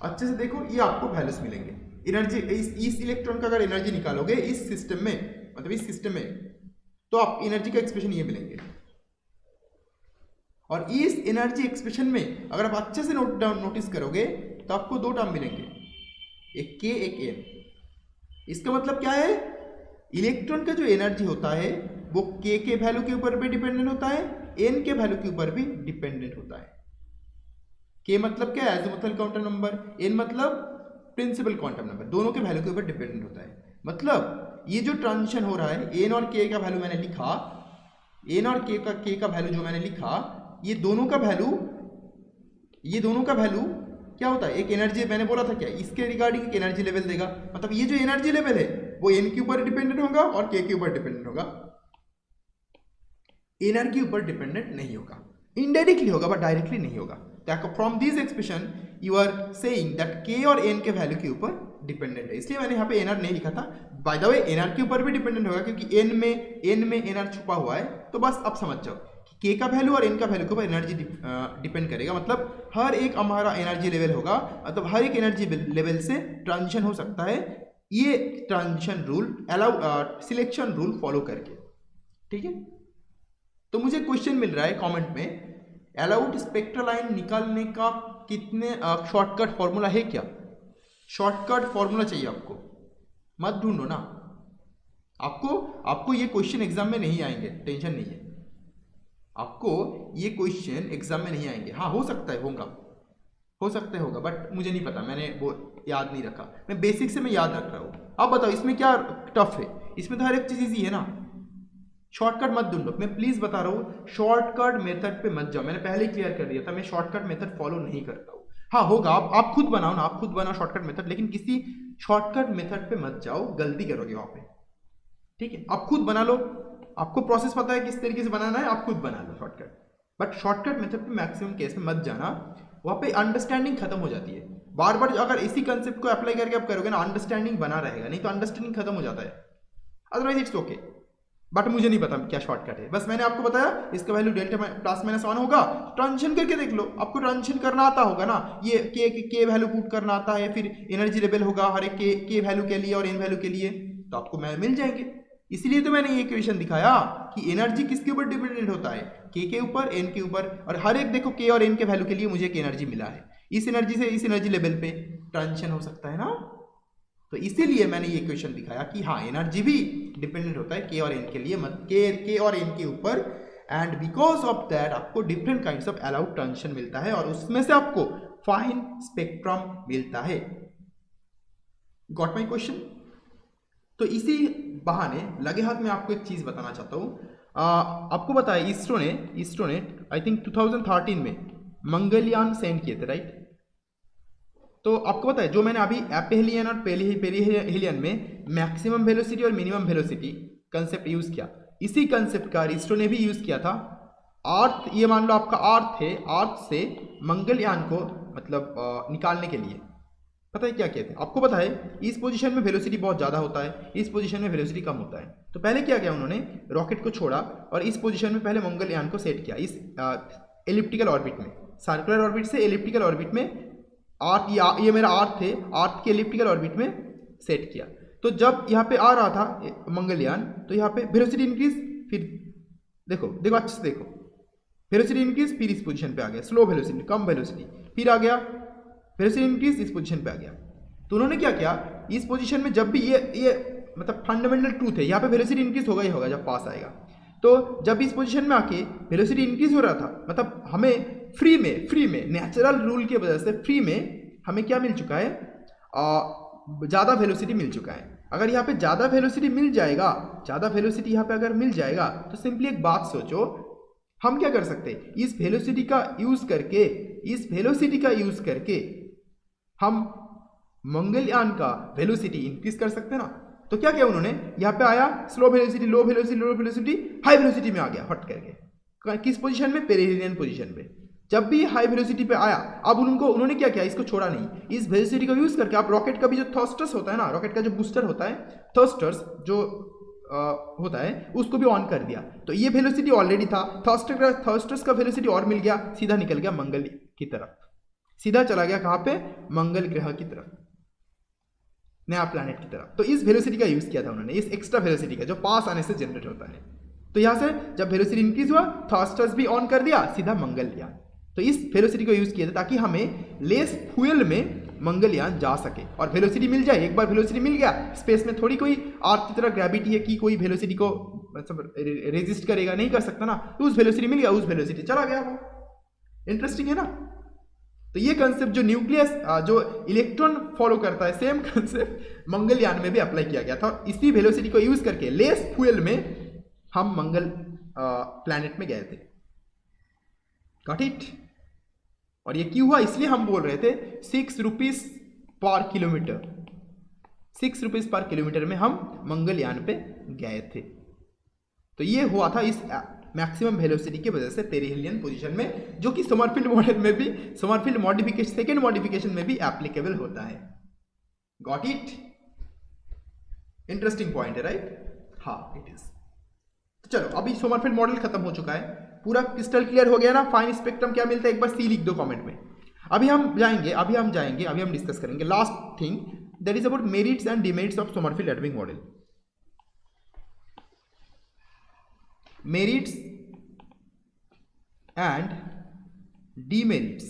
अच्छे से देखो, ये आपको वैल्यूज मिलेंगे एनर्जी, इस इलेक्ट्रॉन का अगर एनर्जी निकालोगे इस सिस्टम में, मतलब इस सिस्टम में, तो आप एनर्जी का एक्सप्रेशन ये मिलेंगे, और इस एनर्जी एक्सप्रेशन में अगर आप अच्छे से नोटिस करोगे तो आपको दो टर्म मिलेंगे, एक k एक n। इसका मतलब क्या है, इलेक्ट्रॉन का जो एनर्जी होता है वो k के वैल्यू के ऊपर भी डिपेंडेंट होता है, n के वैल्यू के ऊपर भी डिपेंडेंट होता है। k मतलब क्या है, एजिमुथल क्वांटम नंबर, n मतलब प्रिंसिपल क्वांटम नंबर, दोनों के वैल्यू के ऊपर डिपेंडेंट होता है। मतलब ये जो ट्रांजिशन हो रहा है, n और k का वैल्यू मैंने लिखा, n और k का वैल्यू जो मैंने लिखा, ये दोनों का वैल्यू क्या होता है, एक एनर्जी, मैंने बोला था क्या, इसके रिगार्डिंग एक एनर्जी लेवल देगा, मतलब ये जो एनर्जी लेवल है वो n के ऊपर डिपेंडेंट होगा और k के ऊपर डिपेंडेंट होगा, एनर्जी के ऊपर डिपेंडेंट नहीं होगा, इनडायरेक्टली होगा बट डायरेक्टली नहीं होगा। From this expression you are saying that k और n के वैल्यू के ऊपर डिपेंडेंट है, इसलिए मैंने यहाँ पे nr नहीं लिखा था। बाय द वे nr के ऊपर भी डिपेंडेंट होगा क्योंकि n में nr छुपा हुआ है, तो बस अब समझ जाओ कि k का वैल्यू और n का वैल्यू के ऊपर एनर्जी डिपेंड करेगा, मतलब हर एक हमारा एनर्जी लेवल होगा, मतलब हर एक एनर्जी लेवल से ट्रांजिशन हो सकता है, ये transition rule selection rule follow करके, ठीक है। तो मुझे क्वेश्चन मिल रहा है कमेंट में, अलाउड स्पेक्ट्रल लाइन निकालने का कितने शॉर्टकट फॉर्मूला है क्या, शॉर्टकट फॉर्मूला चाहिए आपको, मत ढूंढो ना, आपको ये क्वेश्चन एग्जाम में नहीं आएंगे, टेंशन नहीं है, आपको ये क्वेश्चन एग्जाम में नहीं आएंगे। हाँ हो सकता है होगा बट मुझे नहीं पता, मैंने वो याद नहीं रखा, मैं बेसिक से मैं याद रख रहा हूँ। अब बताओ इसमें क्या टफ है, इसमें तो हर एक चीज़ ईजी है ना, शॉर्टकट मत ढूंढो, मैं प्लीज बता रहा हूँ शॉर्टकट मेथड पे मत जाओ, मैंने पहले ही क्लियर कर दिया था, मैं शॉर्टकट मेथड फॉलो नहीं करता हूँ। हाँ होगा, आप खुद बनाओ ना, आप खुद बनाओ शॉर्टकट मेथड, लेकिन किसी शॉर्टकट मेथड पे मत जाओ, गलती करोगे वहां पे, ठीक है। आप खुद बना लो, आपको प्रोसेस पता है किस तरीके से बनाना है, आप खुद बना लो शॉर्टकट, बट शॉर्टकट मेथड पे मैक्सिमम केस में मत जाना, वहां पे अंडरस्टैंडिंग खत्म हो जाती है। बार बार अगर इसी कंसेप्ट को अप्लाई करके आप करोगे ना, अंडरस्टैंडिंग बना रहेगा, नहीं तो अंडरस्टैंडिंग खत्म हो जाता है, अदरवाइज इट्स ओके। बट मुझे नहीं पता क्या शॉर्टकट है, बस मैंने आपको बताया इसका वैल्यू डेल्टा प्लस माइनस 1 होगा। ट्रांजिशन करके देख लो, आपको ट्रांजिशन करना आता होगा ना, ये के वैल्यू पुट करना आता है, फिर एनर्जी लेवल होगा हर एक के वैल्यू के लिए और एन वैल्यू के लिए, तो आपको मिल जाएंगे। इसलिए तो मैंने ये इक्वेशन दिखाया कि एनर्जी किसके ऊपर डिपेंडेंट होता है, के ऊपर, एन के ऊपर, और हर एक देखो के और एन के वैल्यू के लिए मुझे एक एनर्जी मिला है, इस एनर्जी से इस एनर्जी लेवल पे ट्रांजिशन हो सकता है ना। तो इसीलिए मैंने ये इक्वेशन दिखाया कि हाँ एनर्जी भी डिपेंडेंट होता है के और एन के लिए, के और एन के ऊपर, एंड बिकॉज ऑफ दैट आपको different kinds of allowed transition मिलता है और उसमें से आपको फाइन स्पेक्ट्रम मिलता है। Got my question? तो इसी बहाने लगे हाथ में आपको एक चीज बताना चाहता हूं। आपको बताया इसरो ने आई थिंक 2013 में मंगलयान सेंड किए थे, राइट? तो आपको पता है जो मैंने अभी एपेलियन और पेरिहेलियन में मैक्सिमम वेलोसिटी और मिनिमम वेलोसिटी कंसेप्ट यूज किया, इसी कंसेप्ट का इसरो ने भी यूज किया था अर्थ, ये मान लो आपका अर्थ है, अर्थ से मंगलयान को मतलब निकालने के लिए। पता है क्या कहते हैं आपको? पता है इस पोजीशन में वेलोसिटी बहुत ज़्यादा होता है, इस पोजीशन में वेलोसिटी कम होता है। तो पहले क्या किया उन्होंने, रॉकेट को छोड़ा और इस पोजीशन में पहले मंगलयान को सेट किया, इस एलिप्टिकल ऑर्बिट में, सर्कुलर ऑर्बिट से एलिप्टिकल ऑर्बिट में, अर्थ ये मेरा अर्थ है, अर्थ के एलिप्टिकल ऑर्बिट में सेट किया। तो जब यहाँ पे आ रहा था मंगलयान तो यहाँ पे वेलोसिटी इंक्रीज, फिर देखो अच्छे से देखो, वेलोसिटी इंक्रीज, फिर इस पोजीशन पे आ गया, स्लो वेलोसिटी, कम वेलोसिटी, फिर आ गया वेलोसिटी इंक्रीज, इस पोजीशन पे आ गया। तो उन्होंने क्या किया, इस पोजीशन में जब भी ये मतलब फंडामेंटल ट्रूथ है, यहाँ पे वेलोसिटी इंक्रीज होगा ही होगा जब पास आएगा। तो जब इस पोजीशन में आके वेलोसिटी इंक्रीज हो रहा था, मतलब हमें फ्री में नेचुरल रूल की वजह से फ्री में हमें क्या मिल चुका है, ज़्यादा वेलोसिटी मिल चुका है। अगर यहाँ पे ज़्यादा वेलोसिटी मिल जाएगा, ज़्यादा वेलोसिटी यहाँ पे अगर मिल जाएगा तो सिंपली एक बात सोचो, हम क्या कर सकते हैं, इस वेलोसिटी का यूज करके हम मंगलयान का वेलोसिटी इंक्रीज कर सकते हैं ना। तो क्या किया उन्होंने, यहाँ पे आया स्लो वेलोसिटी, लो वेलोसिटी, हाई वेलोसिटी में आ गया हट करके, किस पोजीशन में, पेरिहेलियन पोजीशन पे। जब भी हाई वेलोसिटी पे आया, अब उन्होंने क्या किया, इसको छोड़ा नहीं, इस वेलोसिटी को यूज करके आप रॉकेट का भी जो थर्स्टर्स होता है ना, रॉकेट का जो बूस्टर होता है, थर्स्टर्स जो होता है, उसको भी ऑन कर दिया। तो ये वेलोसिटी ऑलरेडी था, थर्स्टर्स का वेलोसिटी और मिल गया, सीधा निकल गया मंगल की तरफ, सीधा चला गया कहाँ पे, मंगल ग्रह की तरफ, नया प्लैनेट की तरफ। तो इस वेलोसिटी का यूज किया था उन्होंने, इस एक्स्ट्रा वेलोसिटी का जो पास आने से जनरेट होता है। तो यहाँ से जब वेलोसिटी इंक्रीज हुआ, थर्स्टर्स भी ऑन कर दिया, सीधा मंगलयान। तो इस वेलोसिटी को यूज किया था ताकि हमें लेस फ्यूल में मंगलयान जा सके और वेलोसिटी मिल जाए। एक बार वेलोसिटी मिल गया, स्पेस में थोड़ी कोई अर्थ की तरह ग्रेविटी है कि कोई वेलोसिटी को मतलब रेजिस्ट करेगा, नहीं कर सकता ना। तो उस वेलोसिटी मिल गया, उस वेलोसिटी चला गया वो। इंटरेस्टिंग है ना। तो ये कंसेप्ट जो न्यूक्लियस जो इलेक्ट्रॉन फॉलो करता है, सेम कंसेप्ट मंगलयान में भी अप्लाई किया गया था। इसी वेलोसिटी को यूज करके लेस फ्यूल में हम मंगल प्लैनेट में गए थे। Got it? और ये क्यों हुआ, इसलिए हम बोल रहे थे 6 rupees per kilometre, 6 rupees per kilometre में हम मंगलयान पे गए थे। तो ये हुआ था इस मैक्सिमम वेलोसिटी की वजह से पेरिहेलियन पोजीशन में, जो कि समरफील्ड मॉडल में भी, समरफील्ड मॉडिफिकेशन, सेकेंड मॉडिफिकेशन में भी एप्लीकेबल होता है। Got it? इंटरेस्टिंग पॉइंट है, राइट? हाँ इट इज। तो चलो अभी समरफील्ड मॉडल खत्म हो चुका है, पूरा क्रिस्टल क्लियर हो गया ना। फाइन स्पेक्ट्रम क्या मिलता है, एक बार सी लिख दो कमेंट में। अभी हम डिस्कस करेंगे last thing, that is about merits and demerits of Sommerfeld atomic model. Merits and demerits,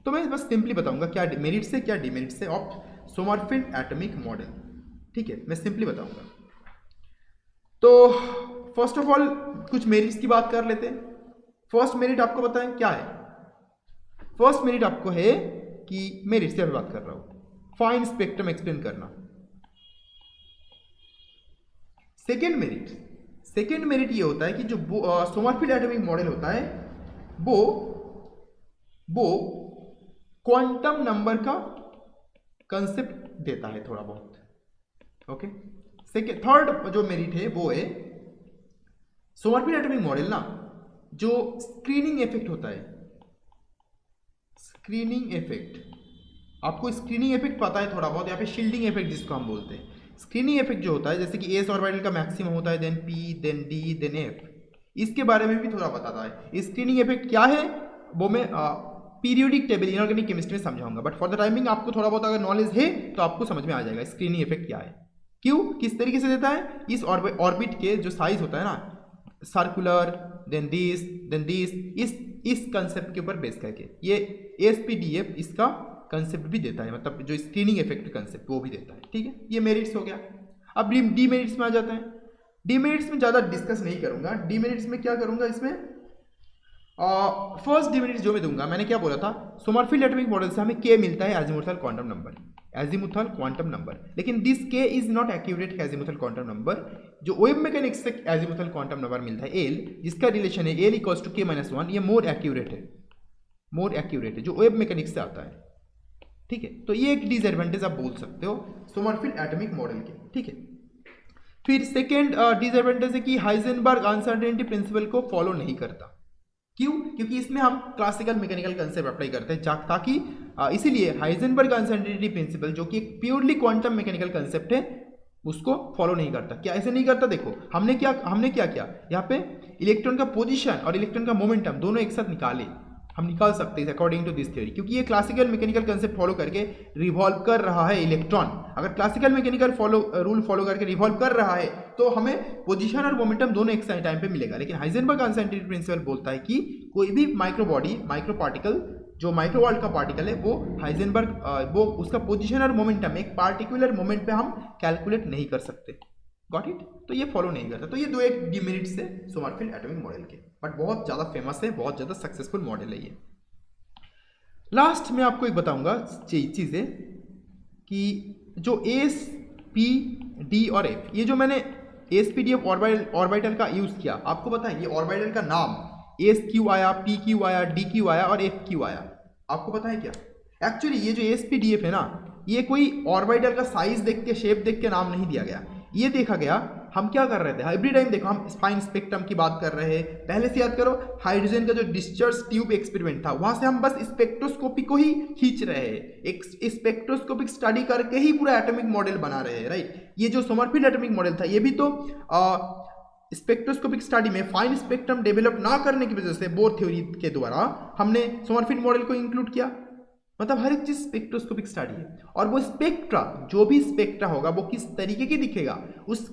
तो मैं बस सिंपली बताऊंगा क्या मेरिट्स है क्या डिमेरिट्स है ऑफ समरफील्ड एटॉमिक मॉडल। ठीक है, मैं सिंपली बताऊंगा। तो फर्स्ट ऑफ ऑल कुछ मेरिट्स की बात कर लेते हैं। फर्स्ट मेरिट आपको बताएं क्या है। फर्स्ट मेरिट आपको है कि मेरिट से बात कर रहा हूं, फाइन स्पेक्ट्रम एक्सप्लेन करना। सेकेंड मेरिट ये होता है कि जो समरफील्ड एटॉमिक मॉडल होता है वो क्वांटम नंबर का कंसेप्ट देता है थोड़ा बहुत। ओके, थर्ड जो मेरिट है वो है समरफील्ड एटॉमिक मॉडल ना, जो स्क्रीनिंग इफेक्ट होता है, स्क्रीनिंग इफेक्ट, आपको स्क्रीनिंग इफेक्ट पता है थोड़ा बहुत, या फिर शील्डिंग इफेक्ट जिसको हम बोलते हैं, स्क्रीनिंग इफेक्ट जो होता है, जैसे कि एस ऑर्बिटल का मैक्सिमम होता है, then p, then d, then f, इसके बारे में भी थोड़ा बताता है। स्क्रीनिंग इफेक्ट क्या है वो मैं पीरियोडिक टेबल इनऑर्गेनिक केमिस्ट्री में समझाऊंगा, बट फॉर द टाइमिंग आपको थोड़ा बहुत अगर नॉलेज है तो आपको समझ में आ जाएगा स्क्रीनिंग इफेक्ट क्या है, क्यों, किस तरीके से देता है। इस ऑर्बिट के जो साइज होता है ना, सर्कुलर, देन दिस, इस कंसेप्ट के ऊपर बेस करके ये एसपीडीएफ इसका कंसेप्ट भी देता है, मतलब जो स्क्रीनिंग इफेक्ट कंसेप्ट वो भी देता है। ठीक है, ये मेरिट्स हो गया। अब डीमेरिट्स में आ जाते हैं। डीमेरिट्स में ज़्यादा डिस्कस नहीं करूंगा। डीमेरिट्स में क्या करूंगा, इसमें फर्स्ट डीमेरिट्स जो मैं दूंगा, मैंने क्या बोला था, सोमरफेल्ड एटॉमिक मॉडल से हमें के मिलता है एजीमुथल क्वांटम नंबर, लेकिन दिस के is not accurate azimuthal quantum number. जो वेव मैकेनिक्स से एजीमुथल क्वांटम नंबर मिलता है एल, जिसका रिलेशन है एल इक्वल्स टू के माइनस 1, ये मोर एक्यूरेट है जो वेव मैकेनिक्स से आता है। ठीक है, तो ये एक डिसएडवांटेज आप बोल सकते हो सोमरफेल्ड एटॉमिक मॉडल के। ठीक है, फिर सेकेंड डिसएडवांटेज है कि हाइजेनबर्ग अनसर्टेनिटी प्रिंसिपल को फॉलो नहीं करता। क्यों? क्योंकि इसमें हम क्लासिकल मैकेनिकल कंसेप्ट अप्लाई करते हैं, ताकि इसीलिए हाइजेनबर्ग अनसर्टेनिटी प्रिंसिपल जो कि एक प्योरली क्वांटम मैकेनिकल कंसेप्ट है उसको फॉलो नहीं करता। क्या ऐसे नहीं करता? देखो हमने क्या किया यहाँ पे, इलेक्ट्रॉन का पोजीशन और इलेक्ट्रॉन का मोमेंटम दोनों एक साथ हम निकाल सकते हैं अकॉर्डिंग टू दिस थ्योरी, क्योंकि ये क्लासिकल मैकेनिकल कंसेप्ट फॉलो करके रिवॉल्व कर रहा है इलेक्ट्रॉन। अगर क्लासिकल मैकेनिकल रूल फॉलो करके रिवॉल्व कर रहा है तो हमें पोजीशन और मोमेंटम दोनों एक साथ टाइम पे मिलेगा। लेकिन हाइजेनबर्ग अनसर्टेनिटी प्रिंसिपल बोलता है कि कोई भी माइक्रो पार्टिकल, जो माइक्रो वर्ल्ड का पार्टिकल है, वो हाइजेनबर्ग वो उसका पोजीशन और मोमेंटम एक पार्टिकुलर मोमेंट पे हम कैलकुलेट नहीं कर सकते। Got it? तो ये फॉलो नहीं करता। तो ये दो एक डिमेरिट्स है सोमरफेल्ड एटॉमिक मॉडल के, बट बहुत ज़्यादा फेमस है, बहुत ज़्यादा सक्सेसफुल मॉडल है ये। लास्ट में आपको एक बताऊंगा चीज़ें कि जो एस, पी, डी और एफ, ये जो मैंने S P D F orbital का यूज़ किया, आपको पता है ये ऑर्बिटल का नाम एस क्यू आया, पी क्यू आया, डी क्यू आया और एफ क्यू आया, आपको पता है क्या? एक्चुअली ये जो एस पी डी एफ है ना, ये कोई ऑर्बिटल का साइज देख के, शेप देख के नाम नहीं दिया गया। ये देखा गया, हम क्या कर रहे थे एवरी टाइम, देखो हम स्पाइन स्पेक्ट्रम की बात कर रहे हैं। पहले से याद करो, हाइड्रोजन का जो डिस्चार्ज ट्यूब एक्सपेरिमेंट था, वहां से हम बस स्पेक्ट्रोस्कोपी को ही खींच रहे हैं, एक स्पेक्ट्रोस्कोपिक स्टडी करके ही पूरा एटॉमिक मॉडल बना रहे हैं, राइट। ये जो सोमरफेल्ड एटॉमिक मॉडल था, ये भी तो स्पेक्ट्रोस्कोपिक स्टडी में फाइन स्पेक्ट्रम डेवलप ना करने की वजह से बोर थ्योरी के द्वारा हमने सोमरफेल्ड मॉडल को इंक्लूड किया। मतलब हर एक चीज स्पेक्ट्रोस्कोपिक स्टडी है, और वो स्पेक्ट्रा, जो भी स्पेक्ट्रा होगा वो किस तरीके की दिखेगा, उस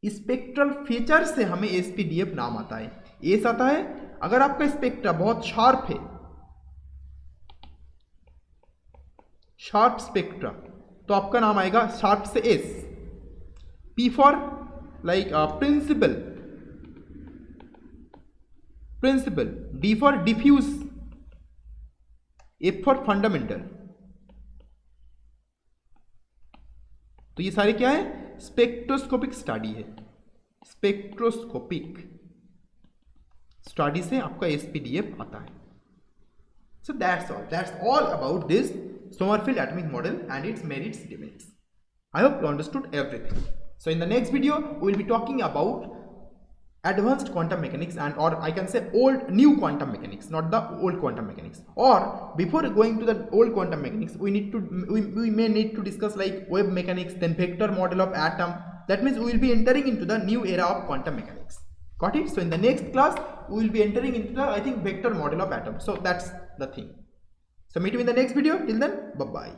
स्पेक्ट्रल फीचर से हमें एसपीडीएफ नाम आता है। एस आता है अगर आपका स्पेक्ट्रा बहुत शार्प है, शार्प स्पेक्ट्रा, तो आपका नाम आएगा शार्प से s. P for like principal, d for diffuse, f for fundamental. तो ये सारे क्या है? स्पेक्ट्रोस्कोपिक स्टडी है। स्पेक्ट्रोस्कोपिक स्टडी से आपका एसपीडीएफ आता है। So that's all about this Sommerfeld atomic model and its merits, demerits. I hope you understood everything. So in the next video we will be talking about advanced quantum mechanics, and or I can say new quantum mechanics, not the old quantum mechanics. Or before going to the old quantum mechanics, we may need to discuss like wave mechanics, then vector model of atom. That means we will be entering into the new era of quantum mechanics. Got it? So in the next class we will be entering into the, I think, vector model of atom. So that's the thing. So meet you in the next video. Till then, bye bye.